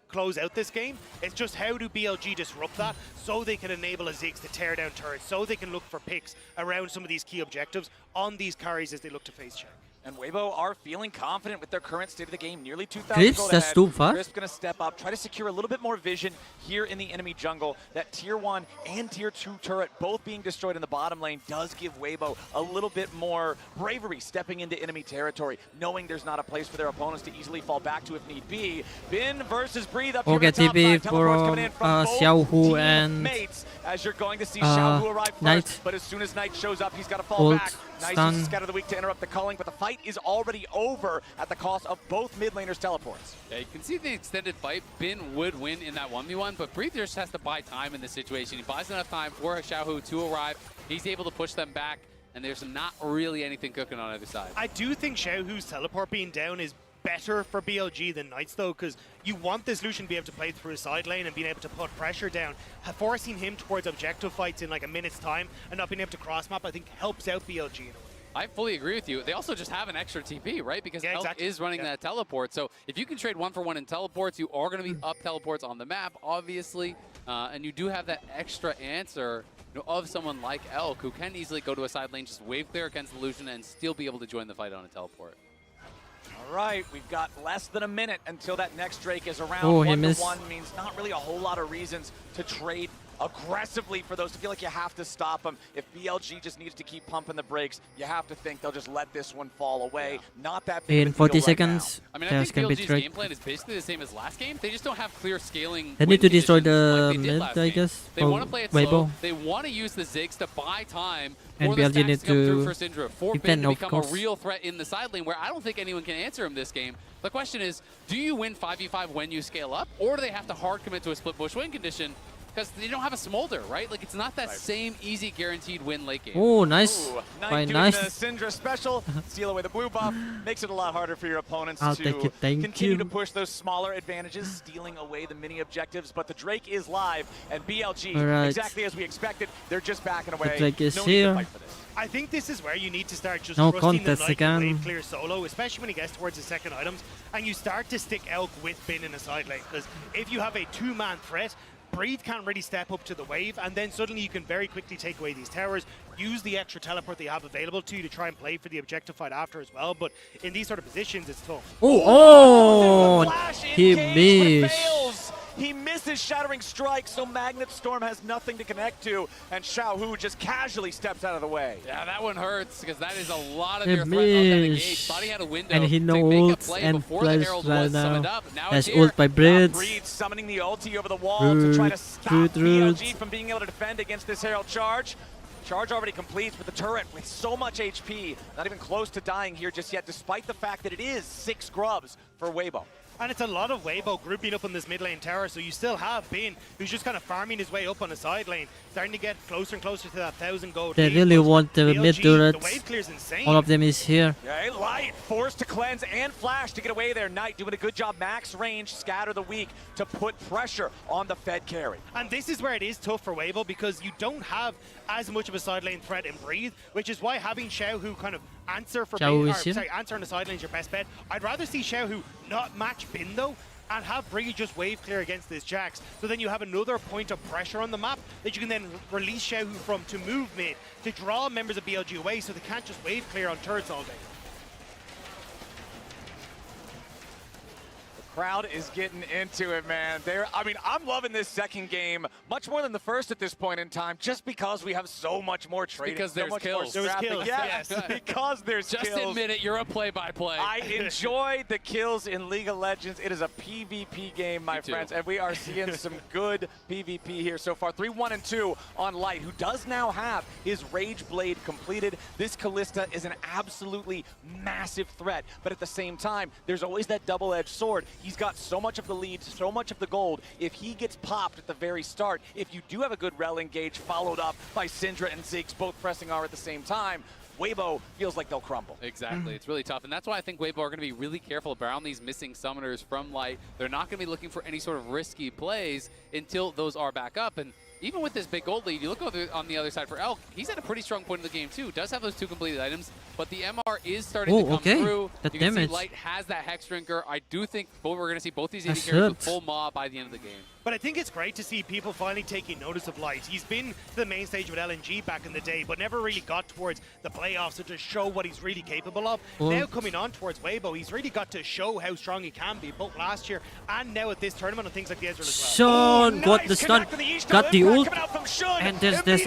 close out this game. It's just how do BLG disrupt that so they can enable a Ziggs to tear down turrets, so they can look for picks around some of these key objectives on these carries as they look to face check. And Weibo are feeling confident with their current state of the game. Nearly 2,000 Crisp, gold that's ahead. too far. Crisp going to step up, try to secure a little bit more vision here in the enemy jungle. That Tier 1 and Tier 2 turret both being destroyed in the bottom lane does give Weibo a little bit more bravery stepping into enemy territory, knowing there's not a place for their opponents to easily fall back to if need be. Bin versus Breathe up here Okay, at the top TP side. Teleports coming in from both Xiaohu and teammates, as you're going to see Xiaohu arrive first. Knight. But as soon as Knight shows up, he's got to fall Ult, back. Nice stun. uses Scatter the Weak to interrupt the culling, but the fight is already over at the cost of both mid laners' teleports. Yeah, you can see the extended fight. Bin would win in that 1v1, but Breathe just has to buy time in this situation. He buys enough time for Xiaohu to arrive. He's able to push them back, and there's not really anything cooking on either side. I do think Xiaohu's teleport being down is better for BLG than Knights, though, because you want this Lucian to be able to play through a side lane and being able to put pressure down. Forcing him towards objective fights in like a minute's time and not being able to cross map, I think helps out BLG in a way. I fully agree with you. They also just have an extra TP, right? Because Elk exactly. is running that teleport. So if you can trade 1-for-1 in teleports, you are going to be up teleports on the map, obviously. And you do have that extra answer, you know, of someone like Elk, who can easily go to a side lane, just wave clear against the Lucian, and still be able to join the fight on a teleport. All right, we've got less than a minute until that next Drake is around. Oh, he 1-1 missed. means not really a whole lot of reasons to trade aggressively for those to feel like you have to stop them. If BLG just needs to keep pumping the brakes, you have to think they'll just let this one fall away. Not that big In of a 40 deal right seconds, I mean, I there's think gonna be BLG's Drake. game plan is basically the same as last game. They just don't have clear scaling. They need to win destroy conditions the like they did mid, last I game. guess, They for want to play it Weibo. slow. They want to use the Ziggs to buy time And for the BLG stacks need to come through to for Syndra, for defend, Ben to of become a course. real threat in the side lane, where I don't think anyone can answer him this game. The question is, do you win 5v5 when you scale up, or do they have to hard commit to a split bush win condition? because they don't have a smolder, right? Like, it's not that same easy guaranteed win late game. Oh, nice. Knight Quite doing nice. the Syndra special, steal away the blue buff, makes it a lot harder for your opponents I'll to take it, thank continue you. to push those smaller advantages, stealing away the mini objectives. But the Drake is live, and BLG, Alright. exactly as we expected, they're just backing away. The Drake is No need to here. fight for this. I think this is where you need to start just No trusting the contest Knight again. wave clear solo, especially when he gets towards the second items, and you start to stick Elk with Bin in a side lane, because if you have a two-man threat, Breathe can't really step up to the wave, and then suddenly you can very quickly take away these towers, use the extra teleport they have available to you to try and play for the objective fight after as well, but in these sort of positions, it's tough. Oh, he missed. Fails. He misses Shattering Strike, so Magnet Storm has nothing to connect to, and Xiaohu just casually steps out of the way. Yeah, that one hurts, because that is a lot of He your threat on that engage. missed. Thought he had a window And he to no make a ults play and before the flash Herald right was summoned now. up. Now That's it's here. ult by Breed. Breed summoning the ulti over the wall to try to stop BLG from being able to defend against this Herald charge. Charge already completes, but the turret with so much HP, not even close to dying here just yet, despite the fact that it is 6 grubs for Weibo. And it's a lot of Weibo grouping up on this mid lane tower, so you still have Bin, who's just kind of farming his way up on the side lane, starting to get closer and closer to that 1,000 gold. They lead, really but want the BLG, mid turrets. The wave clear's insane. All of them is here. Yeah, Light forced to cleanse and flash to get away there. Knight doing a good job, max range, scatter the weak to put pressure on the Fed carry. And this is where it is tough for Weibo, because you don't have as much of a side lane threat in Breathe, which is why having Xiaohu kind of answer for Xiaohu Bin, is here. answer on the side lane is your best bet. I'd rather see Xiaohu not match Bin though, and have Breathe just wave clear against this Jax. So then you have another point of pressure on the map that you can then release Xiaohu from to move mid, to draw members of BLG away so they can't just wave clear on turrets all day. Crowd is getting into it, man. I'm loving this second game much more than the first at this point in time, just because we have so much more trading. Because there's so much kills. More There's kills. yes, because there's Just kills. admit it, you're a play-by-play. I enjoy the kills in League of Legends. It is a PvP game, my friends, and we are seeing some good PvP here so far. 3-1-2 on Light, who does now have his Rage Blade completed. This Kalista is an absolutely massive threat, but at the same time, there's always that double-edged sword. He's got so much of the lead, so much of the gold. If he gets popped at the very start, if you do have a good rel engage followed up by Syndra and Ziggs both pressing R at the same time, Weibo feels like they'll crumble. Exactly. It's really tough. And that's why I think Weibo are going to be really careful around these missing summoners from Light. They're not going to be looking for any sort of risky plays until those are back up. And even with this big gold lead, you look on the other side for Elk, he's at a pretty strong point in the game too. Does have those 2 completed items, but the MR is starting to come through. That you can damage. see Light has that Hex Drinker. I do think we're going to see both these AD That's carries with it. full maw by the end of the game. But I think it's great to see people finally taking notice of Light. He's been to the main stage with LNG back in the day, but never really got towards the playoffs to show what he's really capable of. Now coming on towards Weibo, he's really got to show how strong he can be, both last year and now at this tournament and things like the Ezreal as well. Sean got the stun, got the ult, and there's this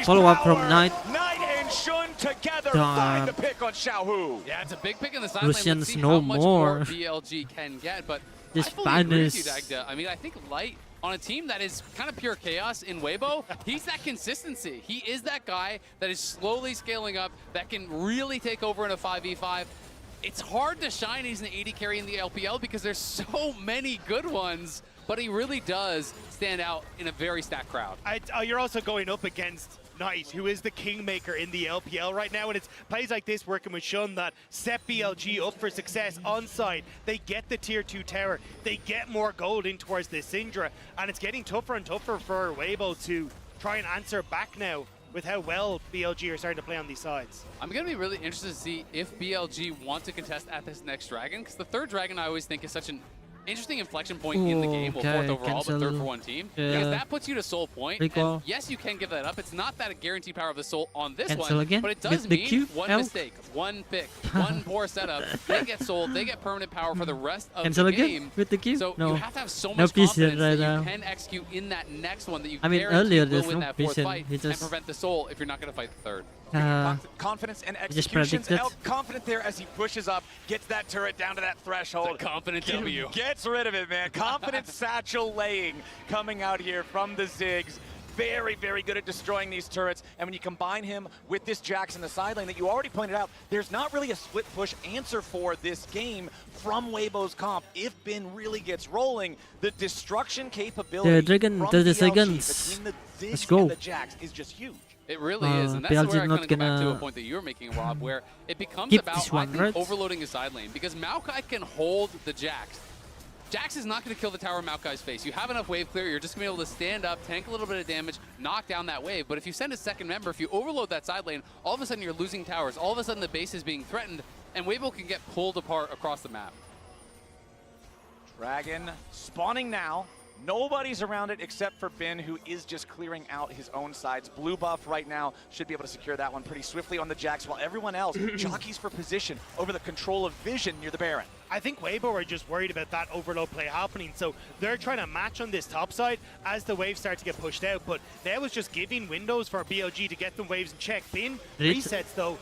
follow-up from Knight. Knight and Shun together find the pick on Xiaohu. Yeah, it's a big pick in the side Lucian's lane. Let's see no how much more more. BLG can get, but This I fully agree with you, finest. Dagda. I mean, I think Light on a team that is kind of pure chaos in Weibo, he's that consistency. He is that guy that is slowly scaling up, that can really take over in a 5v5. It's hard to shine he's an AD carry in the LPL because there's so many good ones, but he really does stand out in a very stacked crowd. You're also going up against Knight, who is the kingmaker in the LPL right now, and it's plays like this working with Shun that set BLG up for success on side. They get the tier 2 tower, they get more gold in towards the Syndra, and it's getting tougher and tougher for Weibo to try and answer back now with how well BLG are starting to play on these sides. I'm going to be really interested to see if BLG want to contest at this next dragon, because the third dragon I always think is such an interesting inflection point in the game. Well, fourth overall, but third for one team. Yeah. Because that puts you to soul point. Recall. And yes, you can give that up. It's not that a guaranteed power of the soul on this Cancel one, again but it does with the mean Q, one Elk. mistake, one pick, one poor setup. They get sold. They get permanent power for the rest of Cancel the again game. with the Q? So No. you have to have so No much PC confidence right that now. you can execute in that next one that you I mean, guarantee earlier will there's win no that fourth PC. fight He and just prevent the soul if you're not going to fight the third. Confidence and just executions. predicted. Elk confident there as he pushes up, gets that turret down to that threshold. It's a confident W. Gets rid of it, man. Confident satchel laying coming out here from the Ziggs. very, very good at destroying these turrets. And when you combine him with this Jax in the side lane that you already pointed out, there's not really a split push answer for this game from Weibo's comp. If Bin really gets rolling, the destruction capability The Dragon, from 30 BLG seconds. between the Ziggs Let's go. and the Jax is just huge. It really is, and that's BLG where I not kind of go back to a gonna point that you were making, Rob, where it becomes keep about this one, right? overloading his side lane, because Maokai can hold the Jax. Jax is not going to kill the tower in Maokai's face. You have enough wave clear, you're just going to be able to stand up, tank a little bit of damage, knock down that wave. But if you send a second member, if you overload that side lane, all of a sudden you're losing towers. All of a sudden the base is being threatened, and Weibo can get pulled apart across the map. Dragon spawning now. Nobody's around it except for Bin, who is just clearing out his own sides. Blue buff right now should be able to secure that one pretty swiftly on the Jax, while everyone else jockeys for position over the control of vision near the Baron. I think Weibo are just worried about that overload play happening, so they're trying to match on this top side as the waves start to get pushed out. But that was just giving windows for BLG to get them waves in check. Bin resets though.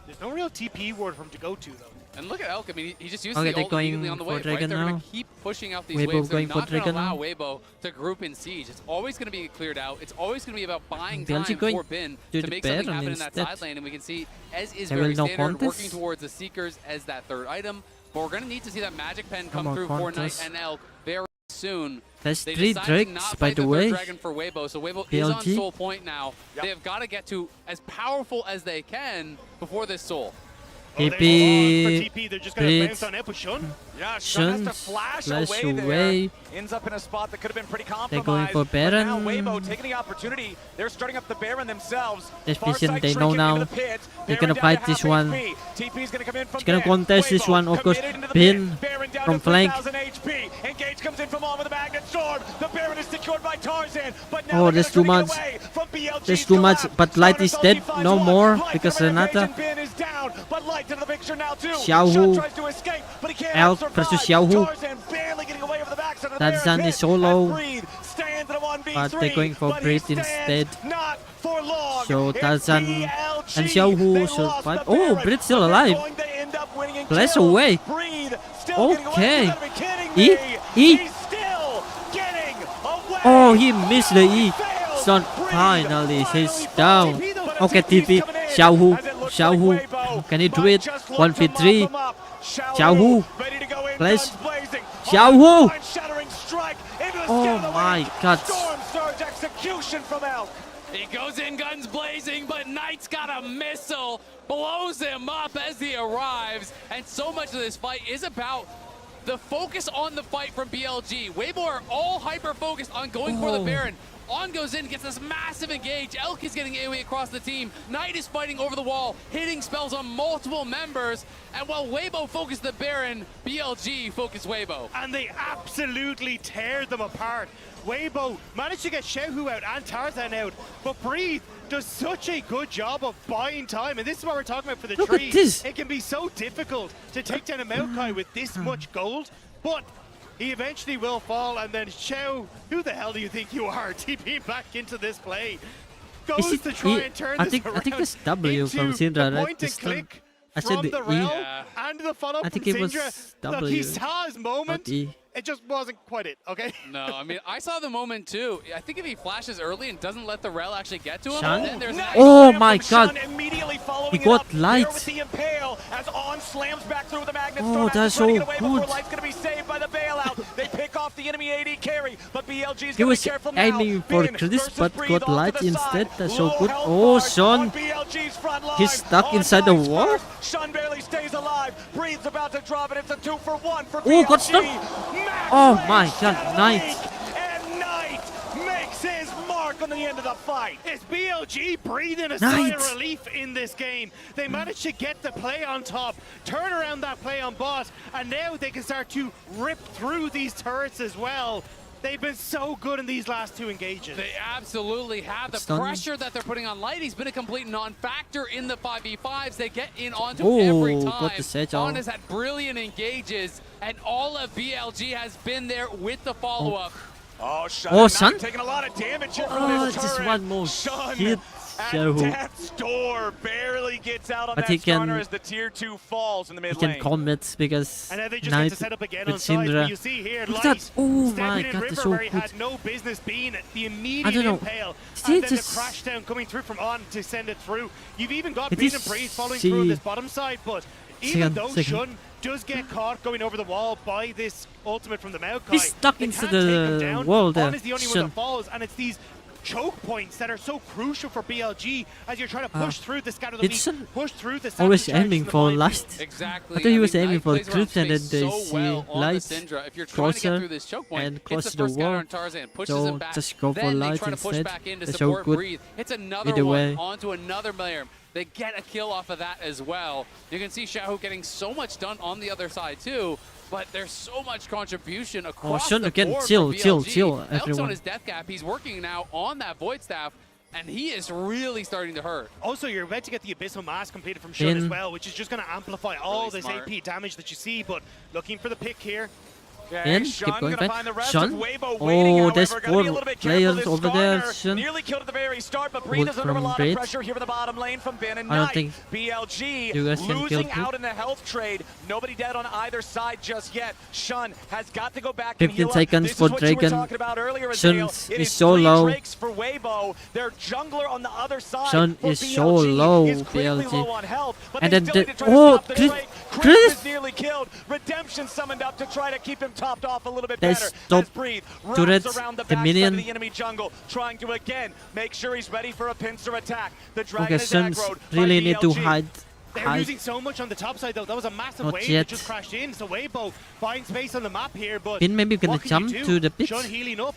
There's no real TP ward for him to go to though. And look at Elk, I mean, he just used Okay, the ult immediately on the wave, right? They're going now. to keep pushing out these Weibo waves. They're going for not going to Dragon allow now. Weibo to group in siege. It's always going to be cleared out. It's always going to be about buying BLG time going for Bin to to the make something Baron happen in that instead. side lane. And we can see Ez is They very will no standard, contest. working towards the Seekers as that third item. But we're going to need to see that Magic Pen Come come on, through for Knight contest. and Elk very soon. There's They 3 decided to drakes, not by fight the third way. Dragon for Weibo, so Weibo is on BLG. soul point now. They have got to get to as powerful as they can before this soul. TP, they're just going to bounce on Epo Shun. Yeah, Shun has to flash away there. Ends up in a spot that could have been pretty compromised. They're going for But Baron. now Weibo taking the opportunity. They're starting up the Baron themselves. This Far vision, side they know shrinking now. into the pit. They're Baron gonna down fight to this half one. HP. TP's gonna come in from He's gonna mid. contest this Weibo one, of course. committed into the Bin pit. Baron down from to flank. 3,000 HP. Engage comes in from all with the Magnet Storm. The Baron is secured by Tarzan. But now Oh, they're there's too gonna much. get away from BLG's There's too much, collapse. but Light is dead. Finds No one. more Light because to Renata. Invasion Bin is down, but Light into the picture now too. Xiaohu. Shun tries to escape, but he can't Elk survive. versus Xiaohu. Tarzan barely getting away over the backside of the Tarzan Baron is pit. solo. And Breathe stands at a 1v3, But they're going for but he Breed stands instead. not for long. So It's Tarzan BLG. and Xiaohu They survive. lost the Oh, Baron, Breed's still but they're alive. going to end up winning in Flash kills. away. Breathe still getting away. Okay. You gotta be kidding E? me. E? He's still getting away. Oh, he missed the E. Son, finally, he's down. Okay, TP. Xiaohu. Can he do it? 1v3. Xiaohu. Flash. Xiaohu. Oh my god. Storm Surge execution from Elk. He goes in guns blazing, but Knight's got a missile, blows him up as he arrives, and so much of this fight is about the focus on the fight from BLG. Weibo are all hyper-focused on going for the Baron. On goes in, gets this massive engage. Elk is getting AoE across the team. Knight is fighting over the wall, hitting spells on multiple members. And while Weibo focused the Baron, BLG focused Weibo. And they absolutely tear them apart. Weibo managed to get Xiaohu out and Tarzan out, but Breathe does such a good job of buying time, and this is what we're talking about for the Look at tree. this. It can be so difficult to take down a Maokai with this much gold, but he eventually will fall, and then Xiao, who the hell do you think you are, TP back into this play. Goes to try and turn I this think around that's W from into Syndra, the right? point This and time. click I said from the the E. rail and the follow-up I from think it was Syndra. Look, W, he saw his moment. not E. It just wasn't quite it, okay? No, I mean, I saw the moment too. I think if he flashes early and doesn't let the rail actually get to him, Shun? then there's Oh my god. Immediately following He it got up there light. with the impale as On slams back through with the Magnet Oh, Storm. that's Trying to so get away before good. Light's gonna be saved by the bailout. They pick off the enemy AD carry, but BLG's He gonna was be careful now. aiming for Bin Chris, versus but Breathe got off to light the instead. side. That's so Low good. health Oh, bars Sean. on BLG's front line. He's stuck On inside the Knight's wall. first. Shun barely stays alive. Breathes about to drop it. It's a 2-for-1 for Oh, BLG. got stuck. Oh my god, Knight. And Knight makes his mark on the end of the fight. It's BLG breathing a sigh Knight. of relief in this game. They managed to get the play on top, turn around that play on bot, and now they can start to rip through these turrets as well. They've been so good in these last two engages. They absolutely have. The Stunning. pressure that they're putting on Light, he's been a complete non-factor in the 5v5s. They get in onto Oh, every got time. the sedge On on. has had brilliant engages, and all of BLG has been there with the follow-up. Oh, Shun, Oh, Shun? taking a lot of damage here from Oh, this just turret. one more Shun hit. Xiaohu. Death's door barely gets out on But that he can- stunner as the tier 2 falls in the mid He can lane. commit because And now they just Knight get to set up again with on side. Syndra. You see here, Look at Light that! Oh stepping my in god, river it's so where he good. had no business being. The I immediate don't know. impale, See, and then just- the crash down coming through from on to send it through. You've even got It Breed is and Breeze following through on see- this bottom side, but even though second. Shun does get caught going over the wall by this ultimate from the Maokai, He's stuck they into can't take him the down. wall there. On is the only one Shun. that falls, and it's these choke points that are so crucial for BLG as you're trying to push through the scatter the It's lead, push through the always sabotage aiming in the for blind last. Exactly. I thought he was mean, aiming Knight for plays around Crypt and then space they so see well on the Light, Syndra. If you're trying to get Corsair, through this choke point, and hits cross the the first counter wall. on Tarzan, pushes So him back. just go for then they Light try to push instead. back in to They're so support good. Breathe. Hits another Either way. one onto another layer. They get a kill off of that as well. You can see Xiaohu getting so much done on the other side too, but there's so much contribution across Shun the again, board chill, from chill, BLG. chill, Elk's on everyone. his death cap. He's working now on that Void Staff, and he is really starting to hurt. Also, you're about to get the Abyssal Mass completed from Shun as In. well, which is just going to amplify all Really this smart. AP damage that you see, but looking for the pick here. In, keep going back. Shun. Oh, there's 4 players over there. Shun. Nearly killed at the very start, but Good Breed is under a from lot Breed. of pressure here from the bottom lane from Bin and I don't Knight. think BLG you guys can kill losing too. out in the health trade. Nobody dead on either side just yet. Shun has got to go back 15 and heal up. seconds This for is what you were Dragon. talking about earlier, Shun Azrael. It is is so 3 low. Drakes for Weibo. Their jungler on the other side. Shun for is BLG so low, is critically BLG. low on health, but And they then still the need to try to stop the Chris, Drake. Chris Chris. is nearly killed. Redemption summoned up to try to keep him topped off a little bit They better. stop As Breathe turret, wraps around the the backside minion. of the enemy jungle, trying to again make sure he's ready for a pincer attack. The Dragon Okay, is Suns aggroed really by need to BLG. hide. They're losing so much on the top side, though. That was a massive Not wave yet. that just crashed in. So Weibo finds space on the map here, but Bin maybe gonna what can you jump do? to the pit. Shun healing up.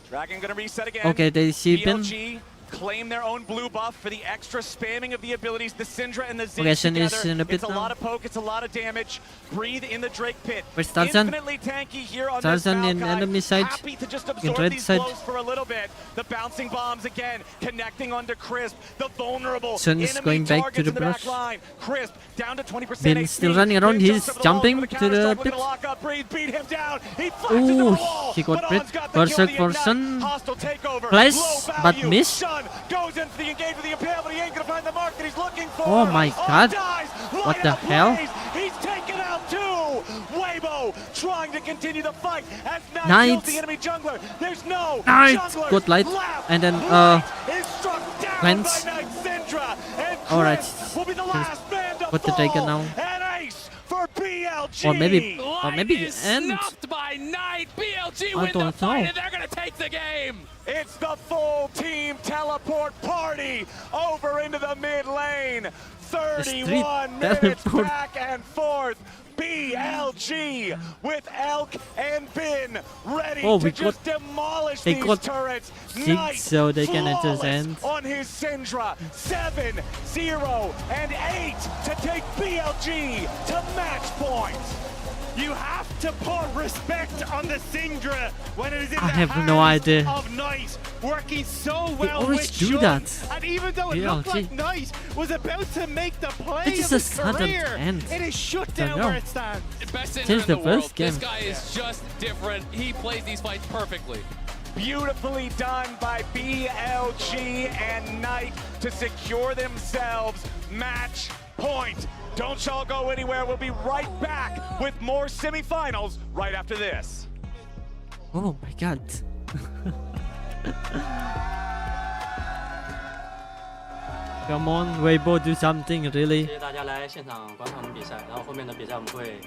Dragon gonna reset again. Okay, they see Bin. BLG claim their own blue buff for the extra spamming of the abilities. The Syndra and the Ziggs Okay, Shen is together. in a bit It's a now. lot of poke, it's a lot of damage. Breathe in the Drake pit. Where's Tarzan? Infinitely tanky here on Tarzan this in Maokai. enemy side. Happy to just In absorb red these side. blows for a little bit. The bouncing bombs again, connecting onto Crisp. The vulnerable Sun is enemy going back to targets the in the back brush. line. Crisp down to 20% Bin HP. still running around. Bin He's jumps over the jumping wall, to counter the strike, looking pit. to lock up Breathe, beat him down. He flashes into the Ooh, wall, he got but Breed. On's got the kill, Berserk the for ignite. Sun. Hostile takeover. Flash, Low but value. miss. Shun goes into the engage with the impale, but he ain't gonna find the mark that he's looking for. Oh my god. Dies. What Light the out hell? plays. He's taken out too. Weibo trying to continue the fight as Knight Knight. kills the enemy jungler. There's no Knight jungler got light. left. And then is struck down cleanse. by Knight Syndra, and Alright. Chris will be the last man to Put the fall. Dragon now. An ace for BLG. Or maybe end. Snuffed by Knight. BLG I win the don't fight, know. and they're going to take the game. It's the full team teleport party over into the mid lane. 31 minutes teleport. back and forth. BLG with Elk and Bin ready Oh, to we just demolish they these got turrets. six, Knight so they can flawless end. on his Syndra. 7, 0, and 8 to take BLG to match point. You have to put respect on the Syndra when it is in I the have no hands idea. of Knight, working so They well always with do Shun. that. And even though it looked BLG. like Knight was about to make the play It's of just a his sudden career, end. it is shut Don't down know. where it stands. Best Since Syndra in the the world. first This game. guy is just different. He plays these fights perfectly. Beautifully done by BLG and Knight to secure themselves match point. Don't y'all go anywhere. We'll be right back with more semifinals right after this. Oh my god. Come on, Weibo, do something, really. 谢谢大家来现场观看我们比赛，然后后面的比赛我们会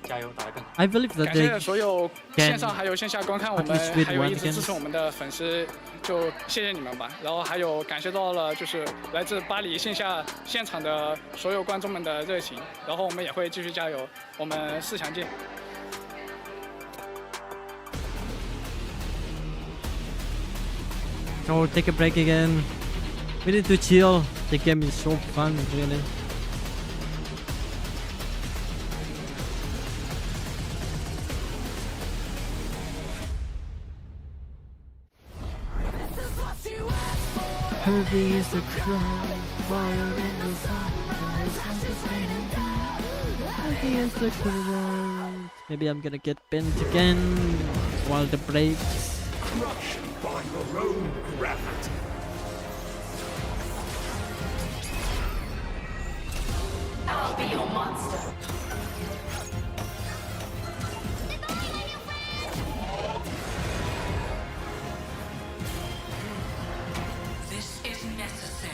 加油打得更好。 I believe that 感谢 they 所有 can 线上还有线下观看我 at 们 least win 还有 one 一直支持 against. 我们的粉丝，就谢谢你们吧。然后还有感谢到了就是来自巴黎线下现场的所有观众们的热情，然后我们也会继续加油，我们4强见。 Oh, take a break again. We need to chill. The game is so fun, really. Heavy is the cry, fire in the sun. Heavy is the cry. Maybe I'm gonna get bent again while the breaks. Crushed by your own gravity. be your monster. This is necessary.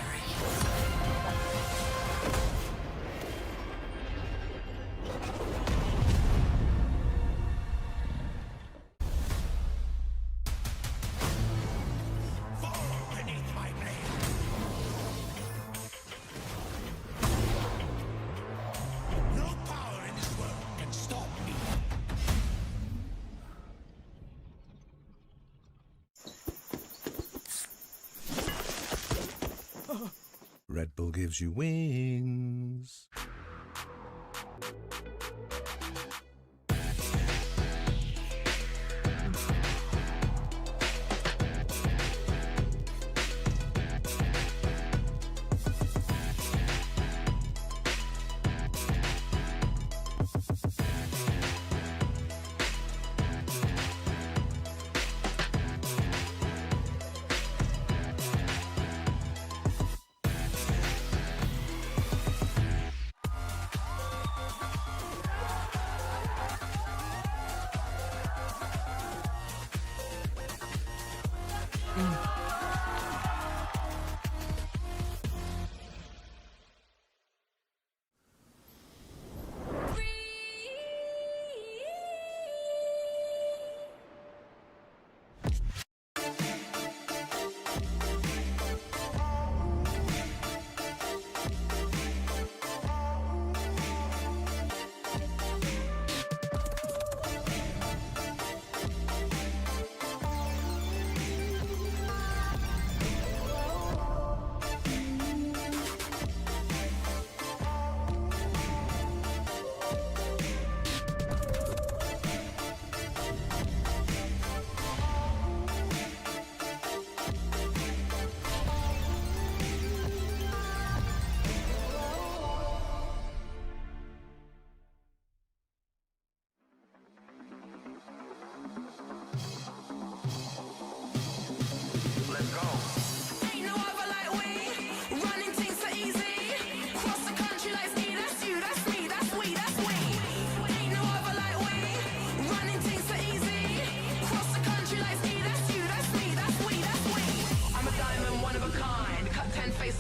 Red Bull gives you wings.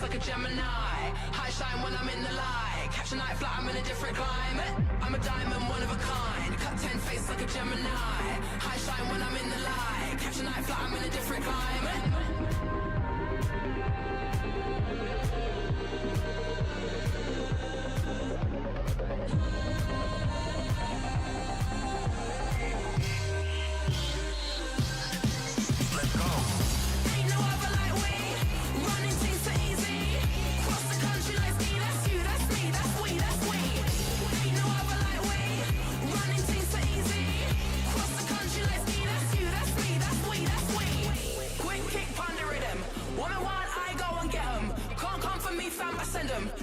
Like a Gemini, high shine when I'm in the light. Catch a night flight, I'm in a different climate. I'm a diamond, one of a kind. Cut 10 face like a Gemini. High shine when I'm in the light. Catch a night flight, I'm in a different climate.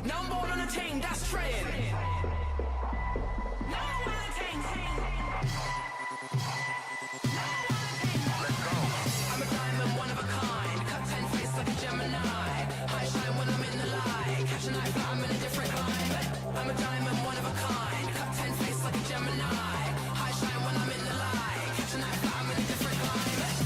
Now I'm born on a team that's trained. Now I'm on a team. I'm a diamond, one of a kind. Cut 10 face like a Gemini. High shine when I'm in the light. Catch a night, but I'm in a different climate. I'm a diamond, one of a kind. Cut 10 face like a Gemini. High shine when I'm in the light. Catch a night, but I'm in a different climate.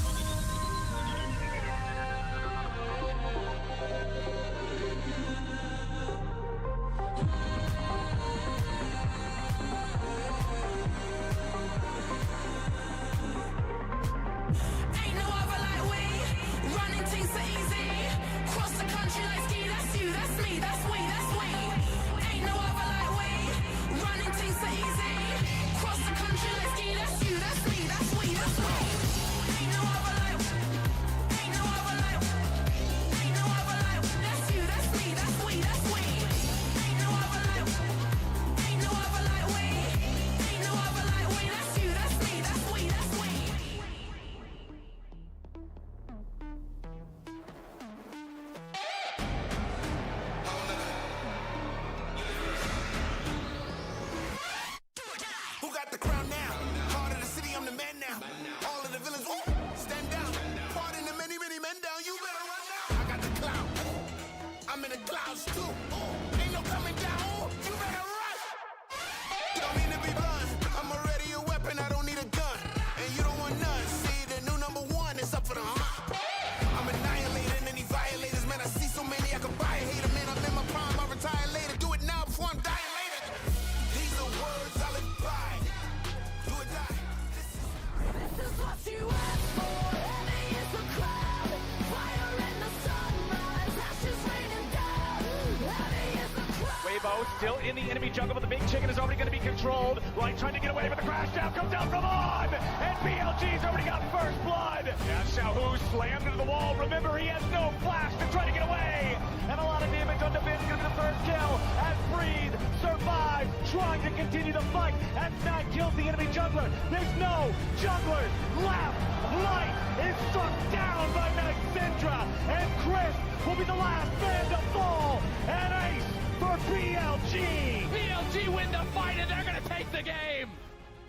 Weibo still in the enemy jungle, but the big chicken is already going to be controlled. Light trying to get away, but the crash down comes down from On, and BLG's already got first blood. Yeah, Xiaohu slammed into the wall. Remember, he has no flash to try to get away, and a lot of damage on Defense. Going to be the first kill as Breathe survives, trying to continue the fight as Matt kills the enemy jungler. There's no jungler left. Light is struck down by Night Syndra, and Chris will be the last man to fall. And ace for BLG. BLG win the fight, and they're going to take the game.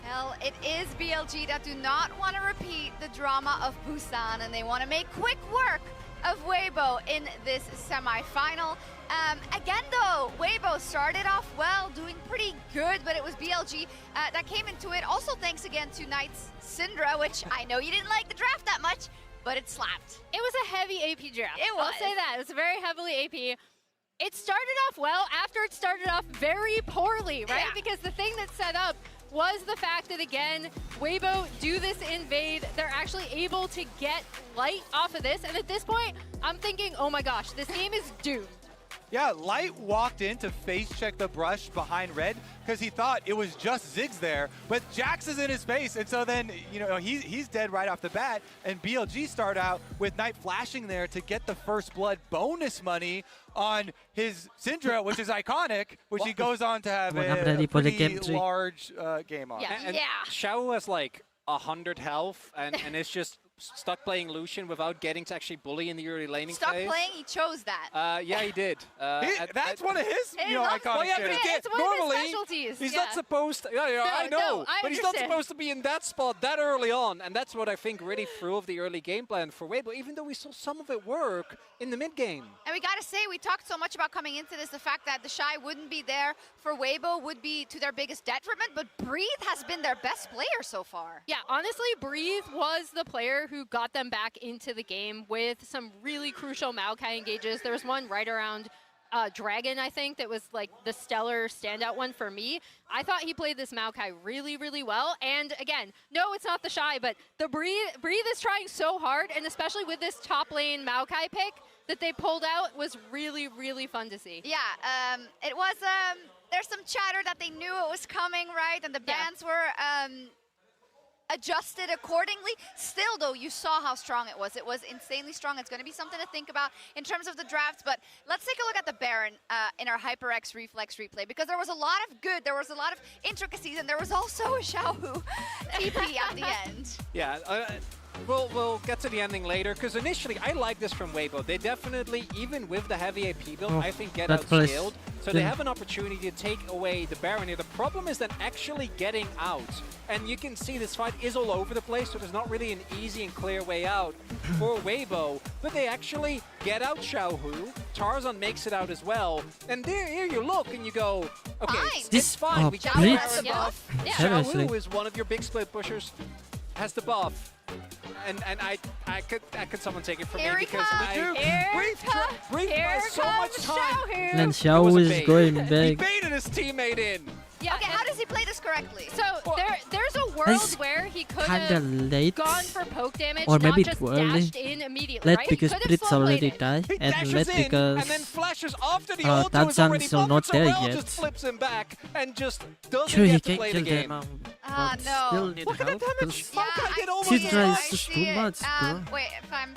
Well, it is BLG that do not want to repeat the drama of Busan, and they want to make quick work of Weibo in this semi-final. Again, though, Weibo started off well, doing pretty good, but it was BLG that came into it. Also, thanks again to Knight's Syndra, which I know you didn't like the draft that much, but it slapped. It was a heavy AP draft. It was. I'll say that. It was very heavily AP. It started off well after it started off very poorly, right? Yeah. Because the thing that set up was the fact that, again, Weibo do this invade. They're actually able to get Light off of this. And at this point, I'm thinking, oh my gosh, this game is doomed. Yeah, Light walked in to face check the brush behind Red because he thought it was just Ziggs there, but Jax is in his face, and so then, you know, he's dead right off the bat, and BLG start out with Knight flashing there to get the first blood bonus money on his Syndra, which is iconic, which he goes on to have a pretty large game on. Yeah. And Xiao has like 100 health, and it's just stuck playing Lucian without getting to actually bully in the early laning Stop phase. playing, he chose that. Yeah, he did. That's one of his, you know, iconic well, yeah, shit. It's one normally, of his specialties. he's yeah. not supposed to. Yeah, I know, no, I but he's not understand. supposed to be in that spot that early on, and that's what I think really threw off the early game plan for Weibo. Even though we saw some of it work in the mid game. And we gotta say, we talked so much about coming into this, the fact that the Shy wouldn't be there for Weibo would be to their biggest detriment, but Breathe has been their best player so far. Yeah, honestly, Breathe was the player who got them back into the game with some really crucial Maokai engages. There was one right around Dragon, I think, that was like the stellar standout one for me. I thought he played this Maokai really, really well. And again, no, it's not the Shy, but the Breathe is trying so hard, and especially with this top lane Maokai pick that they pulled out was really, really fun to see. Yeah, it was, there's some chatter that they knew it was coming, right? And the bans were adjusted accordingly. Still, though, you saw how strong it was. It was insanely strong. It's going to be something to think about in terms of the drafts. But let's take a look at the Baron in our HyperX Reflex replay, because there was a lot of good, there was a lot of intricacies, and there was also a Xiaohu TP at the end. Yeah, we'll get to the ending later, because initially I like this from Weibo. They definitely, even with the heavy AP build, I think get outscaled. So they have an opportunity to take away the Baron here. The problem is then actually getting out. And you can see this fight is all over the place, so there's not really an easy and clear way out for Weibo. But they actually get out Xiaohu. Tarzan makes it out as well. And there, here you look and you go, okay, it's fine. We got the buff. Xiaohu is one of your big split pushers, has the buff. And I could someone take it from me because Breathe has so much time. And Xiao is going back. He baited his teammate in. Yeah, okay, how does he play this correctly? So there's a world where he could have gone for poke damage, or maybe not just too early. dashed in immediately, Let because Brit's already died, and let because and then flashes after the ult is already still not there yet. Just flips him back and just doesn't Sure, he get to can play kill the game. them, Ah, no. still need Look at help. the damage. because Maokai did almost Syndra I is just see too it. much, bro. Wait, if I'm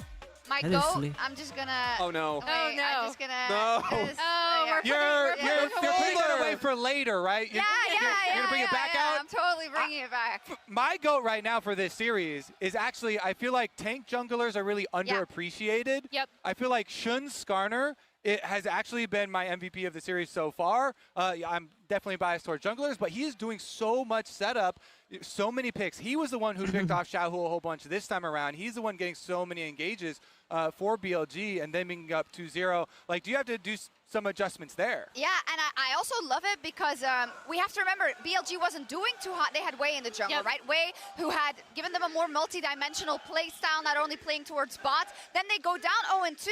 my Seriously. goat, I'm just gonna. Oh no. Wait, Oh, no. I'm just gonna. No. We're You're putting it away for later, right? Yeah, You're gonna bring it back out? I'm totally bringing it back. My GOAT right now for this series is actually, I feel like tank junglers are really underappreciated. Yep. I feel like Shun Skarner, it has actually been my MVP of the series so far. I'm definitely biased towards junglers, but he is doing so much setup, so many picks. He was the one who picked off Xiaohu a whole bunch this time around. He's the one getting so many engages for BLG and then being up 2-0. Like, do you have to do some adjustments there? Yeah, and I also love it because we have to remember BLG wasn't doing too hot. They had Wei in the jungle, right? Wei, who had given them a more multi-dimensional play style, not only playing towards bots. Then they go down 0-2,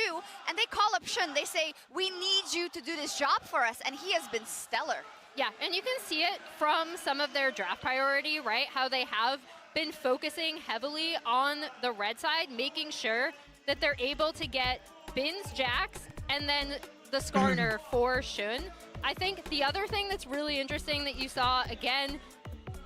and they call up Shun. They say, we need you to do this job for us, and he has been stellar. Yeah, and you can see it from some of their draft priority, right? How they have been focusing heavily on the red side, making sure that they're able to get Bin's Jax and then the Skarner for Shun. I think the other thing that's really interesting that you saw, again,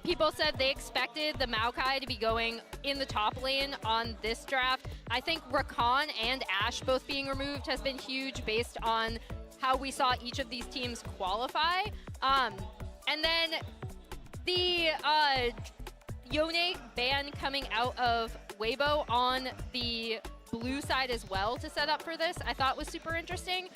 people said they expected the Maokai to be going in the top lane on this draft. I think Rakan and Ashe both being removed has been huge based on how we saw each of these teams qualify. And then the Yone ban coming out of Weibo on the blue side as well to set up for this, I thought was super interesting.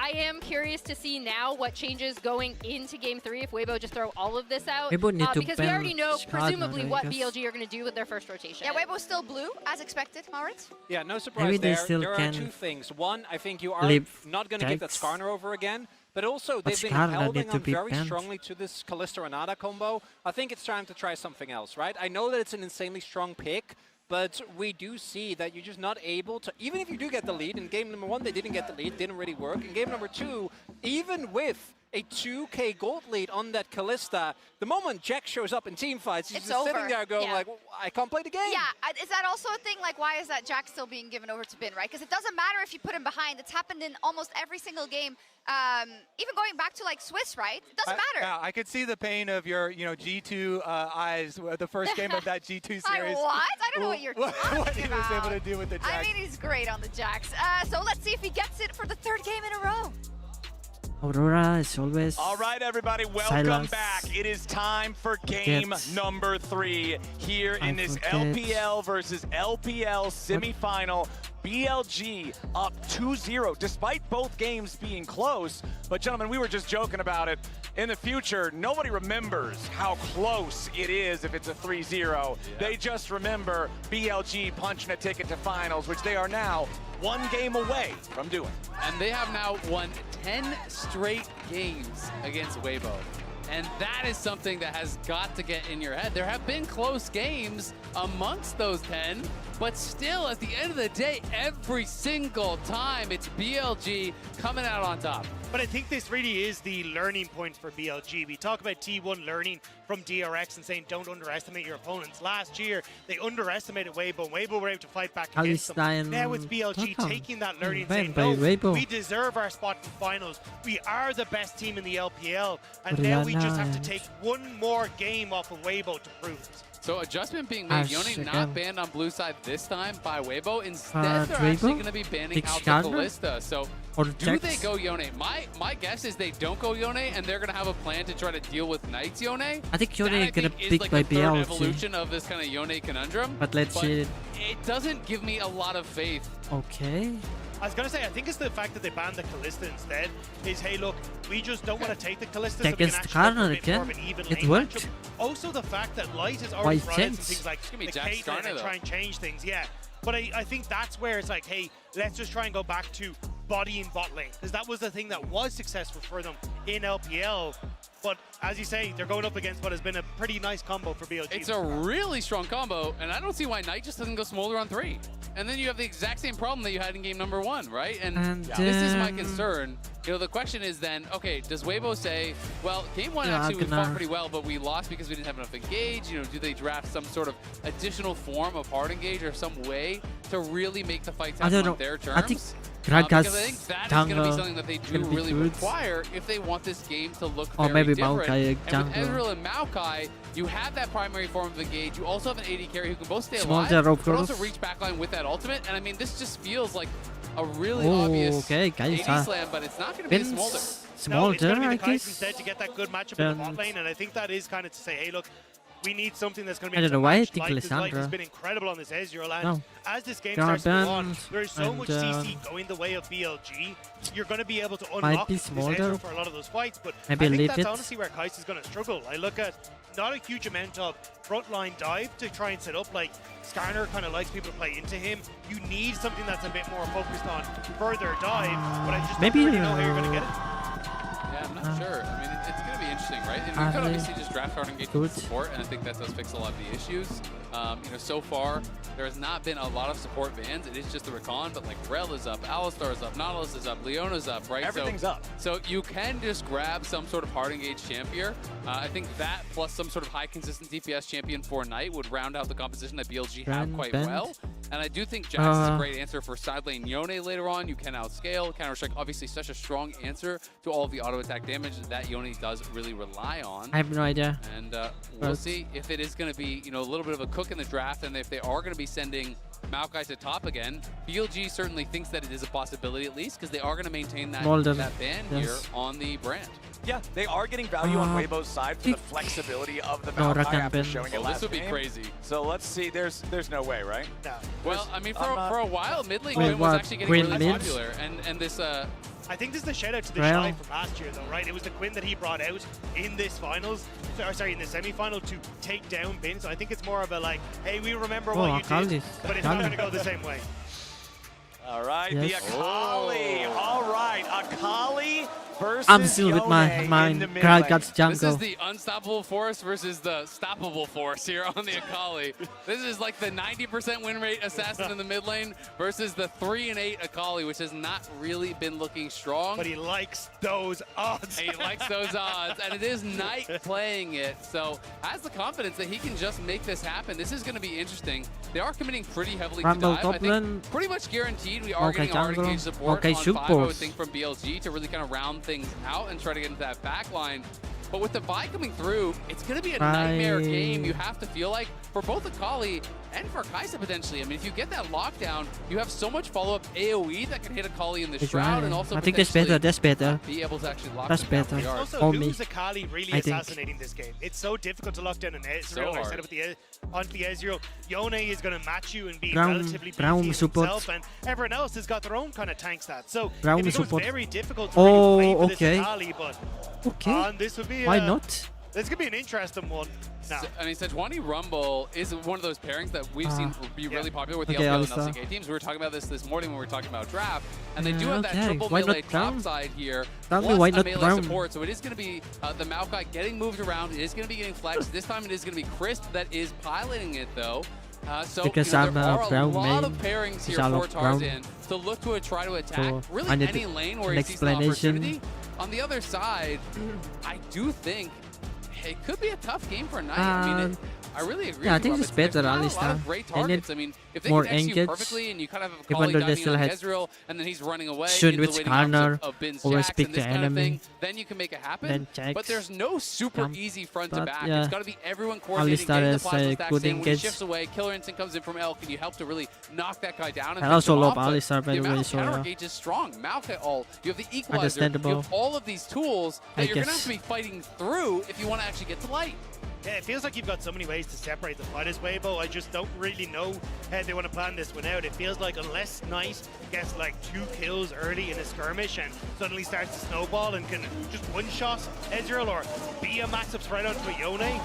I am curious to see now what changes going into Game 3 if Weibo just throw all of this out. Because we already know presumably what BLG are going to do with their first rotation. Yeah, Weibo's still blue, as expected, Maurits. Yeah, no surprise there. There are two things. One, I think you are not going to give that Skarner over again. But also, they've been holding on very strongly to this Kalista-Renata combo. I think it's time to try something else, right? I know that it's an insanely strong pick, but we do see that you're just not able to, even if you do get the lead, in game number 1 they didn't get the lead, didn't really work. In game number 2, even with a 2k gold lead on that Kalista, the moment Jack shows up in team fights, he's just sitting there going like, well, I can't play the game. Yeah, is that also a thing? Like, why is that Jack still being given over to Bin, right? Because it doesn't matter if you put him behind. It's happened in almost every single game. Even going back to like Swiss, right? It doesn't matter. Yeah, I could see the pain of your, G2 eyes, the first game of that G2 series. What? I don't know what you're talking about. What he was able to do with the Jax. I mean, he's great on the Jax. So let's see if he gets it for the 3rd game in a row. Aurora is always. All right, everybody, welcome back. It is time for game number 3 here in this LPL versus LPL semifinal. BLG up 2-0, despite both games being close. But gentlemen, we were just joking about it. In the future, nobody remembers how close it is if it's a 3-0. They just remember BLG punching a ticket to finals, which they are now 1 game away from doing. And they have now won 10 straight games against Weibo. And that is something that has got to get in your head. There have been close games amongst those 10, but still, at the end of the day, every single time, it's BLG coming out on top. But I think this really is the learning point for BLG. We talk about T1 learning from DRX and saying don't underestimate your opponents. Last year, they underestimated Weibo, and Weibo were able to fight back against them. Now it's BLG taking that learning and saying, no, we deserve our spot in finals. We are the best team in the LPL, and now we just have to take 1 more game off of Weibo to prove it. So adjustment being made. Yone not banned on blue side this time by Weibo. Instead, they're actually going to be banning out the Kalista. So do they go Yone? My guess is they don't go Yone, and they're going to have a plan to try to deal with Knight's Yone. I think Yone is going to pick like by the 3rd BLG. evolution of this kind of Yone conundrum. But let's see. It doesn't give me a lot of faith. Okay. I was going to say, I think it's the fact that they banned the Kalista instead. Is, hey, look, we just don't want to take the Kalista, so we can actually have a bit more of an even lane matchup. Also, the fact that Light has already brought in some things like the Caitlyn and try and change things, yeah. But I think that's where it's like, hey, let's just try and go back to bodying bot lane, because that was the thing that was successful for them in LPL. But as you say, they're going up against what has been a pretty nice combo for BLG. It's a really strong combo, and I don't see why Knight just doesn't go Smolder on 3. And then you have the exact same problem that you had in game number 1, right? And this is my concern. You know, the question is then, okay, does Weibo say, well, game 1 actually we fought pretty well, but we lost because we didn't have enough engage? You know, do they draft some sort of additional form of hard engage or some way to really make the fights happen on their terms? Because I think that is going to be something that they do really require if they want this game to look very different. And with Ezreal and Maokai, you have that primary form of engage. You also have an AD carry who can both stay alive, but also reach backline with that ultimate. And I mean, this just feels like a really obvious AD slam, but it's not going to be a Smolder. No, it's going to be the Kai'Sa instead to get that good matchup in the bot lane, and I think that is kind of to say, hey, look, we need something that's going to be able to match Light, because Light has been incredible on this Ezreal, and as this game starts to go on, there is so much CC going the way of BLG. You're going to be able to unlock this Ezreal for a lot of those fights, but I think that's honestly where Kai'Sa is going to struggle. I look at not a huge amount of frontline dive to try and set up, like Skarner kind of likes people to play into him. You need something that's a bit more focused on further dive, but I just don't really know how you're going to get it. Yeah, I'm not sure. I mean, it's going to be interesting, right? And we could obviously just draft hard engagement with support, and I think that does fix a lot of the issues. You know, so far, there has not been a lot of support bans. It is just the Rakan, but like Rel is up, Alistar is up, Nautilus is up, Leona's up, right? Everything's up. So you can just grab some sort of hard engaged champion. I think that plus some sort of high consistent DPS champion for Knight would round out the composition that BLG have quite well. And I do think Jax is a great answer for side lane Yone later on. You can outscale. Counter-Strike, obviously such a strong answer to all of the auto attack damage that Yone does really rely on. I have no idea. And we'll see if it is going to be, a little bit of a cook in the draft, and if they are going to be sending Maokai to top again. BLG certainly thinks that it is a possibility at least, because they are going to maintain that ban here on the brand. Yeah, they are getting value on Weibo's side for the flexibility of the Maokai after showing it last This would be game. crazy. So let's see. There's no way, right? No. Well, I mean, for a while, mid lane Quinn was actually getting really popular, and this. I think this is a shout out to the Shy from last year, though, right? It was the Quinn that he brought out in this finals, in the semi-final to take down Bin. So I think it's more of a like, hey, we remember what you did, but it's not going to go the same way. All right, the Akali. All right, Akali versus I'm still with my God's jungle. This is the unstoppable force versus the stoppable force here on the Akali. This is like the 90% win rate assassin in the mid lane versus the 3-8 Akali, which has not really been looking strong. But he likes those odds. He likes those odds, and it is Knight playing it, so has the confidence that he can just make this happen. This is going to be interesting. They are committing pretty heavily to dive. I think pretty much guaranteed we are getting hard engage support on 5, I would think, from BLG to really kind of round things out and try to get into that back line. But with the Vi coming through, it's going to be a nightmare game, you have to feel like, for both Akali and for Kai'Sa potentially. I mean, if you get that lockdown, you have so much follow-up AoE that can hit Akali in the Shroud, and also I think that's better, be able to actually lock that's them better. down. Also, who's Akali really assassinating this game? It's so difficult to lock down an Ezreal. I said it with onto the Ezreal. Yone is going to match you and be relatively beefy himself, and everyone else has got their own kind of tank stats. So it becomes very difficult to really play for this Akali, but this would be why not? This could be an interesting one. Now. I mean, Sejuani Rumble is one of those pairings that we've seen be really popular with the LPL and LCK teams. We were talking about this morning when we were talking about draft, and they do have that triple melee top side here, plus a melee support. So it is going to be the Maokai getting moved around. It is going to be getting flexed. This time it is going to be Crisp that is piloting it, though. So because there I'm are a brown lot of main, pairings here for Tarzan to look to try to attack really any lane where he sees an opportunity. On the other side, I do think it could be a tough game for Knight. I mean, I really agree. Yeah, I think Rob. it's better, a Alistar. lot of great targets. I mean, if they more can execute engage, perfectly and you kind of have a even though Kali they diving on had Ezreal and then he's running away should into the with waiting arms Skarner of Bin's or Jax speak and this the kind of enemy, thing, then you can make it happen. then Jax. But there's no super easy front to back. Yeah. It's got to be everyone coordinating, Alistar getting the is plasma stack good in. When he engage. shifts away, Killer Instinct comes in from L. Can you help to really knock that guy down? And I also love off? Alistar, by the way, amount so of counter engage is strong. Maokai ult. You have the equalizer. You Understandable. have all of these tools that you're going to have guess. to be fighting through if you want to actually get to light. Yeah, it feels like you've got so many ways to separate the fighters, Weibo. I just don't really know how they want to plan this one out. It feels like unless Knight gets like 2 kills early in a skirmish and suddenly starts to snowball and can just one-shot Ezreal or be a matchup right onto a Yone,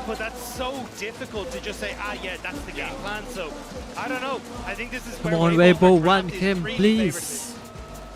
but that's so difficult to just say, yeah, that's the game plan. So, I don't know. I think this is Come on, Weibo, one him, please.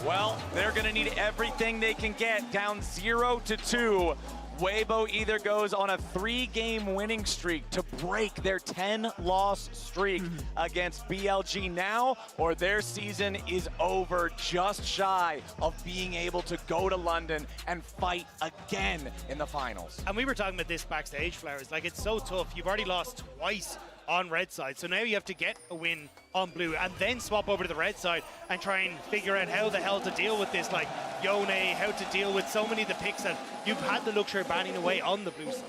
Well, they're going to need everything they can get. Down 0-2. Weibo either goes on a 3-game winning streak to break their 10-loss streak against BLG now, or their season is over, just shy of being able to go to London and fight again in the finals. And we were talking about this backstage, Flowers. Like, it's so tough. You've already lost twice on red side, so now you have to get a win on blue and then swap over to the red side and try and figure out how the hell to deal with this, like Yone, how to deal with so many of the picks that you've had the luxury of banning away on the blue side.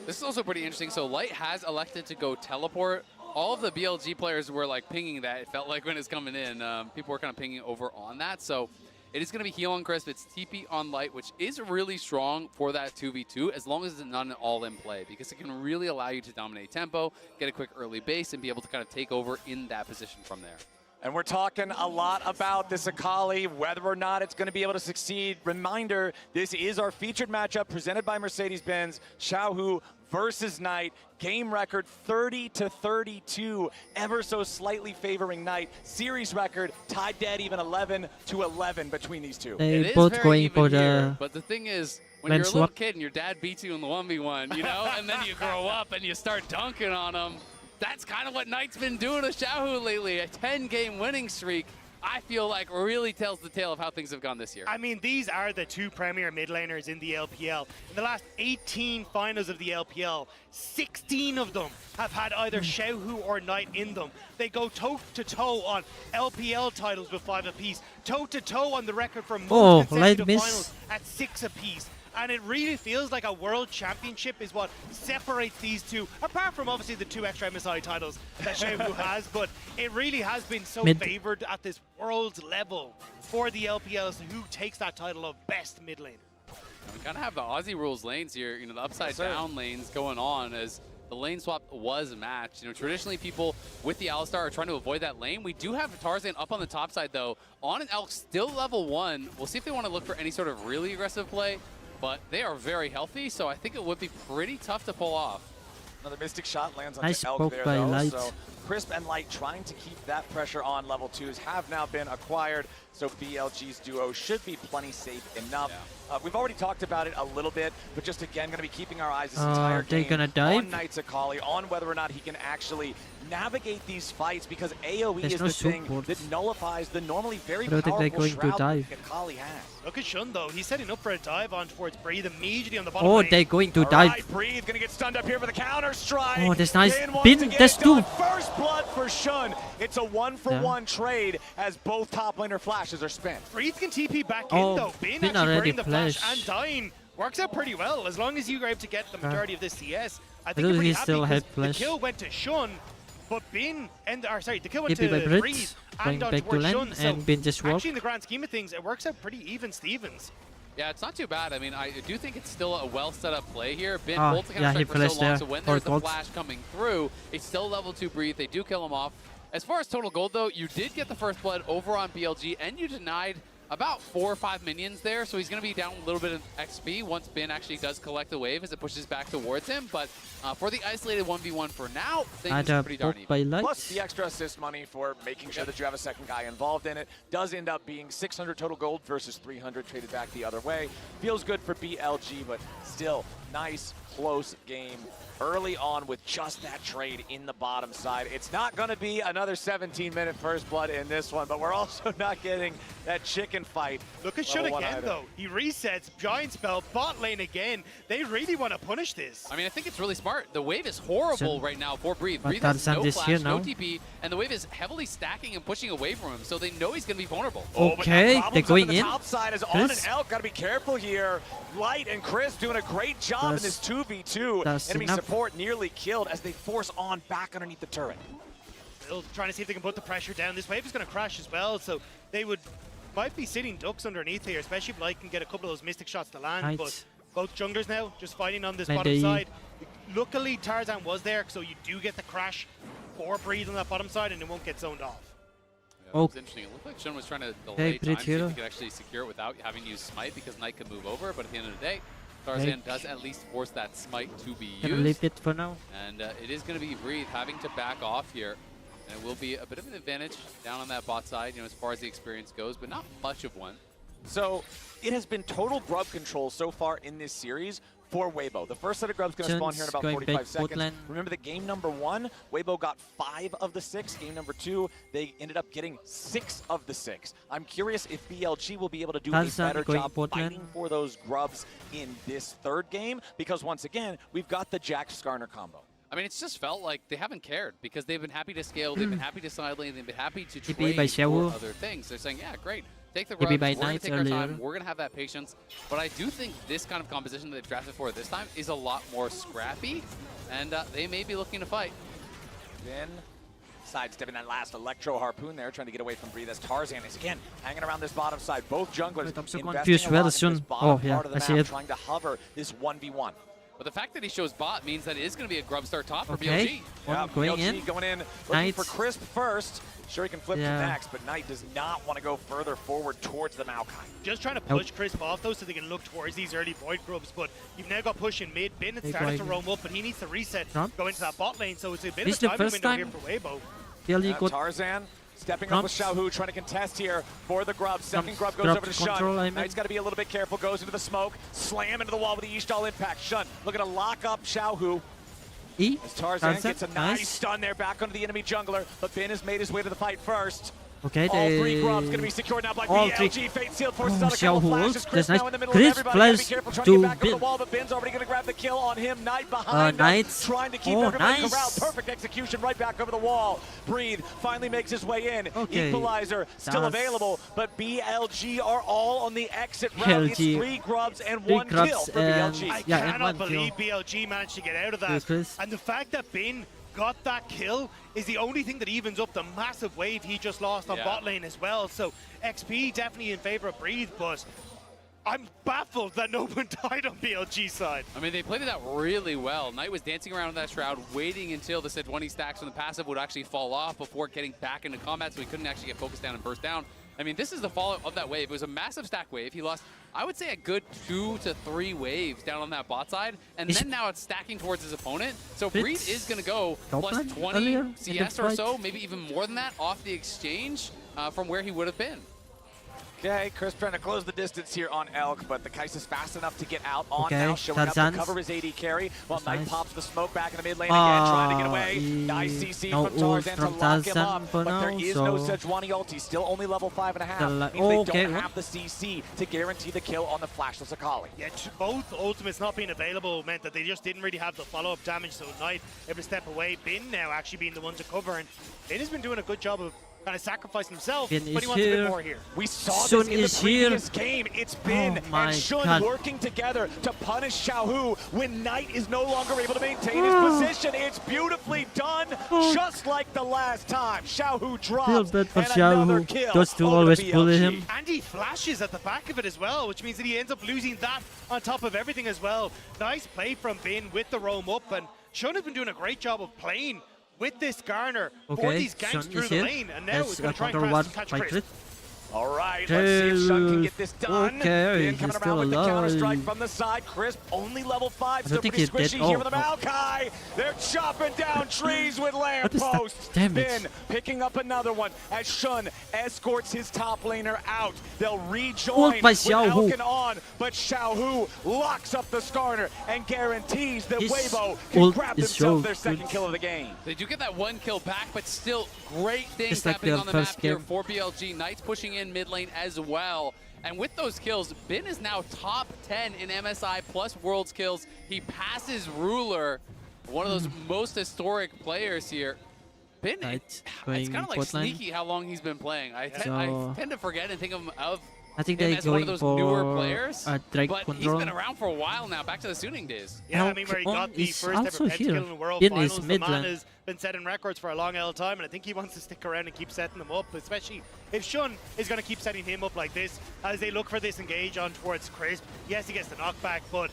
This is also pretty interesting. So Light has elected to go teleport. All of the BLG players were like pinging that. It felt like when it's coming in, people were kind of pinging over on that. So it is going to be heal on Crisp. It's TP on Light, which is really strong for that 2v2 as long as it's not an all-in play, because it can really allow you to dominate tempo, get a quick early base, and be able to kind of take over in that position from there. And we're talking a lot about this Akali, whether or not it's going to be able to succeed. Reminder, this is our featured matchup presented by Mercedes-Benz, Xiaohu versus Knight. Game record 30-32, ever so slightly favoring Knight. Series record tied dead even 11-11 between these two. They both going for the. But the thing is, when you're a little kid and your dad beats you in the 1v1, you know, and then you grow up and you start dunking on them, that's kind of what Knight's been doing to Xiaohu lately. A 10-game winning streak. I feel like really tells the tale of how things have gone this year. I mean, these are the two premier mid laners in the LPL. In the last 18 finals of the LPL, 16 of them have had either Xiaohu or Knight in them. They go toe-to-toe on LPL titles with 5 apiece, toe-to-toe on the record for most consecutive finals at 6 apiece. And it really feels like a world championship is what separates these two, apart from obviously the 2 extra MSI titles that Xiaohu has, but it really has been so favored at this world level for the LPLs who takes that title of best mid laner. We kind of have the Aussie rules lanes here, you know, the upside down lanes going on as the lane swap was matched. You know, traditionally people with the Alistar are trying to avoid that lane. We do have Tarzan up on the top side though, on an Elk still level 1. We'll see if they want to look for any sort of really aggressive play. But they are very healthy, so I think it would be pretty tough to pull off. Another Mystic shot lands on Elk there, though. Light. So Crisp and Light trying to keep that pressure on. Level 2s have now been acquired, so BLG's duo should be plenty safe enough. Yeah. We've already talked about it a little bit, but just again, going to be keeping our eyes this entire game on Knight's Akali, on whether or not he can actually navigate these fights, because AoE is the thing that nullifies the normally very powerful shroud that Akali has. Look at Shun though, he's setting up for a dive on towards Breathe immediately on the bottom lane. They're going to dive. Right, Breathe gonna get stunned up here for the counter strike. Oh, that's nice. Bin, that's 2. First blood for Shun. It's a 1-for-1 trade as both top laner flashes are spent. Breathe can TP back in though. Bin actually burning the flash and dying. Works out pretty well as long as you are able to get the majority of this CS. I think you're pretty happy because the kill went to Shun, but Bin the kill went to Breathe and on towards Shun. So Bin just actually in the grand scheme of things, it works out pretty even Stevens. Yeah, it's not too bad. I mean, I do think it's still a well set up play here. Bin holds the counter strike for so long, so when there's a flash coming through, it's still level 2 Breathe. They do kill him off. As far as total gold though, you did get the first blood over on BLG, and you denied about 4 or 5 minions there, so he's going to be down a little bit of XP once Bin actually does collect the wave as it pushes back towards him. But for the isolated 1v1 for now, things are pretty darn even. Plus the extra assist money for making sure that you have a second guy involved in it does end up being 600 total gold versus 300 traded back the other way. Feels good for BLG, but still nice close game early on with just that trade in the bottom side. It's not going to be another 17-minute first blood in this one, but we're also not getting that chicken fight. Look at Shun again, though. He resets, giant spell, bot lane again. They really want to punish this. I mean, I think it's really smart. The wave is horrible right now for Breathe. Breathe has no flash, no TP, and the wave is heavily stacking and pushing away from him, so they know he's going to be vulnerable. Okay, they're going in. The top side is on an Elk. Got to be careful here. Light and Chris doing a great job in this 2v2. Enemy support nearly killed as they force on back underneath the turret. Still trying to see if they can put the pressure down. This wave is going to crash as well, so they might be sitting ducks underneath here, especially if Light can get a couple of those Mystic shots to land. But both junglers now just fighting on this bottom side. Luckily, Tarzan was there, so you do get the crash for Breathe on that bottom side, and it won't get zoned off. Yeah, it was interesting. It looked like Shun was trying to delay time so he could actually secure it without having to use Smite because Knight could move over, but at the end of the day, Tarzan does at least force that Smite to be used. Leave it for now. And it is going to be Breathe having to back off here. And it will be a bit of an advantage down on that bot side, you know, as far as the experience goes, but not much of one. So it has been total grub control so far in this series for Weibo. The first set of grubs going to spawn here in about 45 seconds. Remember that game number 1, Weibo got 5 of the 6. Game number 2, they ended up getting 6 of the 6. I'm curious if BLG will be able to do a better job fighting for those grubs in this third game, because once again, we've got the Jax-Skarner combo. I mean, it's just felt like they haven't cared because they've been happy to scale, they've been happy to side lane, they've been happy to trade for other things. They're saying, yeah, great. Take the grubs, we're going to take our time, we're going to have that patience. But I do think this kind of composition that they've drafted for this time is a lot more scrappy, and they may be looking to fight. Then sidestepping that last Electro Harpoon there, trying to get away from Breathe as Tarzan is again hanging around this bottom side. Both junglers investing a lot in this bottom part of the map, trying to hover this 1v1. But the fact that he shows bot means that it is going to be a grub start top for BLG. Yeah, BLG going in, looking for Crisp first. Sure, he can flip to Max, but Knight does not want to go further forward towards the Maokai. Just trying to push Crisp off, though, so they can look towards these early Void grubs. But you've now got push in mid. Bin had started to roam up, but he needs to reset, go into that bot lane. So it's a bit of a timing window here for Weibo. Tarzan stepping up with Xiaohu, trying to contest here for the grub. Second grub goes over to Shun. Knight's got to be a little bit careful, goes into the smoke, slam into the wall with the Ishtal impact. Shun looking to lock up Xiaohu. As Tarzan gets a nice stun there back onto the enemy jungler, but Bin has made his way to the fight first. Okay, all three grubs going to be secured now by BLG. Fate sealed forces out a Xiao couple Hu, flashes. Chris that's now nice. in the middle Chris of everybody. Gotta be flash careful trying to to get back over Bin. the wall, but Bin's already going to grab the kill on him. Knight behind Knight. him, trying to keep everybody corralled. Perfect execution right back over the wall. Breathe finally makes his way in. Okay. Equalizer still That's available, but BLG are all on the exit route. It's BLG. 3 grubs and Three 1 grubs kill for and- BLG. I Yeah, and cannot one believe kill. BLG managed to get out of that. Yeah, Chris. And the fact that Bin got that kill is the only thing that evens up the massive wave he just lost on bot lane as well. So XP definitely in favor of Breathe, but I'm baffled that no one died on BLG side. I mean, they played it out really well. Knight was dancing around in that shroud, waiting until the said 20 stacks from the passive would actually fall off before getting back into combat, so he couldn't actually get focused down and burst down. I mean, this is the fallout of that wave. It was a massive stack wave. He lost, I would say, a good 2 to 3 waves down on that bot side, and then now it's stacking towards his opponent. So Breed is going to go plus 20 CS or so, maybe even more than that, off the exchange from where he would have been. Okay, Chris trying to close the distance here on Elk, but the Kais is fast enough to get out on Okay, now, showing up to Tarzan's. cover his AD carry, while Knight nice. pops the smoke back in the mid lane again, trying to get away. No Nice CC ult from Tarzan to from lock him Tarzan up, for but there now, is no so- Sejuani ult. He's still only level 5.5. Means they don't have the CC to guarantee the kill on the flashless Akali. Yeah, both ultimates not being available meant that they just didn't really have the follow-up damage, so Knight able to step away. Bin now actually being the one to cover, and Bin has been doing a good job of kind of sacrificing himself, Bin but he is wants a bit here. more here. We saw Shun this in the is here. previous game. It's Bin my and Shun God. working together to punish Xiao Hu when Knight is no longer able to maintain his position. It's beautifully done, just like the last time. Xiao Hu Feel drops bad for and Xiao another Hu. kill Those two over always the bully BLG. him. And he flashes at the back of it as well, which means that he ends up losing that on top of everything as well. Nice play from Bin with the roam up, and Shun has been doing a great job of playing with this Garner for Okay, these ganks Shun through is the here. lane, and now That's he's going a to try and counter one catch by Chris. Chris. All right, let's see if Shun can get this done. Okay, Bin he's coming still around with the counter strike alive. from the side. Crisp, only level 5, I still don't think pretty he did. squishy here Oh, with the no. Maokai. They're chopping down trees with What is that lampposts. damage? Bin picking up another one as Shun escorts his top laner out. They'll rejoin Ult by with Xiao Hu. Elkin on, but Xiao Hu locks up the Skarner and guarantees that His Weibo can ult grab is themselves so their second good. kill of the game. They do get that 1 kill back, but still great things It's like happening the on the first map here game. for BLG. Knight's pushing in mid lane as well. And with those kills, Bin is now top 10 in MSI plus Worlds kills. He passes Ruler, one of those most historic players here. Bin, it's going kind of like bot lane. sneaky how long he's been playing. I So- tend to forget and think of him I think him they're as one of going those newer for players, Drake but control. he's been around for a while now, back to the Suning days. Yeah, I mean, where he got the is first also ever pentakill here in the World in Finals. his The mid man lane. has been setting records for a long old time, and I think he wants to stick around and keep setting them up, especially if Shun is going to keep setting him up like this as they look for this engage on towards Crisp. Yes, he gets the knockback, but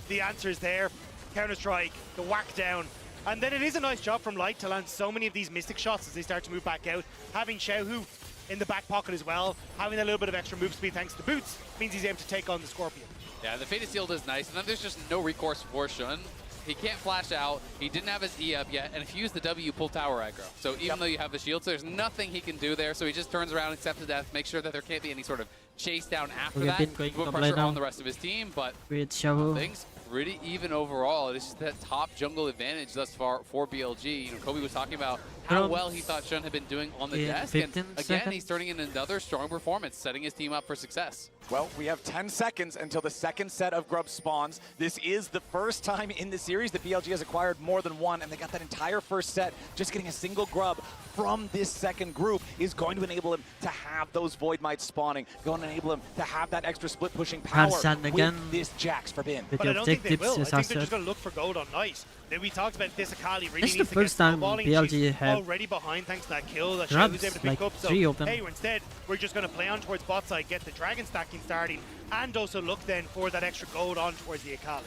the answer is there. Counter-strike, the whack down. And then it is a nice job from Light to land so many of these Mystic shots as they start to move back out. Having Xiao Hu in the back pocket as well, having a little bit of extra move speed thanks to boots, means he's able to take on the Scorpion. Yeah, the Fated Shield is nice, and then there's just no recourse for Shun. He can't flash out, he didn't have his E up yet, and if you use the W, you pull tower aggro. So even though you have the shield, so there's nothing he can do there, so he just turns around, accepts the death, makes sure that there can't be any sort of chase down after We have that, been going put top pressure lane now. on the rest of his team, but With Xiao Hu. things pretty even overall. It's just that top jungle advantage thus far for BLG. You know, Kobe was talking about how well he thought Shun had been doing on the in desk, and 15 again, seconds. he's turning in another strong performance, setting his team up for success. Well, we have 10 seconds until the second set of grubs spawns. This is the first time in the series that BLG has acquired more than one, and they got that entire first set. Just getting a single grub from this second group is going to enable him to have those Void Mites spawning, going to enable him to have that extra split pushing power Tarzan again with this Jax for Bin. with But the I don't think they objectives, will. I as think I they're said. just going to look for gold on Knight. Then we talked about this Akali really This is needs the to get first time snowballing. BLG She's have already behind thanks to that kill that grabs, Xiao was able to pick like up. So, 3 of them. hey, instead, we're just going to play on towards bot side, get the dragon stacking starting, and also look then for that extra gold on towards the Akali.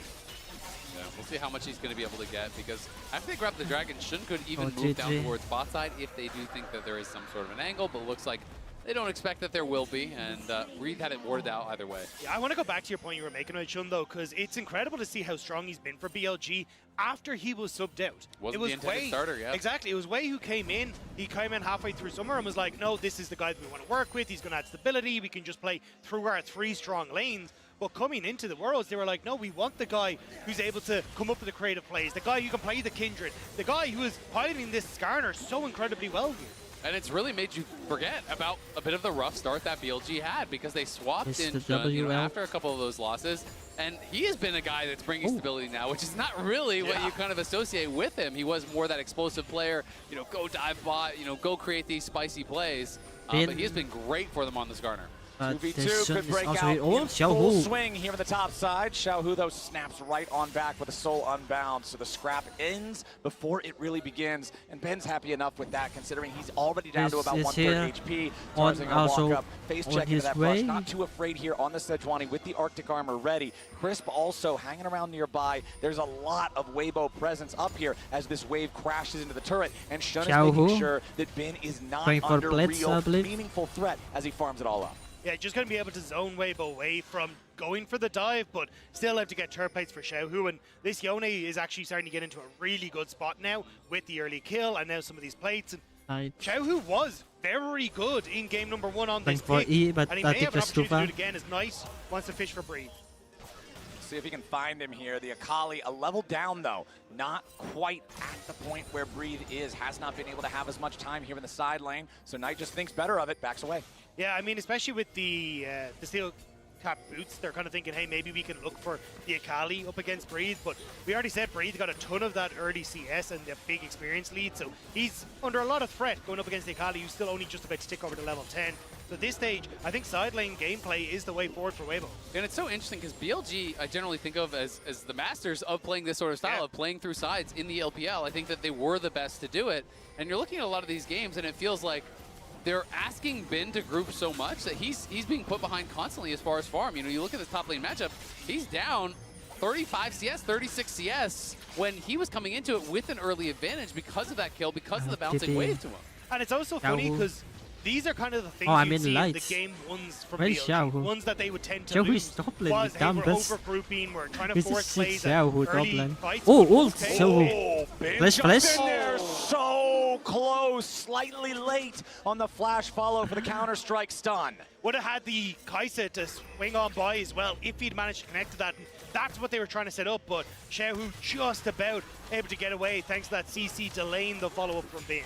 Yeah, we'll see how much he's going to be able to get, because after they grab the dragon, Shun could even Oh, move down GG. towards bot side if they do think that there is some sort of an angle, but it looks like they don't expect that there will be, and Reed had it warded out either way. Yeah, I want to go back to your point you were making on Shun, though, because it's incredible to see how strong he's been for BLG after he was subbed out. Wasn't it was the intended Wei, starter, yeah. Exactly. It was Wei who came in. He came in halfway through summer and was like, no, this is the guy that we want to work with. He's going to add stability. We can just play through our 3 strong lanes. But coming into the Worlds, they were like, no, we want the guy who's able to come up with the creative plays, the guy who can play the Kindred, the guy who is piloting this Skarner so incredibly well here. And it's really made you forget about a bit of the rough start that BLG had because they swapped It's in the Shun, you know, WL. after a couple of those losses. And he has been a guy that's bringing stability now, which is not really what you kind of associate with him. He was more that explosive player, you know, go dive bot, you know, go create these spicy plays. But he has been great for them on this Garner. 2v2 could break out in full swing here on the top side. Xiaohu, though, snaps right on back with a soul unbound. So the scrap ends before it really begins. And Ben's happy enough with that, considering he's already down to about 1/3 HP. Tarzan gonna walk up, face check into that brush. Not too afraid here on the Sejuani with the Arctic armor ready. Crisp also hanging around nearby. There's a lot of Weibo presence up here as this wave crashes into the turret. And Shun is making sure that Ben is not under real meaningful threat as he farms it all up. Yeah, just going to be able to zone Weibo away from going for the dive, but still have to get turret plates for Xiaohu. And this Yone is actually starting to get into a really good spot now with the early kill and now some of these plates. And Xiaohu was very good in game number 1 on this pick, but and he may have an opportunity to do it again as Knight wants to fish for Breathe. See if he can find him here. The Akali, a level down though, not quite at the point where Breathe is. Has not been able to have as much time here in the side lane, so Knight just thinks better of it, backs away. Yeah, I mean, especially with the steel cap boots, they're kind of thinking, hey, maybe we can look for the Akali up against Breathe, but we already said Breathe got a ton of that early CS and a big experience lead, so he's under a lot of threat going up against the Akali, who's still only just about to tick over to level 10. So at this stage, I think side lane gameplay is the way forward for Weibo. And it's so interesting because BLG, I generally think of as the masters of playing this sort of style, of playing through sides in the LPL. I think that they were the best to do it. And you're looking at a lot of these games, and it feels like they're asking Ben to group so much that he's being put behind constantly as far as farm. You know, you look at this top lane matchup, he's down 35 CS, 36 CS when he was coming into it with an early advantage because of that kill, because of the bouncing wave to him. And it's also funny because these are kind of the things you see in the game ones from BLG, ones that they would tend to lose. Was, hey, we're over-grouping, we're trying to force plays at early fights. Flash. In there, so close, slightly late on the flash follow for the counter-strike stun. Would have had the Kaisa to swing on by as well if he'd managed to connect to that. And that's what they were trying to set up, but Xiaohu just about able to get away thanks to that CC delaying the follow-up from Ben.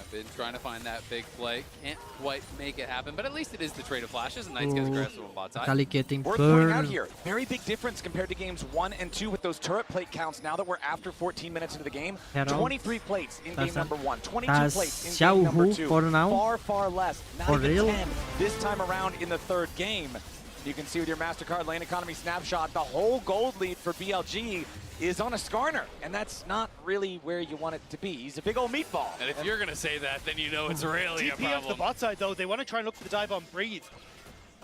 Been trying to find that big play. Can't quite make it happen, but at least it is the trade of flashes, and Knight's gets aggressive on bot side. Worth pointing out here, very big difference compared to games 1 and 2 with those turret plate counts now that we're after 14 minutes into the game. 23 plates in game number 1, 22 plates in game number 2. Far, far less. Not even 10 this time around in the third game. You can see with your MasterCard lane economy snapshot, the whole gold lead for BLG is on a Skarner, and that's not really where you want it to be. He's a big old meatball. And if you're going to say that, then you know it's really a TP problem. off the bot side, though. They want to try and look for the dive on Breathe.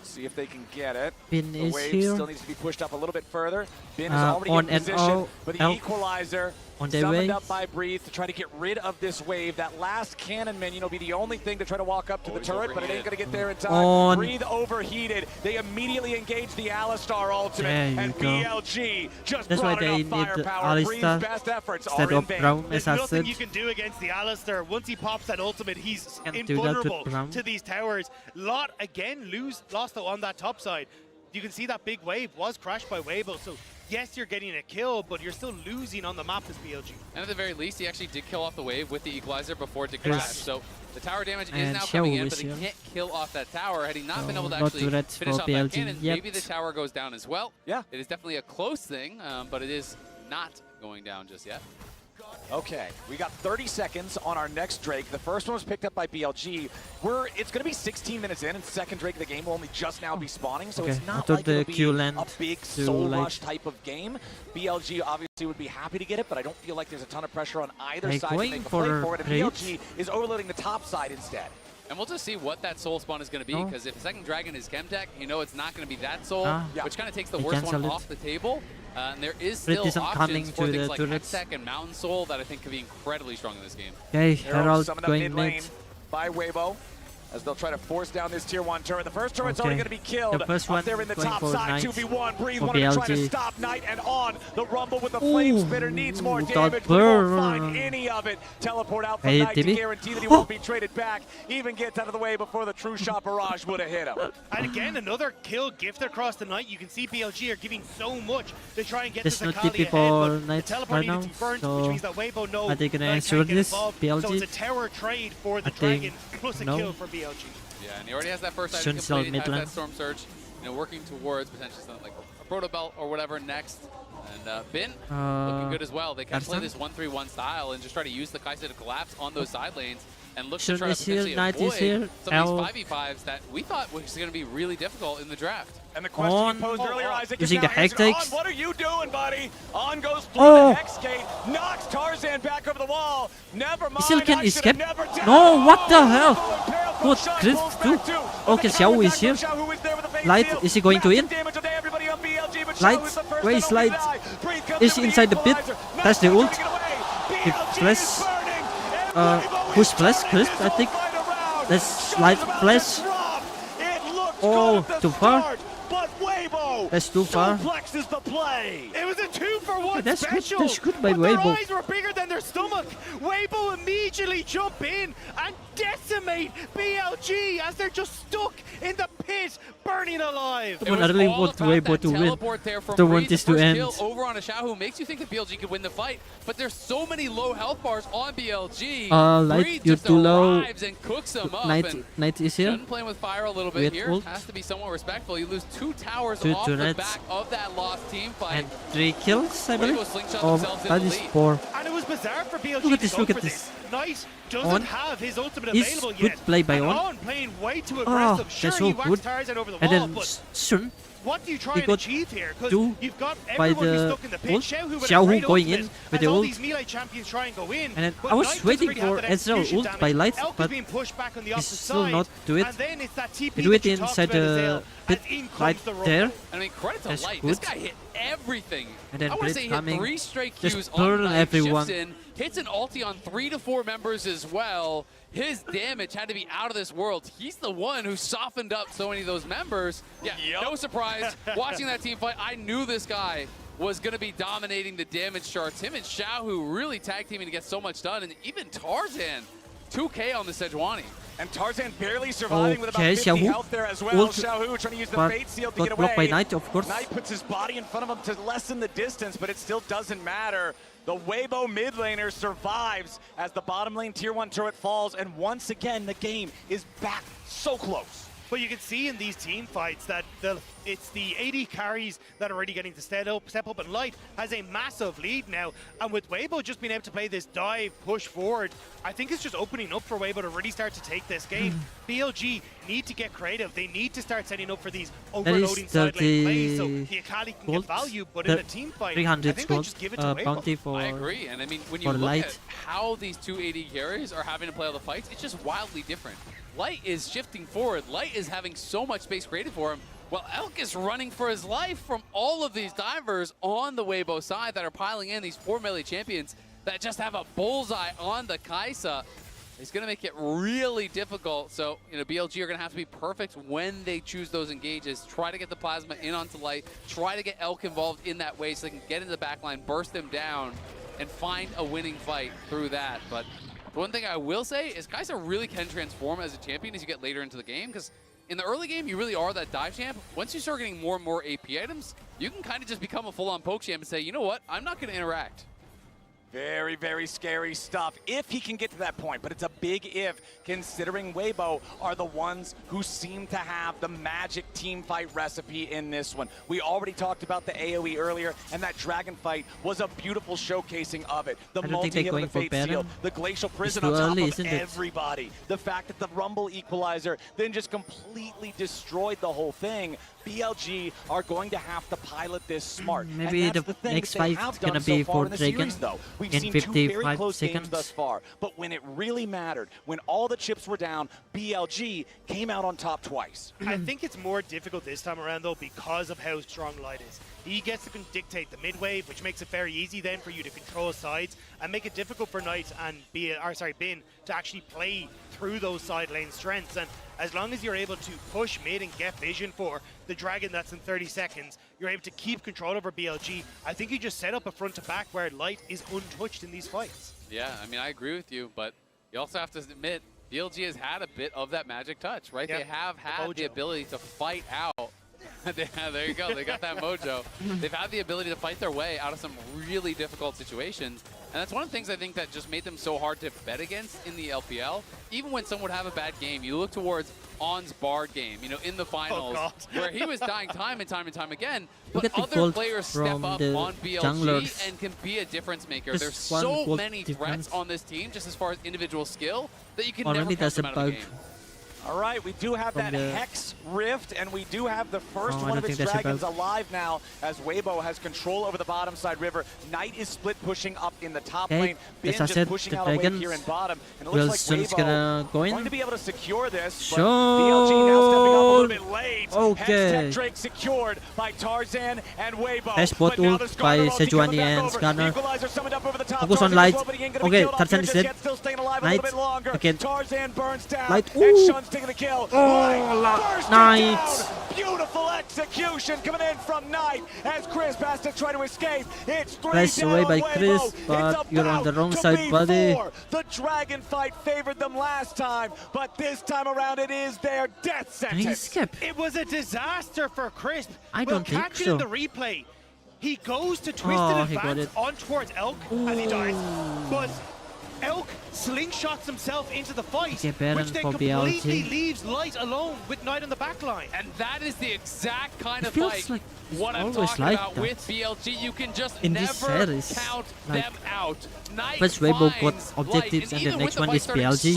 See if they can get it. Bin the is wave here. Still needs to be pushed up a little bit further. Bin is already in position, but the equalizer summoned up by Breathe to try to get rid of this wave. That last cannon minion will be the only thing to try to walk up to the turret, but it ain't going to get there in time. Breathe overheated. They immediately engage the Alistar ultimate, and BLG just brought enough firepower. Breathe's best efforts are in vain. There's nothing you can do against the Alistar. Once he pops that ultimate, he's invulnerable to these towers. Lot, again, lost though on that top side. You can see that big wave was crashed by Weibo, so yes, you're getting a kill, but you're still losing on the map as BLG. And at the very least, he actually did kill off the wave with the equalizer before it did crash. So the tower damage is now coming in, but he can't kill off that tower. Had he not been able to actually finish off that cannon, maybe the tower goes down as well. Yeah. It is definitely a close thing, but it is not going down just yet. Okay, we got 30 seconds on our next Drake. The first one was picked up by BLG. It's going to be 16 minutes in, and second Drake of the game will only just now be spawning, so it's not like it'll be a big soul rush type of game. BLG obviously would be happy to get it, but I don't feel like there's a ton of pressure on either side to make a play for it, and BLG is overloading the top side instead. And we'll just see what that soul spawn is going to be, because if second dragon is Chemtech, you know it's not going to be that soul, which kind of takes the worst one off the table. And there is still options for things like Hextech and Mountain Soul that I think could be incredibly strong in this game. Okay, Herald summoned going up mid lane by Weibo. as they'll try to force down this tier 1 turret. The first turret's already going to be killed. The first Up one there in the going top for side, Knight 2v1. Breathe for wanted to try to BLG. stop Knight, and on the rumble with the flame spitter needs more got damage. We won't burned. find any of it. Teleport out from Hey, Knight to TV. guarantee that he won't be traded back. Even gets out of the way before the true shot barrage would have hit him. And again, another kill gifted across the night. You can see BLG are giving so much to try and get There's this not Akali TP ahead, for but the Knight teleport right needed now, to be burnt, so which means that Weibo know are they gonna that it answer can't get this, involved. BLG? So it's a tower trade for the I think Dragon plus a no. kill for BLG. Yeah, and he already has that first Shouldn't item sell completed, has mid that Storm Surge, working towards potentially something like a Proto Belt or whatever next. And Bin looking good as well. They can play this 1-3-1 style and just try to use the Kai'Sa to collapse on those side lanes and look to Shun try to is here, potentially Knight is avoid here, some L. of these 5v5s that we thought was going to be really difficult in the draft. And the question you posed earlier, Isaac, is using now the answered. hectics. On, what are you doing, buddy? On goes Oh. the Hex Gate, knocks Tarzan back over the wall. Never mind, Still can I should escape. have never done No, it. what the hell? Oh, Good drift too. Okay, Xiao is here. Light, is he going to win? Light, where is Light? Is he inside the pit? That's the ult. The flash. Who's flash? Crisp, I think. That's Light flash. Oh, too far. That's too far. Suplexes the play. It was a 2-for-1 That's good. special. That's good by but their Weibo. eyes were bigger than their stomach. Weibo immediately jump in and decimate BLG as they're just stuck in the pit, burning alive. Come on, I really want Weibo to win. Don't want this to end. Over on a Xiaohu makes you think that BLG could win the fight, but there's so many low health bars on BLG. Light, Breed you're just too low. arrives and cooks them up. Knight is here. Shun playing with fire a little bit With here. ult. Has to be somewhat respectful. You lose 2 towers Two off the turrets. back of that lost team fight. And 3 kills, I believe. Weibo slingshot Oh, themselves in that the is lead. 4. And it was bizarre for BLG Look at to this, go look at for this. Knight doesn't On have his ultimate is available good yet. play by and On. playing way too Oh, aggressive. Sure, that's he so whacks good. Tarzan over the And wall, then but Shun. what do you try He and got achieve here? Because two you've got by everyone who's the stuck in the pit. ult. Xiaohu with a Xiaohu great going ultimate, in with as the all ult. these melee champions try and go in. And then but I was Knight doesn't waiting really have for that Ezreal execution ult damage. by Light, Elk is but being pushed back on the he opposite still side, not do it. And then it's that TP He do it that you talked inside about, the Ezreal, pit as in comes right the rumble. there. I mean, credit to That's Light. good. This guy hit everything. And then I want to Brit say he coming. hit 3 straight Just Qs burn on Knight, everyone. shifts in, hits an ulti on 3 to 4 members as well. His damage had to be out of this world. He's the one who softened up so many of those members. Yeah, no surprise. Watching that team fight, I knew this guy was going to be dominating the damage charts. Him and Xiaohu really tag teaming to get so much done. And even Tarzan, 2K on the Sejuani. And Tarzan barely surviving with about Okay, 50 Xiaohu. health there as well. Ult, Xiaohu trying to use the but Fate Seal to got get blocked by away. Knight, of course. Knight puts his body in front of him to lessen the distance, but it still doesn't matter. The Weibo mid laner survives as the bottom lane tier 1 turret falls, and once again, the game is back so close. But you can see in these team fights that it's the AD carries that are already getting to step up, and Light has a massive lead now. And with Weibo just being able to play this dive, push forward, I think it's just opening up for Weibo to really start to take this game. BLG need to get creative. They need to start setting up for these overloading side lane plays so the Akali can get value, but in a team fight, I 300 think they just give it to Weibo. bounty for I agree, and I mean, when you look Light. at how these 2 AD carries are having to play all the fights, it's just wildly different. Light is shifting forward. Light is having so much space created for him, while Elk is running for his life from all of these divers on the Weibo side that are piling in, these 4 melee champions that just have a bullseye on the Kai'Sa. It's going to make it really difficult. So, BLG are going to have to be perfect when they choose those engages. Try to get the Plasma in onto Light. Try to get Elk involved in that way so they can get into the backline, burst them down, and find a winning fight through that. But the one thing I will say is Kai'Sa really can transform as a champion as you get later into the game, because in the early game, you really are that dive champ. Once you start getting more and more AP items, you can kind of just become a full-on poke champ and say, you know what, I'm not going to interact. Very, very scary stuff if he can get to that point, but it's a big if, considering Weibo are the ones who seem to have the magic team fight recipe in this one. We already talked about the AoE earlier, and that dragon fight was a beautiful showcasing of it. The multi-hit of the Fate Seal, the Glacial Prison on top of everybody. The fact that the Rumble Equalizer then just completely destroyed the whole thing. BLG are going to have to pilot this smart. Maybe the next fight is gonna be for Dragon in 55 seconds. Thus far, but when it really mattered, when all the chips were down, BLG came out on top twice. I think it's more difficult this time around though because of how strong Light is. He gets to dictate the mid wave, which makes it very easy then for you to control sides and make it difficult for Knight and Bin to actually play through those side lane strengths. And as long as you're able to push mid and get vision for the Dragon that's in 30 seconds, you're able to keep control over BLG. I think you just set up a front to back where Light is untouched in these fights. Yeah, I mean, I agree with you, but you also have to admit, BLG has had a bit of that magic touch, right? Yep. They have had the ability to fight out. There you go, they got that mojo. They've had the ability to fight their way out of some really difficult situations. And that's one of the things I think that just made them so hard to bet against in the LPL. Even when someone would have a bad game, you look towards On's Bard game, you know, in the finals, where he was dying time and time again. But other players step up on BLG and can be a difference maker. There's so many threats on this team, just as far as individual skill, that you can never count them out of the game. All right, we do have that Hex Rift, and we do have the first one of its dragons alive now, as Weibo has control over the bottom side river. Knight is split pushing up in the top lane. Bin just pushing out away here in bottom. And it looks like Weibo going to be able to secure this, but BLG now stepping up a little bit late. Hextech Drake secured by Tarzan and Weibo. Dashboard ult by Sejuani and Scanner. Focus on Light. Okay, Tarzan is dead. Knight again. Tarzan burns down. Light. Taking the kill. Knight. Beautiful execution coming in from Knight as Chris has to try to escape. It's 3 Flash away by Chris, but you're on the wrong side, buddy. The dragon fight favored them last time, but this time around it is their death sentence. It was a disaster for Chris. I don't think catch it so. in the replay. He goes to Twisted Advance on towards Elk as he dies, but Elk slingshots himself into the fight, which then completely leaves Light alone with Knight on the back line. And that is the exact kind of fight like what I'm talking about with BLG. You can just never count them out. First Weibo got objectives and the next one is BLG.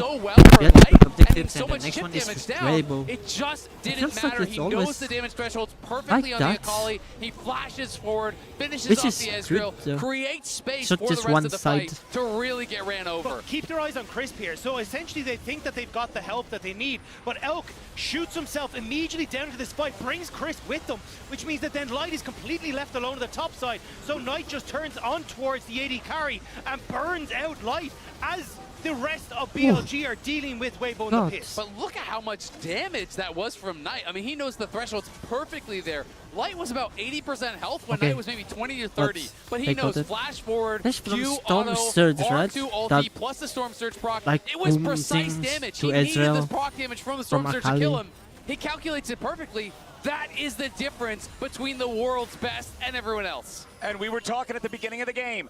Objectives and the next one is Weibo. It just didn't matter. He knows the damage thresholds perfectly on the Akali. He flashes forward, finishes off the Ezreal, creates space for the rest of the fight to really get ran over. But keep their eyes on Crisp here. So essentially they think that they've got the help that they need, but Elk shoots himself immediately down to this fight, brings Crisp with them, which means that then Light is completely left alone on the top side. So Knight just turns on towards the AD carry and burns out Light as the rest of BLG are dealing with Weibo in the pit. But look at how much damage that was from Knight. I mean, he knows the thresholds perfectly there. Light was about 80% health when Knight was maybe 20 to 30. But he knows flash forward, Q, auto, R2 ulti, plus the Storm Surge proc. It was precise damage. He needed this proc damage from the Storm Surge to kill him. He calculates it perfectly. That is the difference between the world's best and everyone else. And we were talking at the beginning of the game.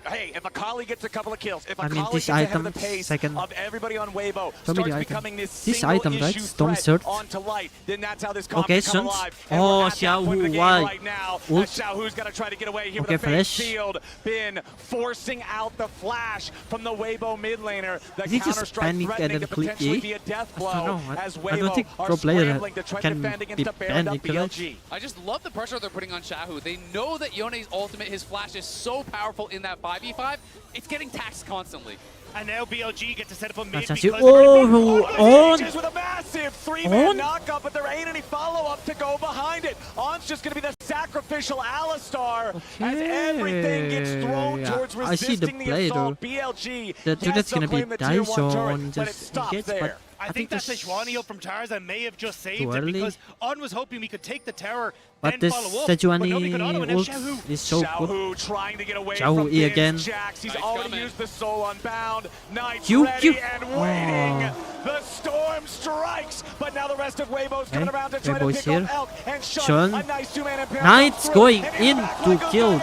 Hey, if Akali gets a couple of kills, if Akali gets ahead of the pace of everybody on Weibo, starts becoming this single issue threat onto Light, then that's how this comp comes alive. Oh, Xiaohu, why? Right now, Xiaohu's going to try to get away here with a fake shield. Bin forcing out the flash from the Weibo mid laner. The counter-strike threatening to potentially be a death blow as Weibo are scrambling to try to defend against the banned up BLG. I just love the pressure they're putting on Xiaohu. They know that Yone's ultimate, his flash is so powerful in that 5v5, it's getting taxed constantly. And now BLG get to set up a mid because with a massive 3-man knockup, but there ain't any follow-up to go behind it. On's just going to be the sacrificial Alistar as everything gets thrown towards resisting the assault. BLG that's going to be Dyson, but it stops there. I think that Sejuani up from Tarzan may have just saved it because On was hoping we could take the tower, but then this follow up, Sejuani ult is so good. Trying to get away from E again. Jax. He's already used the soul unbound. Knight's ready and waiting. The storm strikes, but now the rest of Weibo's coming around to try to pick up Elk and Shun. A nice two-man impair. Knight's going in to kill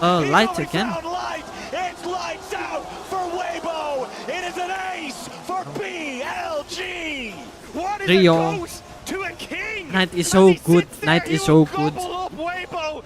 Light again. It's lights out for Weibo. It is an ace for BLG. What is a ghost to a king? Knight is so good. Knight is so good.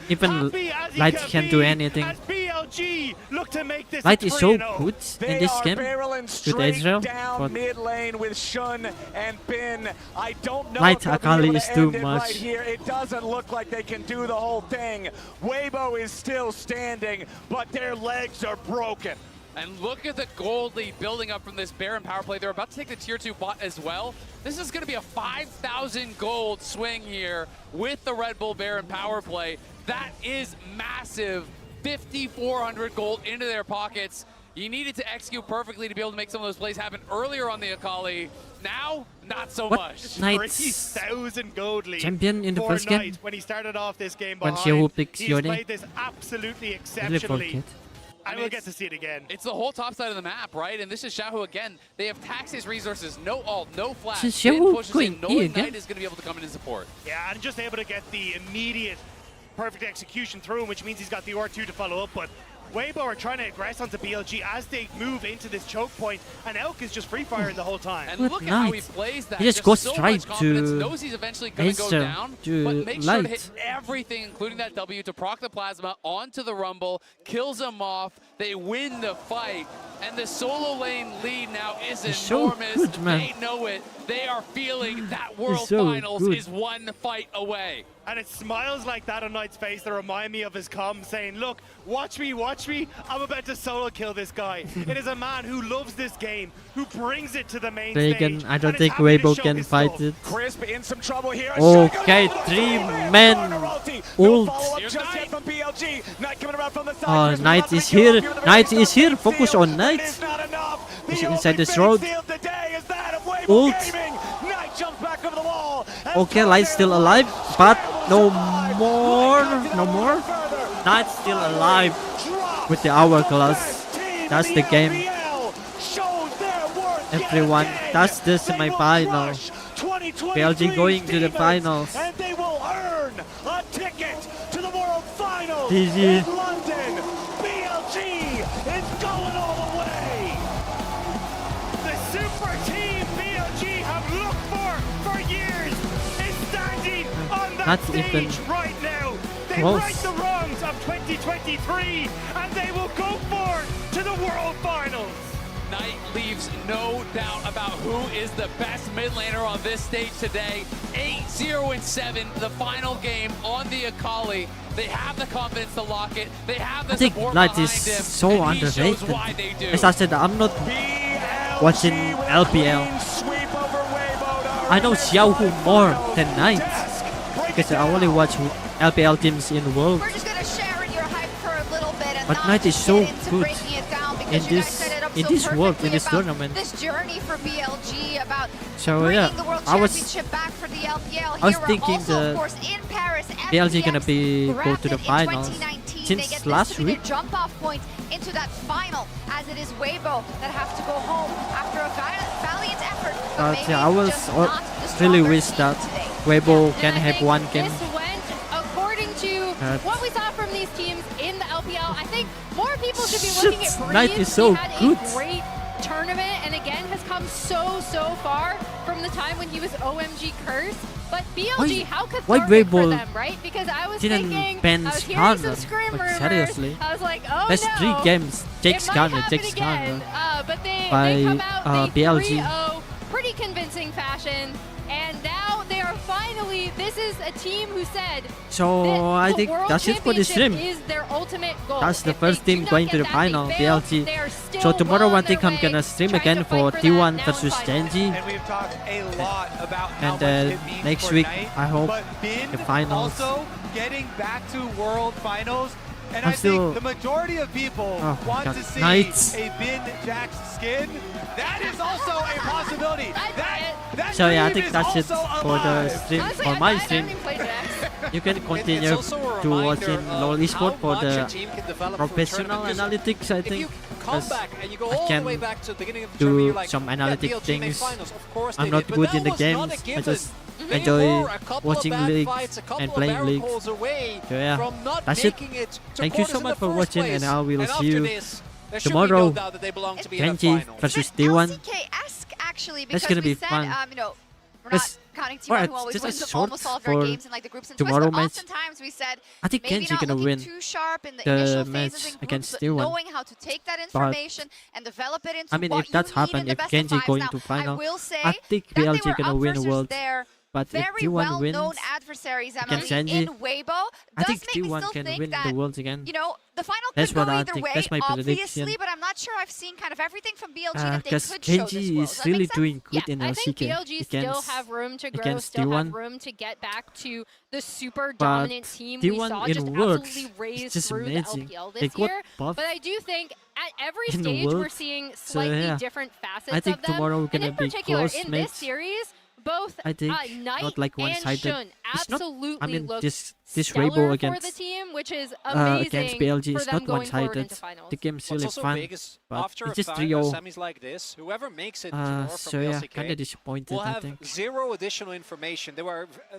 Even Light can't do anything. BLG BLG look to make this Light is so 3-0. good in this game with Ezreal, but mid lane with Shun and Bin. I don't know Light if they'll be Akali able to is too end it much. right here. It doesn't look like they can do the whole thing. Weibo is still standing, but their legs are broken. And look at the gold lead building up from this Baron power play. They're about to take the tier 2 bot as well. This is going to be a 5,000 gold swing here with the Red Bull Baron power play. That is massive. 5,400 gold into their pockets. You needed to execute perfectly to be able to make some of those plays happen earlier on the Akali. Now, not so much. 3,000 gold lead champion in the for first game? Knight when he started off this game When behind. Xiaohu picks He's Yone? played this absolutely Really exceptionally. forget. And we'll get to see it again. It's the whole top side of the map, right? And this is Xiaohu again. They have taxed his resources. No ult, no flash. Is Finn Xiaohu pushes going in, knowing E again? Knight is going to be able to come in and support. Yeah, and just able to get the immediate perfect execution through him, which means he's got the R2 to follow up. But Weibo are trying to aggress onto BLG as they move into this choke point, and Elk is just free firing the whole time. And look at how he plays that. He just goes so straight much confidence, to knows he's eventually going to go Acer, down, to but makes sure to Light. hit everything, including that W, to proc the Plasma onto the Rumble, kills him off, they win the fight, and the solo lane lead now is He's so enormous. good, man. They know it. They are feeling that World so Finals good. is one fight away. And it smiles like that on Knight's face that remind me of his comms saying, look, watch me, I'm about to solo kill this guy. It is a man who loves this game, who brings it to the main stage. I don't and is think happy to Weibo show can his fight stuff. it. Crisp in some trouble here. Okay, 3 men ult. Oh, Knight is here. Knight is here. Focus on Knight. He's inside this road. Ult. Okay, Light's still alive, but no more. No more. Knight's still alive with the hourglass. That's the game. Everyone, that's the semi-final. BLG going to the finals. And they will earn a ticket to the World Finals GG. in London. BLG is going all the way. The super team BLG have looked for years is standing on that Not stage even right now. They close. right the wrongs of 2023 and they will go forward to the World Finals. Knight leaves no doubt about who is the best mid laner on this stage today. 8-0-7, the final game on the Akali. They have the confidence to lock it. They have the I think support Light behind is him, so and he shows underrated. why they do. As I said, I'm not watching LPL. I know Xiaohu more than Knight because I only watch LPL teams in the world. We're just gonna share in your hype for a little bit and But not Knight is just so get into good breaking it down because in you guys this set it up in so this world, in perfectly this about tournament. this journey for BLG about So bringing yeah, the World I was Championship back for the LPL. I was Here we're thinking also, the of course, in Paris. BLG gonna FPX be go grabbed to the it in finals 2019. They since get this last to be week. their jump-off point into that final, as it is Weibo that have to go home after a valiant effort. But maybe yeah, I was just not the really stronger wish team that today. Weibo And can I have think one game. This went according to what we saw from these teams in the LPL. I think more people should be looking at Breeze. Knight is so he had good. a great tournament and again has come so far from the time when he was OMG cursed. But BLG, how cathartic for them, right? Because I was didn't thinking, ban I was hearing some Skarner, scrim like, rumors. seriously? I was like, oh That's no. 3 games. Jake It might Skarner, happen Jake again. Skarner. But they by, come out, they BLG. 3-0, pretty convincing fashion. And now they are finally, this is a team who said So that I the think World that's it for this Championship stream. is their ultimate goal. That's the If first they team do not going to get the that, final, they fail. BLG. They are still So tomorrow well I on think their I'm gonna way, stream trying again to for fight for T1 that versus now in Genji. And we've talked a lot about how And much it means next for week, Knight, I hope but Bin the finals. also getting back to World Finals. And I'm I still- think the majority of people Oh my want God. to see Knights. a Bin Jax skin. That is also a possibility. That So yeah, I dream think is that's it also for the alive. stream, for my stream. You can continue to watching LoL Esports for the professional analytics, I think. Because I can do some analytic things. I'm not good in the games. I just enjoy watching leagues and playing leagues. So yeah, that's it. Thank you so much for watching, and I will see you tomorrow. Genji versus D1. LCK-esque actually, That's because gonna we be said, fun. you know, we're not Because counting T1 Alright, who always just a wins short almost all of their for games in like the groups and tomorrow twists. match. But oftentimes we said I think maybe Genji not gonna looking win too sharp in the the initial match phases in against groups, but T1. knowing how to take that information and develop it into I mean, what if that's you need in happened, the if best Genji of fives. going Now, to final, I will say I think that they BLG were gonna up win versus Worlds. their But if very T1 well-known wins adversaries, against Emily, Genji, in Weibo, I does think make me T1 still can think win that, the Worlds again. you know, the final That's could what go I either think. way, That's my obviously, prediction. but I'm not sure I've seen kind of everything from BLG that they Because could show this Genji World. is Does that make really sense? doing good Yeah, in I think LCK BLG still against, have room to grow, against still have T1. room to get back to the super But dominant team we T1 saw in just Worlds absolutely is raise just through amazing. the LPL They this got year. buff But I do think at every in the stage we're Worlds. seeing So slightly yeah, different facets I think of them. tomorrow And gonna in be particular, close in this match. series, both I think Knight not like and one-sided. Shun It's not. absolutely I mean, look this stellar Weibo for against the team, which is against amazing BLG for is them not going forward one-sided. into finals. The game's What's really also fun, big is but after it's just a 3-0. semis like this, whoever makes it tomorrow from So the yeah, LCK kind of disappointed. will I have think. zero additional information. They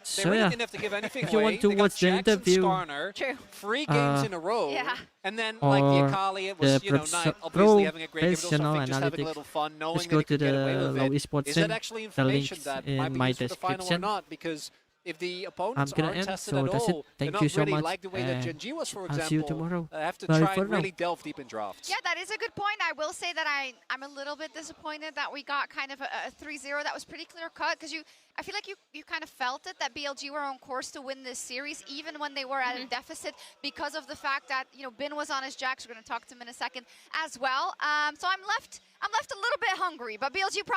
So really yeah, didn't have to give anything if you away. want to They got watch the Jax and interview, Skarner, 3 games in a row, and then like the or Akali, it was the Knight obviously having a great game, but also professional Fink just having a analytics, little fun, knowing just that go he to can get away the with low it. esports Is sim. that actually The information links that in might be my used for the final or description. not? Because if the I'm opponents gonna aren't end, tested so at that's it. all, Thank they're you not so really much. like the way that Gen G was, for I'll example, see you tomorrow. I have to Bye try for and now. really delve deep in drafts. Yeah, that is a good point. I will say that I'm a little bit disappointed that we got kind of a 3-0 that was pretty clear cut, because I feel like you kind of felt it, that BLG were on course to win this series even when they were at a deficit, because of the fact that Bin was on his Jax. We're going to talk to him in a second as well. So I'm left a little bit hungry, but BLG probably